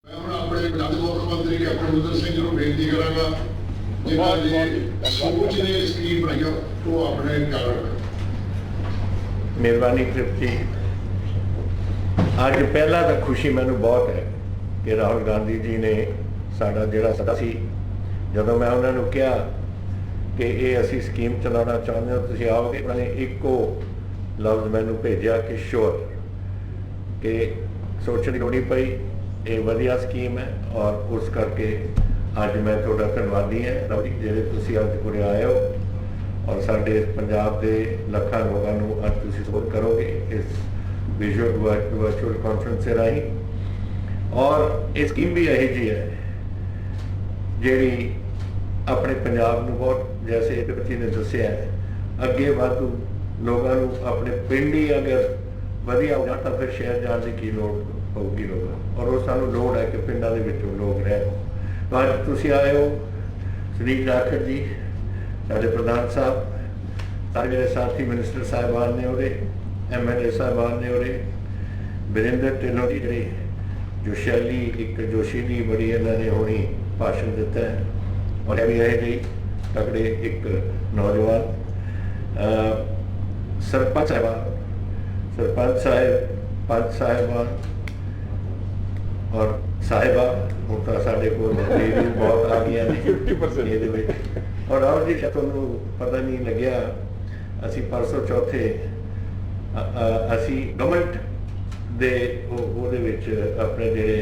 मैं ਹੁਣ ਆਪਣੇ ਪੰਜਾਬ ਦੇ ਮੁੱਖ ਮੰਤਰੀ ਕੈਪਟਨ ਅਮਰਿੰਦਰ ਸਿੰਘ ਨੂੰ ਬੇਨਤੀ ਕਰਾਂਗਾ ਜਿਨ੍ਹਾਂ ਦੀ ਸੋਚ ਨੇ ਸਕੀਮ ਬਣਾਈ ਉਹ ਆਪਣੇ ਨਾਲ ਰੱਖਣ। ਮਿਹਰਬਾਨੀ ਤ੍ਰਿਪਤੀ। ਅੱਜ ਪਹਿਲਾਂ ਤਾਂ ਖੁਸ਼ੀ ਮੈਨੂੰ ਬਹੁਤ ਹੈ ਕਿ ਰਾਹੁਲ ਗਾਂਧੀ ਜੀ ਨੇ ਸਾਡਾ ਜਿਹੜਾ ਸੱਦਾ ਸੀ, ਜਦੋਂ ਮੈਂ ਉਹਨਾਂ ਨੂੰ ਕਿਹਾ ਕਿ ਇਹ ਅਸੀਂ ਸਕੀਮ ਚਲਾਉਣਾ ਚਾਹੁੰਦੇ ਹਾਂ ਤੁਸੀਂ ਆਓਗੇ, ਉਹਨਾਂ ਨੇ ਇੱਕੋ ਲਫ਼ਜ਼ ਮੈਨੂੰ ਭੇਜਿਆ ਕਿ ਸ਼ੋਰ, ਕਿ ਸੋਚਣ ਦੀ ਲੋੜ ਨਹੀਂ ਪਈ, ਇਹ ਵਧੀਆ ਸਕੀਮ ਹੈ। ਔਰ ਉਸ ਕਰਕੇ ਅੱਜ ਮੈਂ ਤੁਹਾਡਾ ਧੰਨਵਾਦੀ ਹਾਂ ਜਿਹੜੇ ਤੁਸੀਂ ਅੱਜ ਕੋਲ ਆਏ ਹੋ ਔਰ ਸਾਡੇ ਪੰਜਾਬ ਦੇ ਲੱਖਾਂ ਲੋਕਾਂ ਨੂੰ ਅੱਜ ਤੁਸੀਂ ਸਪੋਰਟ ਕਰੋਗੇ ਇਸ वर्चुअल कॉन्फ्रेंस से राही। और ये स्कीम भी यही जी है जी अपने पंजाब में बहुत, जैसे एक बच्ची ने दसिया है, अगे वाधू लोगों अपने पिंड ही अगर वधिया हो जाता फिर शहर जाने की लोड़ होगी लोगों, और वो सानू लोड़ है कि पिंडों के विचों लोग रह। तो अज तुसीं आए हो, सुनील जाखड़ जी साडे प्रधान साहब, सारे मेरे साथी मिनिस्टर साहिबान ने उहदे, MLA साहबान ने उहदे, बिरेंद्र ढिल्लों जी जी जो शैली एक जोशीली बड़ी इन्होंने होनी भाषण दिता है, और भी यह जी तगड़े एक नौजवान सरपंच साहब, पंच साहिबान और साहिबा हूँ तो साढ़े को बहुत आ गई ने। और राहुल जी तुहानू पता नहीं लग्या, असी परसों चौथे असी गवर्नमेंट दे अपने जेडे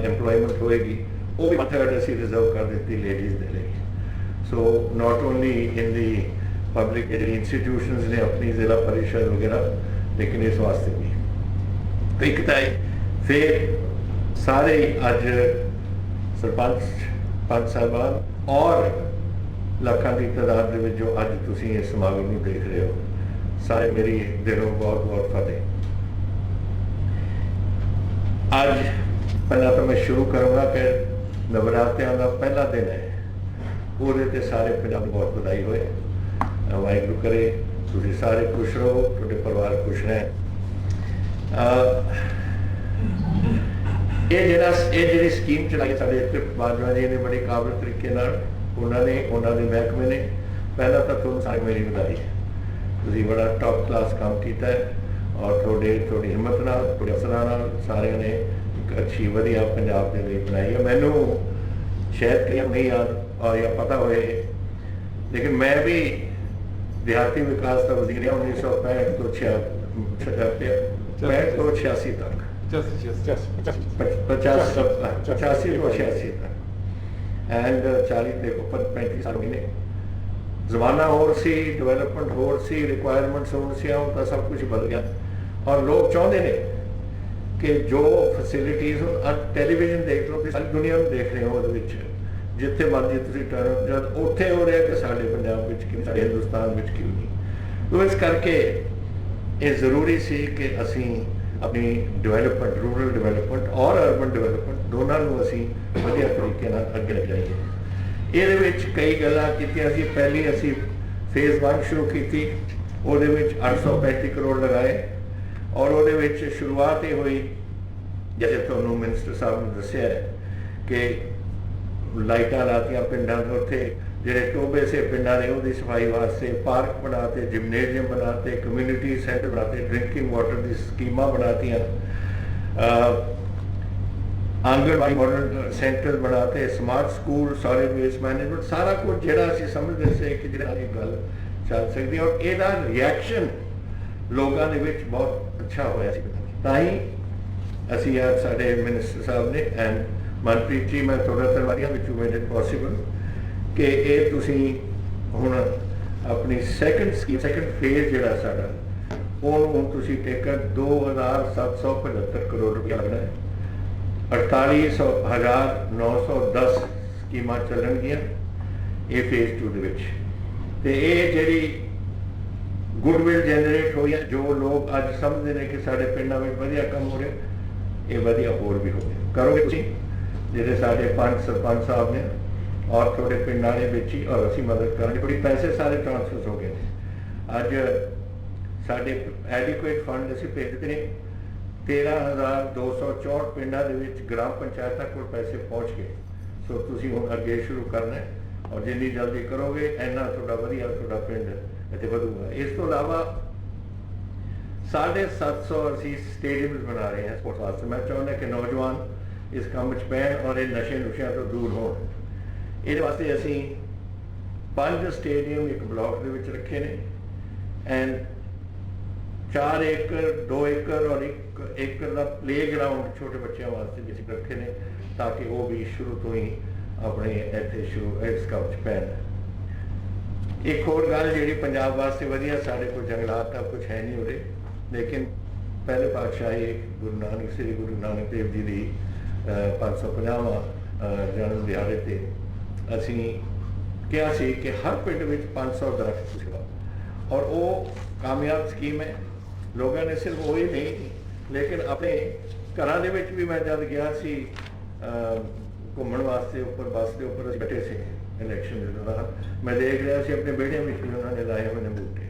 एम्प्लॉयमेंट होएगी वो भी थर्ड असी रिजर्व कर दी लेडीज़ दे लिए। So not only in the public institutions ने अपनी जिला परिषद वगैरह, लेकिन इस वास्ते भी तो एक फिर सारे अज सरपंच पंच साहबान और लाखां की तादाद जो अज तुसीं इस समागम में देख रहे हो, सारे मेरी दिलों बहुत बहुत फतेह। आज पहला तो मैं शुरू करूँगा कि नवरात्रियों का पहला दिन है, पूरे ते सारे पंजाब को बहुत बधाई होए। वाहिगुरू करे तुसीं सारे खुश रहो, तुहाडे परिवार खुश रहें। ये जी स्कीम चलाई साढ़े बाजवा जी ने बड़े काबिल तरीके उन्होंने महकमे ने, पहला तो तुहानूं सारी मेरी बधाई, तुसीं बड़ा टॉप क्लास काम किया है, और थोड़ी हिम्मत नाल थोड़े अफसरां नाल सारिਆਂ ने एक अच्छी वधिया पंजाब के लिए बनाई है। मैनू शायद कई नहीं याद या पता होए, लेकिन मैं भी देहाती विकास का वजीर रहा 1965 तो 86 तक, 85 तो 86 तक, एंड 40 देखो 35 साल महीने जमाना होर सी, डेवलपमेंट होर सी, रिक्वायरमेंट्स होर सी, हूँ तो सब कुछ बदल गया। और लोग चाहते हैं कि जो फैसिलिटीज़ टेलीविजन देख लो, सारी दुनिया में देख रहे हो, जिथे मर्जी तुम टर्न जब उत्थे हो रहा कि साढ़े पंजाब में क्यों, साढ़े हिंदुस्तान में क्यों नहीं। तो इस करके ये जरूरी सी कि असी अपनी डेवलपमेंट, रूरल डेवलपमेंट और अर्बन डेवलपमेंट दोनों को असी वधिया तरीके अगे ले जाइए। ये कई गल्लां कीतियां सी। पहली असी फेज़ 1 शुरू की, वो 835 करोड़ लगाए, और वो शुरुआत ही हुई जैसे ਤੁਹਾਨੂੰ ਮਿਨਿਸਟਰ ਸਾਹਿਬ ਨੇ ਦੱਸਿਆ ਕਿ ਲਾਈਟਾਂ ਲਾਤੀਆਂ ਪਿੰਡਾਂ ਦੇ ਉੱਥੇ ਜਿਹੜੇ ਟੋਬੇ ਸੇ ਪਿੰਡਾਂ ਨੇ ਉਹਦੀ ਸਫਾਈ ਵਾਸਤੇ ਪਾਰਕ ਬਣਾਤੇ, ਜਿਮਨੇਜ਼ੀਅਮ ਬਣਾਤੇ, ਕਮਿਊਨਿਟੀ ਸੈਂਟਰ ਬਣਾਤੇ, ਡਰਿੰਕਿੰਗ ਵਾਟਰ ਦੀ ਸਕੀਮਾਂ ਬਣਾਤੀਆਂ, आंगनबाड़ी मॉडल सेंटर बनाते, smart school, solid waste management, सारा कुछ ਜਿਹੜਾ ਅਸੀਂ ਸਮਝਦੇ ਸੀ ਕਿ ਜਿਹੜਾ ਇਹ ਗੱਲ ਚੱਲ ਸਕਦੀ ਹੈ ਔਰ ਇਹਦਾ ਰਿਐਕਸ਼ਨ ਲੋਕਾਂ ਦੇ ਵਿੱਚ ਬਹੁਤ ਅੱਛਾ ਹੋਇਆ ਸੀ। ਤਾਂ ਹੀ ਅਸੀਂ ਅੱਜ ਸਾਡੇ ਮਿਨਿਸਟਰ ਸਾਹਿਬ ਨੇ ਐਂਡ ਮਨਪ੍ਰੀਤ ਜੀ, ਮੈਂ ਤੁਹਾਡਾ ਧੰਨਵਾਦੀਆਂ ਵਿੱਚ ਮੇਡ ਇਟ ਪੋਸੀਬਲ ਕਿ ਇਹ ਤੁਸੀਂ ਹੁਣ ਆਪਣੀ ਸੈਕੰਡ ਫੇਜ਼ ਜਿਹੜਾ ਸਾਡਾ ਉਹਨੂੰ ਤੁਸੀਂ ਟੇਕਰ 2775 ਕਰੋੜ ਰੁਪਇਆ ਲੱਗਣਾ ਹੈ। 48,910 ਸਕੀਮਾਂ ਚੱਲਣਗੀਆਂ ਇਹ ਫੇਜ਼ 2 ਦੇ ਵਿੱਚ। ਤੇ ਇਹ ਜਿਹੜੀ ਗੁੱਡਵਿਲ ਜਨਰੇਟ ਹੋਈ ਹੈ, ਜੋ ਲੋਕ ਅੱਜ ਸਮਝਦੇ ਨੇ ਕਿ ਸਾਡੇ ਪਿੰਡਾਂ ਵਿੱਚ ਵਧੀਆ ਕੰਮ ਹੋ ਰਿਹਾ, ਇਹ ਵਧੀਆ ਹੋਰ ਵੀ ਹੋਵੇ। ਕਰੋਗੇ ਤੁਸੀਂ ਜਿਹੜੇ ਸਾਡੇ 5 ਸਰਪੰਚ ਸਾਹਿਬ ਨੇ ਔਰ ਤੁਹਾਡੇ ਪਿੰਡਾਂ ਦੇ ਵਿੱਚ ਹੀ, ਔਰ ਅਸੀਂ ਮਦਦ ਕਰਾਂਗੇ। ਥੋੜੀ ਪੈਸੇ ਸਾਰੇ ਟ੍ਰਾਂਸਫਰ ਹੋ ਗਏ ਨੇ। ਅੱਜ ਸਾਡੇ ਐਡਿਕੁਏਟ ਫੰਡ ਅਸੀਂ ਭੇਜ ਦਿੱਤੇ ਨੇ। 13,264 ਪਿੰਡਾਂ ਦੇ ਵਿੱਚ ਗ੍ਰਾਮ ਪੰਚਾਇਤਾਂ ਕੋਲ ਪੈਸੇ ਪਹੁੰਚ ਗਏ। ਸੋ ਤੁਸੀਂ ਹੁਣ ਅੱਗੇ ਸ਼ੁਰੂ ਕਰਨਾ ਹੈ ਔਰ ਜਿੰਨੀ ਜਲਦੀ ਕਰੋਗੇ ਇੰਨਾ ਤੁਹਾਡਾ ਵਧੀਆ ਤੁਹਾਡਾ ਪਿੰਡ ਇੱਥੇ ਵਧੂਗਾ। ਇਸ ਤੋਂ ਇਲਾਵਾ 750 ਅਸੀਂ ਸਟੇਡੀਅਮਸ ਬਣਾ ਰਹੇ ਹਾਂ ਸਪੋਰਟਸ ਵਾਸਤੇ। ਮੈਂ ਚਾਹੁੰਦਾ ਕਿ ਨੌਜਵਾਨ ਇਸ ਕੰਮ 'ਚ ਪੈਣ ਔਰ ਇਹ ਨਸ਼ੇ ਨੁਸ਼ਿਆਂ ਤੋਂ ਦੂਰ ਹੋਣ। ਇਹਦੇ ਵਾਸਤੇ ਅਸੀਂ 5 ਸਟੇਡੀਅਮ ਇੱਕ ਬਲਾਕ ਦੇ ਵਿੱਚ ਰੱਖੇ ਨੇ ਐਂਡ 4 ਏਕੜ 2 ਏਕੜ ਔਰ 1 ਏਕੜ ਦਾ ਪਲੇਗਰਾਊਂਡ ਛੋਟੇ ਬੱਚਿਆਂ ਵਾਸਤੇ ਵੀ ਅਸੀਂ ਰੱਖੇ ਨੇ ਤਾਂ ਕਿ ਉਹ ਵੀ ਸ਼ੁਰੂ ਤੋਂ ਹੀ ਆਪਣੇ ਇੱਥੇ ਇਸ ਕੰਮ 'ਚ ਪੈਣ। ਇੱਕ ਹੋਰ ਗੱਲ ਜਿਹੜੀ ਪੰਜਾਬ ਵਾਸਤੇ ਵਧੀਆ, ਸਾਡੇ ਕੋਲ ਜੰਗਲਾਤ ਦਾ ਕੁਝ ਹੈ ਨਹੀਂ ਉਰੇ, ਲੇਕਿਨ ਪਹਿਲੇ ਪਾਤਸ਼ਾਹੀ ਸ੍ਰੀ ਗੁਰੂ ਨਾਨਕ ਦੇਵ ਜੀ ਦੀ 550ਵਾਂ ਜਨਮ ਦਿਹਾੜੇ ਤੇ ਅਸੀਂ ਕਿਹਾ ਸੀ ਕਿ ਹਰ ਪਿੰਡ ਵਿੱਚ 500 ਦਰਖਤ ਲਗਾਓ ਔਰ ਉਹ ਕਾਮਯਾਬ ਸਕੀਮ ਹੈ। ਲੋਕਾਂ ਨੇ ਸਿਰਫ ਉਹੀ ਨਹੀਂ ਲੇਕਿਨ ਆਪਣੇ ਘਰਾਂ ਦੇ ਵਿੱਚ ਵੀ, ਮੈਂ ਜਦ ਗਿਆ ਸੀ ਘੁੰਮਣ ਵਾਸਤੇ ਉੱਪਰ ਬੱਸ ਦੇ ਉੱਪਰ ਅਸੀਂ ਬੈਠੇ ਸੀ ਇਲੈਕਸ਼ਨ ਦੇ ਦੌਰਾਨ, ਮੈਂ ਦੇਖ ਰਿਹਾ ਸੀ ਆਪਣੇ ਵਿਹੜਿਆਂ ਵਿੱਚ ਵੀ ਉਹਨਾਂ ਨੇ ਲਾਏ ਹੋਏ ਨੇ ਬੂਟੇ।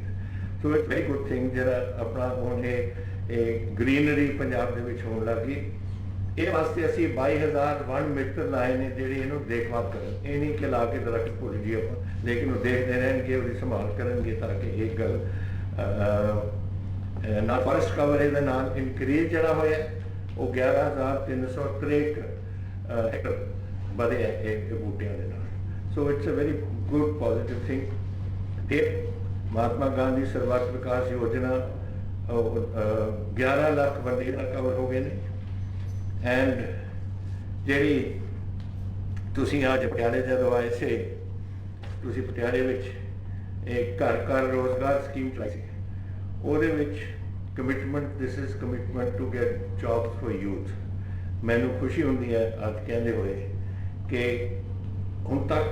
So it's very good thing ਜਿਹੜਾ ਆਪਣਾ ਹੁਣ ਇਹ ਗ੍ਰੀਨਰੀ ਪੰਜਾਬ ਦੇ ਵਿੱਚ ਹੋਣ ਲੱਗ ਗਈ। ਇਹ ਵਾਸਤੇ ਅਸੀਂ 22,000 ਵਣ ਮੀਟਰ ਲਾਏ ਨੇ ਜਿਹੜੇ ਇਹਨੂੰ ਦੇਖਭਾਲ ਕਰਨ। ਇਹ ਨਹੀਂ ਕਿ ਲਾ ਕੇ ਦਰਖਤ ਭੁੱਲ ਜੀ ਆਪਾਂ, ਲੇਕਿਨ ਉਹ ਦੇਖਦੇ ਰਹਿਣਗੇ, ਉਹਦੀ ਸੰਭਾਲ ਕਰਨਗੇ ਤਾਂ ਕਿ ਇਹ ਗੱਲ ਨਾਲ ਫੋਰੈਸਟ ਕਵਰ ਇਹਦੇ ਨਾਲ ਇਨਕਰੀਜ਼ ਜਿਹੜਾ ਹੋਇਆ ਉਹ 11,363 ਏਕੜ ਵਧਿਆ ਇਹ ਬੂਟਿਆਂ ਦੇ ਨਾਲ। So it's a very good positive thing. ਤੇ ਮਹਾਤਮਾ ਗਾਂਧੀ ਸਰਬੱਤ ਵਿਕਾਸ ਯੋਜਨਾ 11 ਲੱਖ ਬੰਦੇ ਨਾਲ ਕਵਰ ਹੋ ਗਏ ਨੇ ਐਂਡ ਜਿਹੜੀ ਤੁਸੀਂ ਅੱਜ ਪਟਿਆਲੇ ਜਦੋਂ ਆਏ ਸੀ, ਤੁਸੀਂ ਪਟਿਆਲੇ ਵਿੱਚ ਇੱਕ ਘਰ ਘਰ ਰੋਜ਼ਗਾਰ ਸਕੀਮ ਚਲਾਈ ਸੀ। ਉਹਦੇ ਵਿੱਚ this is commitment to get jobs for youth. ਮੈਨੂੰ ਖੁਸ਼ੀ ਹੁੰਦੀ ਹੈ ਅੱਜ ਕਹਿੰਦੇ ਹੋਏ ਕਿ ਹੁਣ ਤੱਕ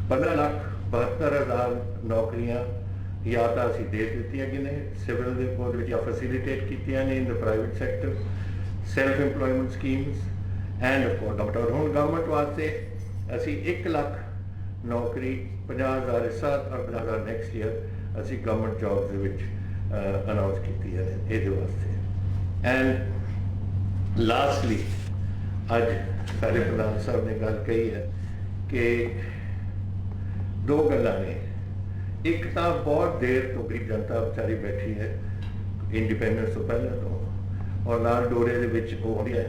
15,72,000 ਨੌਕਰੀਆਂ ਜਾਂ ਤਾਂ ਅਸੀਂ ਦੇ ਦਿੱਤੀਆਂ ਗਈਆਂ ਨੇ ਸਿਵਲ ਦੇ ਕੋਡ ਵਿੱਚ ਜਾਂ ਫੈਸਿਲਿਟੇਟ ਕੀਤੀਆਂ ਨੇ in the private sector, self employment schemes and of course doctor. ਹੁਣ ਗਵਰਨਮੈਂਟ ਵਾਸਤੇ ਅਸੀਂ 1 ਲੱਖ ਨੌਕਰੀ 50,000 ਇਸ ਸਾਲ ਔਰ 50,000 ਨੈਕਸਟ ਈਅਰ ਅਸੀਂ ਗਵਰਨਮੈਂਟ ਜੌਬ ਦੇ ਵਿੱਚ ਅਨਾਉਂਸ ਕੀਤੀ ਹੈ ਇਹਦੇ ਵਾਸਤੇ। ਐਂਡ ਲਾਸਟਲੀ ਅੱਜ ਸਾਡੇ ਪ੍ਰਧਾਨ ਸਾਹਿਬ ਨੇ ਗੱਲ ਕਹੀ ਹੈ ਕਿ 2 ਗੱਲਾਂ ਨੇ। ਇੱਕ ਤਾਂ ਬਹੁਤ ਦੇਰ ਤੋਂ ਗਰੀਬ ਜਨਤਾ ਵਿਚਾਰੀ ਬੈਠੀ ਹੈ ਇੰਡੀਪੈਂਡੈਂਸ ਤੋਂ ਪਹਿਲਾਂ ਤੋਂ ਔਰ ਨਾਲ ਡੋਰੇ ਦੇ ਵਿੱਚ ਉਹ ਹੁੰਦੀ ਹੈ,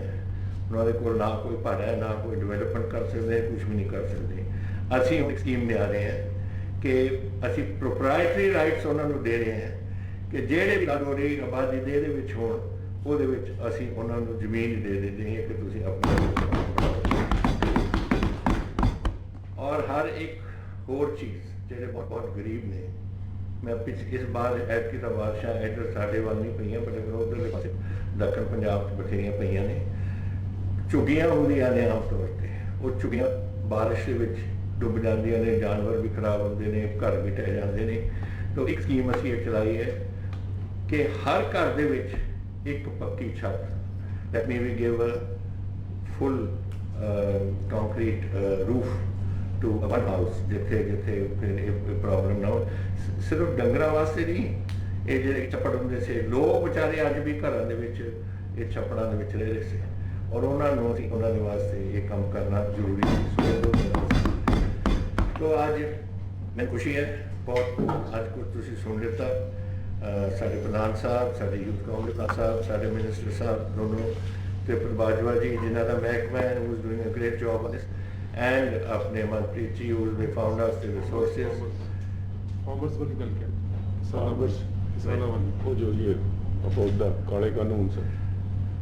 ਉਹਨਾਂ ਦੇ ਕੋਲ ਨਾ ਕੋਈ ਭਾੜਾ ਹੈ, ਨਾ ਕੋਈ ਡਿਵੈਲਪਮੈਂਟ ਕਰ ਸਕਦੇ, ਕੁਝ ਵੀ ਨਹੀਂ ਕਰ ਸਕਦੇ। ਅਸੀਂ ਇੱਕ ਸਕੀਮ ਲਿਆ ਰਹੇ ਹਾਂ ਕਿ ਅਸੀਂ ਪ੍ਰੋਪਰਾਈਟਰੀ ਰਾਈਟਸ ਉਹਨਾਂ ਨੂੰ ਦੇ ਰਹੇ ਹਾਂ ਕਿ ਜਿਹੜੇ ਵੀ ਡੋਰੀ ਆਬਾਦੀ ਦੇ ਵਿੱਚ ਹੋਣ ਉਹਦੇ ਵਿੱਚ ਅਸੀਂ ਉਹਨਾਂ ਨੂੰ ਜ਼ਮੀਨ ਦੇ ਦਿੰਦੇ ਹਾਂ ਕਿ ਤੁਸੀਂ ਆਪਣੀ। ਔਰ ਹਰ ਇੱਕ ਹੋਰ ਚੀਜ਼ ਜਿਹੜੇ ਬਹੁਤ ਗਰੀਬ ਨੇ, ਮੈਂ ਇਸ ਬਾਰ ਐਤਕੀ ਦਾ ਬਾਦਸ਼ਾਹ ਇੱਧਰ ਸਾਡੇ ਵੱਲ ਨਹੀਂ ਪਈਆਂ ਪਰ ਉੱਧਰਲੇ ਪਾਸੇ ਦੱਖਣ ਪੰਜਾਬ 'ਚ ਬਥੇਰੀਆਂ ਪਈਆਂ ਨੇ। ਝੁੱਗੀਆਂ ਹੁੰਦੀਆਂ ਨੇ ਆਮ ਤੌਰ 'ਤੇ, ਉਹ ਝੁੱਗੀਆਂ ਬਾਰਿਸ਼ ਦੇ ਵਿੱਚ ਡੁੱਬ ਜਾਂਦੀਆਂ ਨੇ, ਜਾਨਵਰ ਵੀ ਖਰਾਬ ਹੁੰਦੇ ਨੇ, ਘਰ ਵੀ ਢਹਿ ਜਾਂਦੇ ਨੇ। ਤਾਂ ਇੱਕ ਸਕੀਮ ਅਸੀਂ ਇਹ ਚਲਾਈ ਹੈ ਕਿ ਹਰ ਘਰ ਦੇ ਵਿੱਚ ਇੱਕ ਪੱਕੀ ਛੱਤ, that mean we give a full concrete roof to one house, ਜਿੱਥੇ ਫਿਰ ਇਹ ਪ੍ਰੋਬਲਮ ਨਾ ਹੋ। ਸਿਰਫ ਡੰਗਰਾਂ ਵਾਸਤੇ ਨਹੀਂ, ਇਹ ਜਿਹੜੇ ਛੱਪੜ ਹੁੰਦੇ ਸੀ, ਲੋਕ ਵਿਚਾਰੇ ਅੱਜ ਵੀ ਘਰਾਂ ਦੇ ਵਿੱਚ ਇਹ ਛੱਪੜਾਂ ਦੇ ਵਿੱਚ ਰਹਿ ਰਹੇ ਸੀ। ਔਰ ਉਹਨਾਂ ਦੇ ਵਾਸਤੇ ਇਹ ਕੰਮ ਕਰਨਾ ਜ਼ਰੂਰੀ ਸੀ। तो आज मैं खुशी है बहुत आज कुछ तुसी सुन लिता साढ़े प्रधान साहब, साढ़े यूथ कांग्रेस साहब, साढ़े मिनिस्टर साहब दोनों त्रिपुर बाजवा जी जिन्हों का महकमा है who is doing a great job on this, and अपने मनप्रीत जी who is the founder of the resources commerce वाली गल क्या कॉमर्स किसाना वाली वो जो ये अपोदा काले कानून से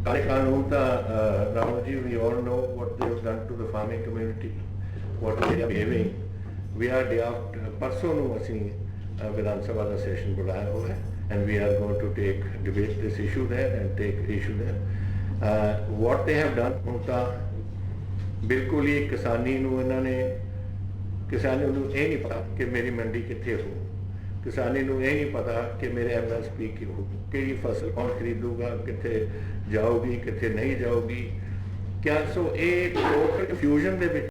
काले कानून का Rahul ji we all know what they have done to the farming community, what they are behaving. We are day after परसों ਨੂੰ ਅਸੀਂ ਵਿਧਾਨ ਸਭਾ ਦਾ ਸੈਸ਼ਨ ਬੁਲਾਇਆ ਹੋਇਆ ਹੈ and we are going to debate this issue there and take issue there. What they have done ਹੁਣ ਤਾਂ ਬਿਲਕੁਲ ਹੀ ਕਿਸਾਨੀ ਨੂੰ ਇਹਨਾਂ ਨੇ ਕਿਸਾਨੀ ਨੂੰ ਇਹ ਨਹੀਂ ਪਤਾ ਕਿ ਮੇਰੀ ਮੰਡੀ ਕਿੱਥੇ ਹੋ, ਕਿਸਾਨੀ ਨੂੰ ਇਹ ਨਹੀਂ ਪਤਾ ਕਿ ਮੇਰੇ MSP ਕੀ ਹੋ, ਕਿਹੜੀ ਫਸਲ ਕੌਣ ਖਰੀਦੂਗਾ, ਕਿੱਥੇ ਜਾਊਗੀ ਕਿੱਥੇ ਨਹੀਂ ਜਾਊਗੀ ਕਿਆ। ਸੋ ਇਹ ਟੋਟਲ ਕਨਫਿਊਜ਼ਨ ਦੇ ਵਿੱਚ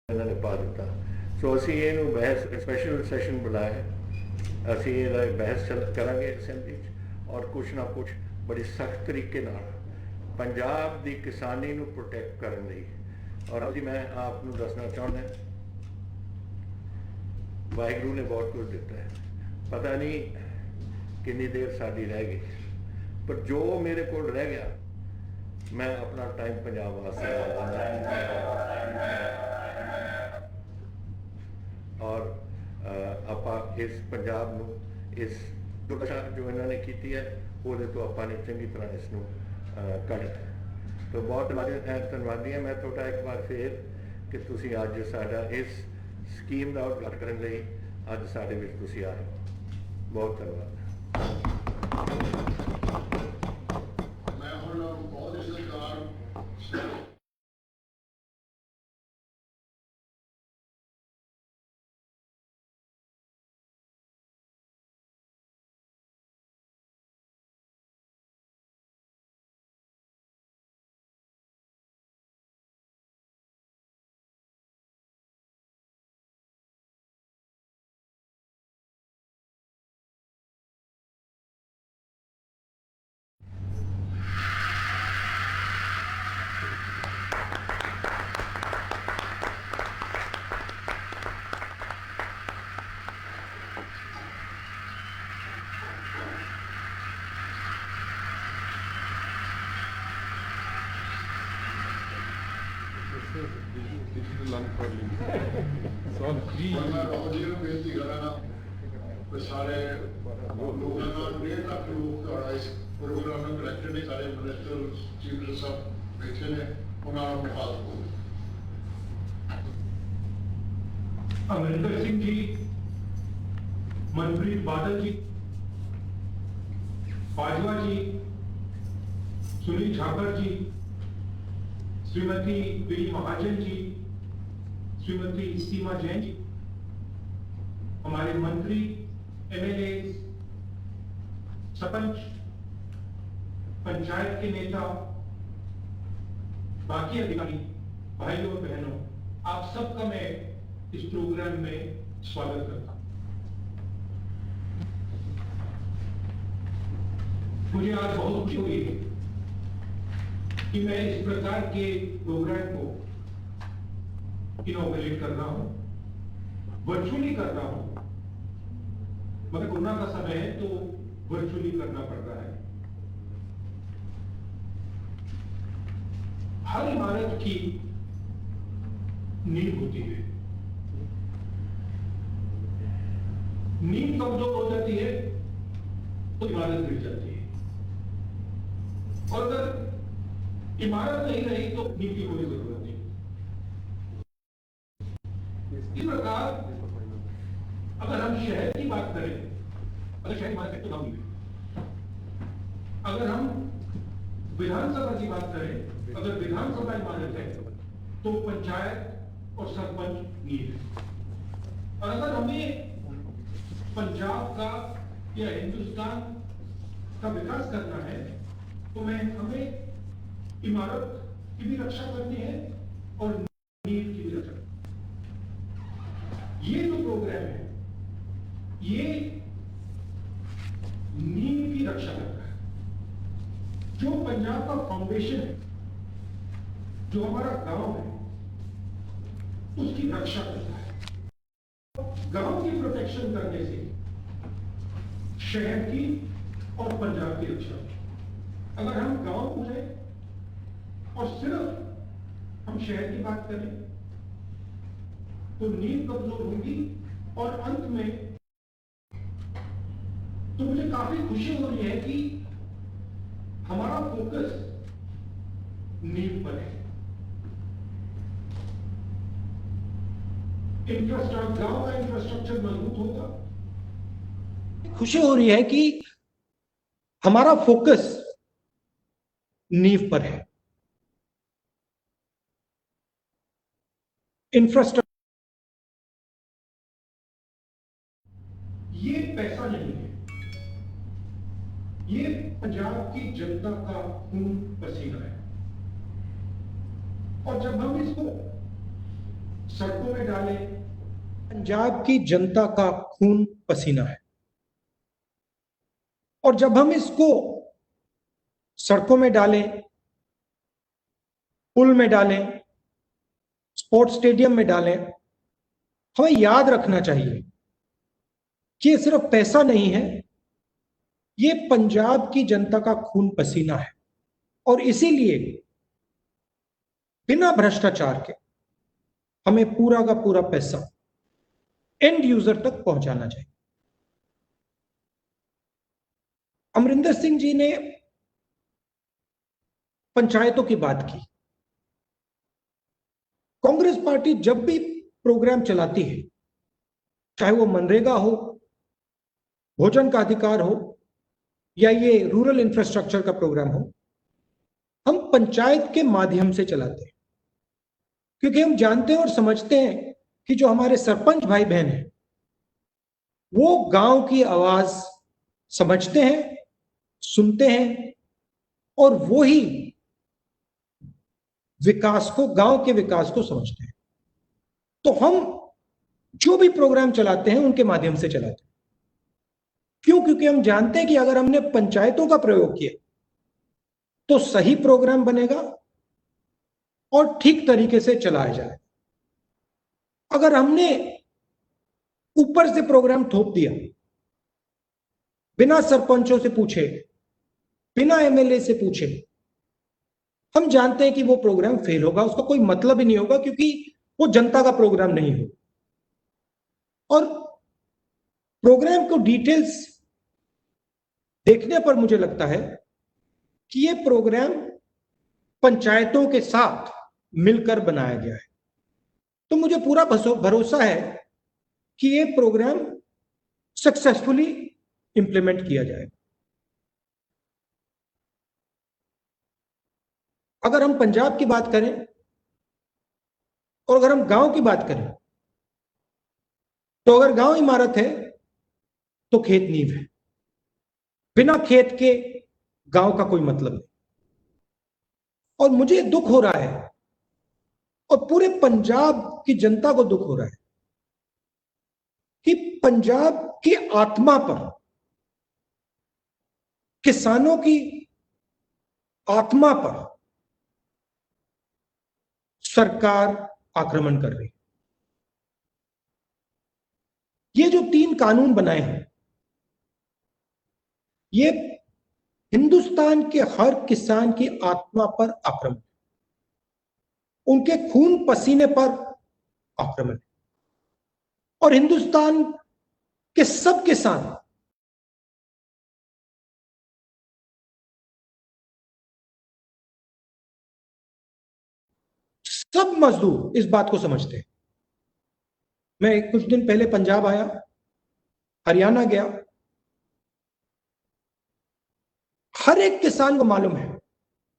ਇਹਨਾਂ ਨੇ ਪਾ ਦਿੱਤਾ। ਸੋ ਅਸੀਂ ਇਹਨੂੰ ਬਹਿਸ ਸਪੈਸ਼ਲ ਸੈਸ਼ਨ ਬੁਲਾਇਆ, ਅਸੀਂ ਇਹਦਾ ਬਹਿਸ ਕਰਾਂਗੇ ਅਸੈਂਬਲੀ 'ਚ ਔਰ ਕੁਛ ਨਾ ਕੁਛ ਬੜੀ ਸਖਤ ਤਰੀਕੇ ਨਾਲ ਪੰਜਾਬ ਦੀ ਕਿਸਾਨੀ ਨੂੰ ਪ੍ਰੋਟੈਕਟ ਕਰਨ ਲਈ। ਔਰ ਜੀ ਮੈਂ ਆਪ ਨੂੰ ਦੱਸਣਾ ਚਾਹੁੰਦਾ ਵਾਹਿਗੁਰੂ ਨੇ ਬਹੁਤ ਕੁਝ ਦਿੱਤਾ ਹੈ, ਪਤਾ ਨਹੀਂ ਕਿੰਨੀ ਦੇਰ ਸਾਡੀ ਰਹਿ ਗਈ, ਪਰ ਜੋ ਮੇਰੇ ਕੋਲ ਰਹਿ ਗਿਆ ਮੈਂ ਆਪਣਾ ਟਾਈਮ ਪੰਜਾਬ ਵਾਸਤੇ ਔਰ ਆਪਾਂ ਇਸ ਪੰਜਾਬ ਨੂੰ ਇਸ ਦੁਰਦਸ਼ਾ ਜੋ ਇਹਨਾਂ ਨੇ ਕੀਤੀ ਹੈ ਉਹਦੇ ਤੋਂ ਆਪਾਂ ਨੇ ਚੰਗੀ ਤਰ੍ਹਾਂ ਇਸ ਨੂੰ ਕੱਢਣਾ। ਤਾਂ ਬਹੁਤ ਧੰਨਵਾਦੀ ਹਾਂ ਮੈਂ ਤੁਹਾਡਾ ਇੱਕ ਵਾਰ ਫੇਰ ਕਿ ਤੁਸੀਂ ਅੱਜ ਸਾਡਾ ਇਸ ਸਕੀਮ ਦਾ ਉਦਘਾਟਨ ਕਰਨ ਲਈ ਅੱਜ ਸਾਡੇ ਵਿੱਚ ਤੁਸੀਂ ਆਏ, ਬਹੁਤ ਧੰਨਵਾਦ। ਮੈਂ ਹੁਣ ਬਹੁਤ ਸਰਕਾਰ digital unfurling. It's all free. ਮੈਂ ਰਾਹੁਲ ਜੀ ਨੂੰ ਬੇਨਤੀ ਕਰਾਂਗਾ ਕਿ ਸਾਰੇ ਲੋਕਾਂ ਨਾਲ 1.5 ਲੱਖ ਲੋਕ ਤੁਹਾਡਾ ਇਸ ਪ੍ਰੋਗਰਾਮ ਨੂੰ ਕਨੈਕਟਡ ਨੇ, ਸਾਰੇ ਮਿਨਿਸਟਰ ਚੀਫ ਮਿਨਿਸਟਰ ਸਾਹਿਬ ਬੈਠੇ ਨੇ, ਉਹਨਾਂ ਨਾਲ ਮੁਖਾਤਬ ਹੋਵੇ। अमरिंदर सिंह जी, मनप्रीत बादल जी, बाजवा जी, सुनील छापर जी, श्रीमती बीरी महाजन जी, श्रीमती सीमा जैन जी, हमारे मंत्री, MLA, सरपंच, पंचायत के नेता, बाकी अधिकारी, भाइयों और बहनों, आप सबका मैं इस प्रोग्राम में स्वागत करता हूं। मुझे आज बहुत खुशी हुई कि मैं इस प्रकार के प्रोग्राम को इनॉग्रेट कर रहा हूं, वर्चुअली कर रहा हूं, मगर कोरोना का समय है तो वर्चुअली करना पड़ रहा है। हर इमारत की नींव होती है, नींव कमजोर हो जाती है तो इमारत गिर जाती है, और अगर इमारत नहीं रही तो नींव की कोई जरूरत नहीं। इस प्रकार अगर हम शहर की बात करें, अगर शहर इमारत है तो हम नहीं, अगर हम विधानसभा की बात करें, अगर विधानसभा इमारत है तो पंचायत और सरपंच नींव है। और अगर हमें पंजाब का या हिंदुस्तान का विकास करना है तो हमें इमारत की भी रक्षा करनी है और नींव की भी रक्षा करनी है। ये जो प्रोग्राम है ये नींव की रक्षा करता है। जो पंजाब का फाउंडेशन है जो हमारा गांव है उसकी रक्षा करता है। गांव की प्रोटेक्शन करने से शहर की और पंजाब की रक्षा होगी। अगर हम गांव पूरे और सिर्फ हम शहर की बात करें तो नींद कमजोर होगी और अंत में तो मुझे काफी खुशी हो रही है कि हमारा फोकस नींव पर है। इंफ्रास्ट्रक्चर, गांव का इंफ्रास्ट्रक्चर मजबूत होगा। खुशी हो रही है कि हमारा फोकस नींव पर है। इंफ्रास्ट्रक्चर ये पैसा नहीं है, ये पंजाब की जनता का खून पसीना है। और जब हम इसको सड़कों में डालें, पंजाब की जनता का खून पसीना है, और जब हम इसको सड़कों में डालें, पुल में डालें, स्पोर्ट्स स्टेडियम में डालें, हमें याद रखना चाहिए कि ये सिर्फ पैसा नहीं है, ये पंजाब की जनता का खून पसीना है। और इसीलिए बिना भ्रष्टाचार के हमें पूरा का पूरा पैसा एंड यूजर तक पहुंचाना चाहिए। अमरिंदर सिंह जी ने पंचायतों की बात की। कांग्रेस पार्टी जब भी प्रोग्राम चलाती है, चाहे वो मनरेगा हो, भोजन का अधिकार हो, या ये रूरल इंफ्रास्ट्रक्चर का प्रोग्राम हो, हम पंचायत के माध्यम से चलाते हैं, क्योंकि हम जानते हैं और समझते हैं कि जो हमारे सरपंच भाई बहन हैं वो गांव की आवाज समझते हैं, सुनते हैं, और वो ही विकास को, गांव के विकास को समझते हैं। तो हम जो भी प्रोग्राम चलाते हैं उनके माध्यम से चलाते हैं। क्यों? क्योंकि हम जानते हैं कि अगर हमने पंचायतों का प्रयोग किया तो सही प्रोग्राम बनेगा और ठीक तरीके से चलाया जाए। अगर हमने ऊपर से प्रोग्राम थोप दिया, बिना सरपंचों से पूछे, बिना एमएलए से पूछे, हम जानते हैं कि वो प्रोग्राम फेल होगा, उसका कोई मतलब ही नहीं होगा, क्योंकि वो जनता का प्रोग्राम नहीं होगा। और प्रोग्राम को डिटेल्स देखने पर मुझे लगता है कि ये प्रोग्राम पंचायतों के साथ मिलकर बनाया गया है। तो मुझे पूरा भरोसा है कि ये प्रोग्राम सक्सेसफुली इंप्लीमेंट किया जाएगा। अगर हम पंजाब की बात करें और अगर हम गांव की बात करें, तो अगर गांव इमारत है तो खेत नींव है। बिना खेत के गांव का कोई मतलब नहीं। और मुझे दुख हो रहा है और पूरे पंजाब की जनता को दुख हो रहा है कि पंजाब की आत्मा पर, किसानों की आत्मा पर सरकार आक्रमण कर रही है। ये जो 3 कानून बनाए हैं, ये हिंदुस्तान के हर किसान की आत्मा पर आक्रमण, उनके खून पसीने पर आक्रमण। और हिंदुस्तान के सब किसान सब मजदूर इस बात को समझते हैं। मैं कुछ दिन पहले पंजाब आया, हरियाणा गया, हर एक किसान को मालूम है,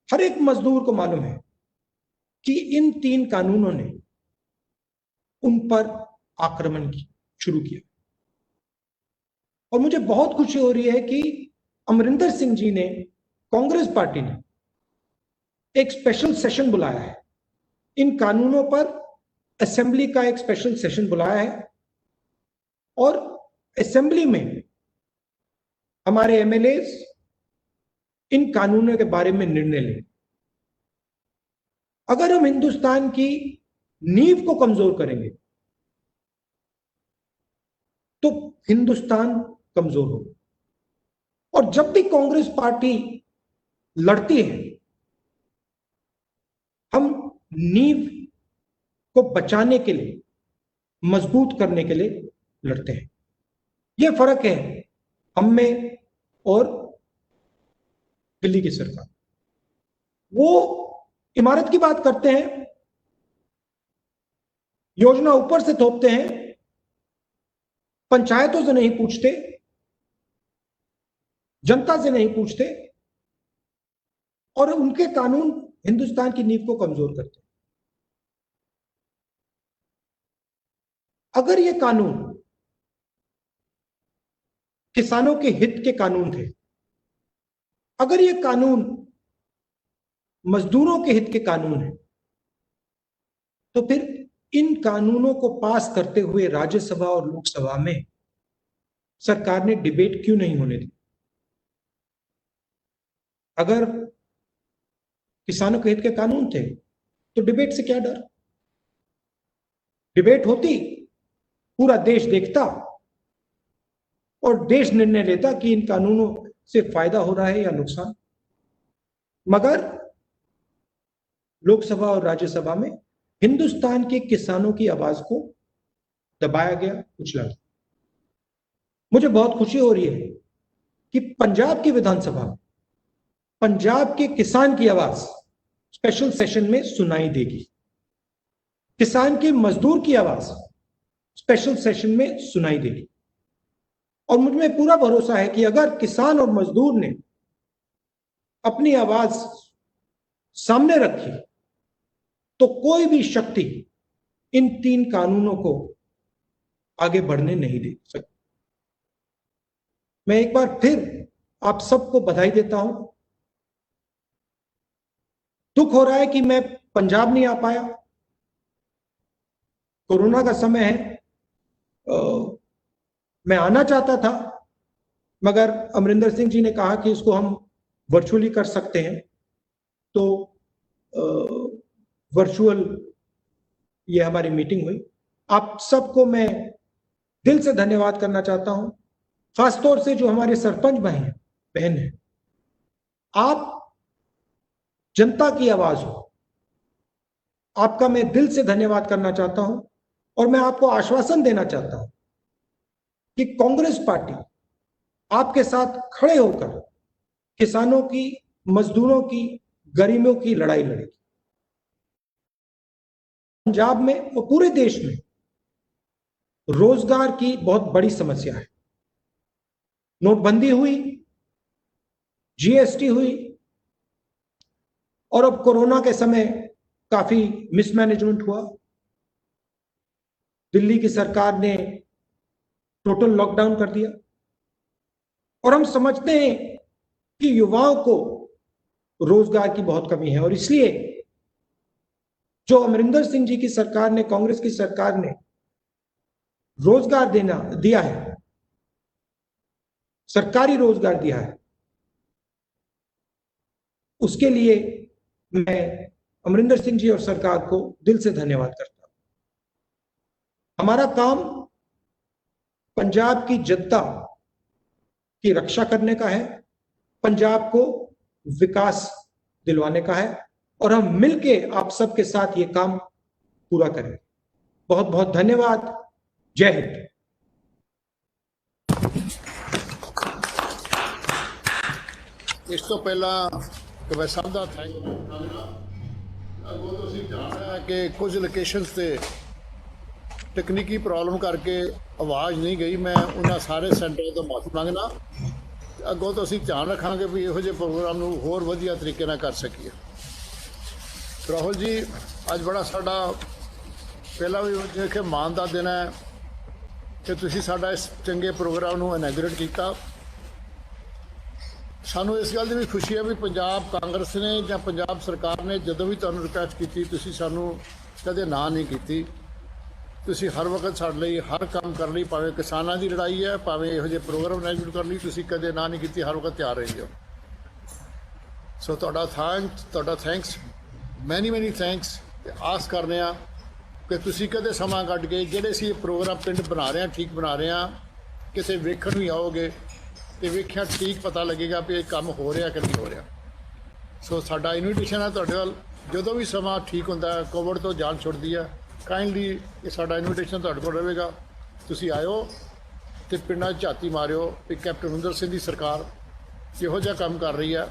हर एक मजदूर को मालूम है कि इन 3 कानूनों ने उन पर आक्रमण शुरू किया। और मुझे बहुत खुशी हो रही है कि अमरिंदर सिंह जी ने, कांग्रेस पार्टी ने एक स्पेशल सेशन बुलाया है। इन कानूनों पर असेंबली का एक स्पेशल सेशन बुलाया है और असेंबली में हमारे एमएलएस इन कानूनों के बारे में निर्णय लें। अगर हम हिंदुस्तान की नींव को कमजोर करेंगे तो हिंदुस्तान कमजोर होगा। और जब भी कांग्रेस पार्टी लड़ती है, हम नींव को बचाने के लिए, मजबूत करने के लिए लड़ते हैं। यह फर्क है हम में और दिल्ली की सरकार। वो इमारत की बात करते हैं, योजना ऊपर से थोपते हैं, पंचायतों से नहीं पूछते, जनता से नहीं पूछते, और उनके कानून हिंदुस्तान की नींव को कमजोर करते हैं। अगर ये कानून किसानों के हित के कानून थे, अगर ये कानून मजदूरों के हित के कानून है, तो फिर इन कानूनों को पास करते हुए राज्यसभा और लोकसभा में सरकार ने डिबेट क्यों नहीं होने दी? अगर किसानों के हित के कानून थे तो डिबेट से क्या डर? डिबेट होती, पूरा देश देखता और देश निर्णय लेता कि इन कानूनों से फायदा हो रहा है या नुकसान। मगर लोकसभा और राज्यसभा में हिंदुस्तान के किसानों की आवाज को दबाया गया, कुचला गया। मुझे बहुत खुशी हो रही है कि पंजाब की विधानसभा में पंजाब के किसान की आवाज स्पेशल सेशन में सुनाई देगी। किसान के मजदूर की आवाज स्पेशल सेशन में सुनाई देगी। और मुझ में पूरा भरोसा है कि अगर किसान और मजदूर ने अपनी आवाज सामने रखी तो कोई भी शक्ति इन 3 कानूनों को आगे बढ़ने नहीं दे सकती। मैं एक बार फिर आप सबको बधाई देता हूं। दुख हो रहा है कि मैं पंजाब नहीं आ पाया, कोरोना का समय है। मैं आना चाहता था, मगर अमरिंदर सिंह जी ने कहा कि इसको हम वर्चुअली कर सकते हैं, तो वर्चुअल ये हमारी मीटिंग हुई। आप सबको मैं दिल से धन्यवाद करना चाहता हूं, खासतौर से जो हमारे सरपंच भाई हैं, बहन हैं। आप जनता की आवाज हो, आपका मैं दिल से धन्यवाद करना चाहता हूं। और मैं आपको आश्वासन देना चाहता हूं कि कांग्रेस पार्टी आपके साथ खड़े होकर किसानों की, मजदूरों की, गरीबों की लड़ाई लड़ेगी। पंजाब में और पूरे देश में रोजगार की बहुत बड़ी समस्या है। नोटबंदी हुई, जीएसटी हुई, और अब कोरोना के समय काफी मिसमैनेजमेंट हुआ। दिल्ली की सरकार ने टोटल लॉकडाउन कर दिया। और हम समझते हैं कि युवाओं को रोजगार की बहुत कमी है, और इसलिए जो अमरिंदर सिंह जी की सरकार ने, कांग्रेस की सरकार ने रोजगार दिया है, सरकारी रोजगार दिया है, उसके लिए मैं अमरिंदर सिंह जी और सरकार को दिल से धन्यवाद करता हूं। हमारा काम पंजाब की जनता की रक्षा करने का है, पंजाब को विकास दिलवाने का है, और हम मिलके आप सबके साथ ये काम पूरा करें। बहुत बहुत धन्यवाद। जय हिंद। ਇਸ ਤੋਂ ਪਹਿਲਾਂ ਕਵੈ ਸਾਹਿਬ ਦਾ ਥੈਂਕ ਅੱਗੋਂ ਤੁਸੀਂ ਜਾਣਿਆ ਕਿ ਕੁਝ ਲੋਕੇਸ਼ਨਸ ਤੇ ਤਕਨੀਕੀ ਪ੍ਰੋਬਲਮ ਕਰਕੇ ਆਵਾਜ਼ ਨਹੀਂ ਗਈ। ਮੈਂ ਉਹਨਾਂ ਸਾਰੇ ਸੈਂਟਰਾਂ ਤੋਂ ਮਾਫੀ ਮੰਗਦਾ। ਅੱਗੋਂ ਤੋਂ ਅਸੀਂ ਧਿਆਨ ਰੱਖਾਂਗੇ ਵੀ ਇਹੋ ਜਿਹੇ ਪ੍ਰੋਗਰਾਮ ਨੂੰ ਹੋਰ ਵਧੀਆ ਤਰੀਕੇ ਨਾਲ ਕਰ ਸਕੀਏ। ਰਾਹੁਲ ਜੀ, ਅੱਜ ਬੜਾ ਸਾਡਾ ਪਹਿਲਾਂ ਵੀ ਦੇਖੇ ਮਾਣ ਦਾ ਦਿਨ ਹੈ ਕਿ ਤੁਸੀਂ ਸਾਡਾ ਇਸ ਚੰਗੇ ਪ੍ਰੋਗਰਾਮ ਨੂੰ ਇਨੈਗਰੇਟ ਕੀਤਾ। ਸਾਨੂੰ ਇਸ ਗੱਲ ਦੀ ਵੀ ਖੁਸ਼ੀ ਹੈ ਵੀ ਪੰਜਾਬ ਕਾਂਗਰਸ ਨੇ ਜਾਂ ਪੰਜਾਬ ਸਰਕਾਰ ਨੇ ਜਦੋਂ ਵੀ ਤੁਹਾਨੂੰ ਰਿਕੁਐਸਟ ਕੀਤੀ, ਤੁਸੀਂ ਸਾਨੂੰ ਕਦੇ ਨਾ ਨਹੀਂ ਕੀਤੀ। ਤੁਸੀਂ ਹਰ ਵਕਤ ਸਾਡੇ ਲਈ ਹਰ ਕੰਮ ਕਰਨ ਲਈ, ਭਾਵੇਂ ਕਿਸਾਨਾਂ ਦੀ ਲੜਾਈ ਹੈ, ਭਾਵੇਂ ਇਹੋ ਜਿਹੇ ਪ੍ਰੋਗਰਾਮ ਮੈਨੇਜਮੈਂਟ ਕਰਨ ਲਈ, ਤੁਸੀਂ ਕਦੇ ਨਾ ਨਹੀਂ ਕੀਤੀ, ਹਰ ਵਕਤ ਤਿਆਰ ਰਹਿੰਦੇ ਹੋ। ਸੋ ਤੁਹਾਡਾ ਥੈਂਕਸ ਮੈਨੀ ਥੈਂਕਸ ਤੇ ਆਸ ਕਰਦੇ ਹਾਂ ਕਿ ਤੁਸੀਂ ਕਦੇ ਸਮਾਂ ਕੱਢ ਕੇ ਜਿਹੜੇ ਅਸੀਂ ਇਹ ਪ੍ਰੋਗਰਾਮ ਪਿੰਡ ਬਣਾ ਰਹੇ ਹਾਂ, ਠੀਕ ਬਣਾ ਰਹੇ ਹਾਂ, ਕਿਤੇ ਵੇਖਣ ਵੀ ਆਓਗੇ ਤੇ ਵੇਖਿਆ ਠੀਕ ਪਤਾ ਲੱਗੇਗਾ ਵੀ ਇਹ ਕੰਮ ਹੋ ਰਿਹਾ ਕਿ ਨਹੀਂ ਹੋ ਰਿਹਾ। ਸੋ ਸਾਡਾ ਇਨਵੀਟੇਸ਼ਨ ਹੈ ਤੁਹਾਡੇ ਵੱਲ, ਜਦੋਂ ਵੀ ਸਮਾਂ ਠੀਕ ਹੁੰਦਾ ਕੋਵਿਡ ਤੋਂ ਜਾਨ ਛੁੱਟਦੀ ਹੈ, ਕਾਈਂਡਲੀ ਇਹ ਸਾਡਾ ਇਨਵੀਟੇਸ਼ਨ ਤੁਹਾਡੇ ਕੋਲ ਰਹੇਗਾ, ਤੁਸੀਂ ਆਇਓ ਤੇ ਪਿੰਡਾਂ 'ਚ ਝਾਤੀ ਮਾਰਿਓ ਵੀ ਕੈਪਟਨ ਅਮਰਿੰਦਰ ਸਿੰਘ ਦੀ ਸਰਕਾਰ ਕਿਹੋ ਜਿਹਾ ਕੰਮ ਕਰ ਰਹੀ ਹੈ,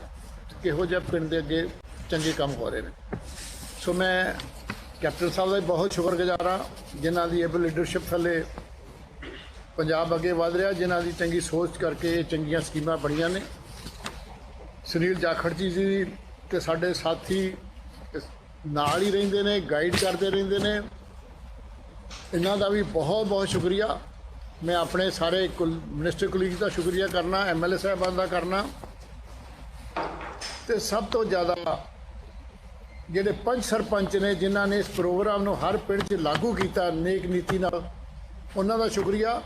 ਕਿਹੋ ਜਿਹਾ ਪਿੰਡ ਦੇ ਅੱਗੇ ਚੰਗੇ ਕੰਮ ਹੋ ਰਹੇ ਨੇ। ਸੋ ਮੈਂ ਕੈਪਟਨ ਸਾਹਿਬ ਦਾ ਬਹੁਤ ਸ਼ੁਕਰਗੁਜ਼ਾਰ ਹਾਂ, ਜਿਨ੍ਹਾਂ ਦੀ ਏਬਲ ਲੀਡਰਸ਼ਿਪ ਥੱਲੇ ਪੰਜਾਬ ਅੱਗੇ ਵਧ ਰਿਹਾ, ਜਿਨ੍ਹਾਂ ਦੀ ਚੰਗੀ ਸੋਚ ਕਰਕੇ ਚੰਗੀਆਂ ਸਕੀਮਾਂ ਬਣੀਆਂ ਨੇ। ਸੁਨੀਲ ਜਾਖੜ ਜੀ ਤੇ ਸਾਡੇ ਸਾਥੀ ਨਾਲ ਹੀ ਰਹਿੰਦੇ ਨੇ, ਗਾਈਡ ਕਰਦੇ ਰਹਿੰਦੇ ਨੇ, ਇਹਨਾਂ ਦਾ ਵੀ ਬਹੁਤ ਬਹੁਤ ਸ਼ੁਕਰੀਆ। ਮੈਂ ਆਪਣੇ ਸਾਰੇ ਮਿਨਿਸਟਰ ਕੁਲੀਗ ਦਾ ਸ਼ੁਕਰੀਆ ਕਰਨਾ, MLA ਸਾਹਿਬਾਨ ਦਾ ਕਰਨਾ, ਤੇ ਸਭ ਤੋਂ ਜ਼ਿਆਦਾ ਜਿਹੜੇ 5 ਸਰਪੰਚ ਨੇ ਜਿਨ੍ਹਾਂ ਨੇ ਇਸ ਪ੍ਰੋਗਰਾਮ ਨੂੰ ਹਰ ਪਿੰਡ 'ਚ ਲਾਗੂ ਕੀਤਾ ਨੇਕ ਨੀਤੀ ਨਾਲ, ਉਹਨਾਂ ਦਾ ਸ਼ੁਕਰੀਆ।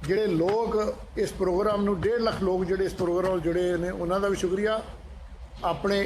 ਜਿਹੜੇ ਲੋਕ ਇਸ ਪ੍ਰੋਗਰਾਮ ਨੂੰ 1.5 ਲੱਖ ਲੋਕ ਜਿਹੜੇ ਇਸ ਪ੍ਰੋਗਰਾਮ ਨਾਲ ਜੁੜੇ ਨੇ ਉਹਨਾਂ ਦਾ ਵੀ ਸ਼ੁਕਰੀਆ। ਆਪਣੇ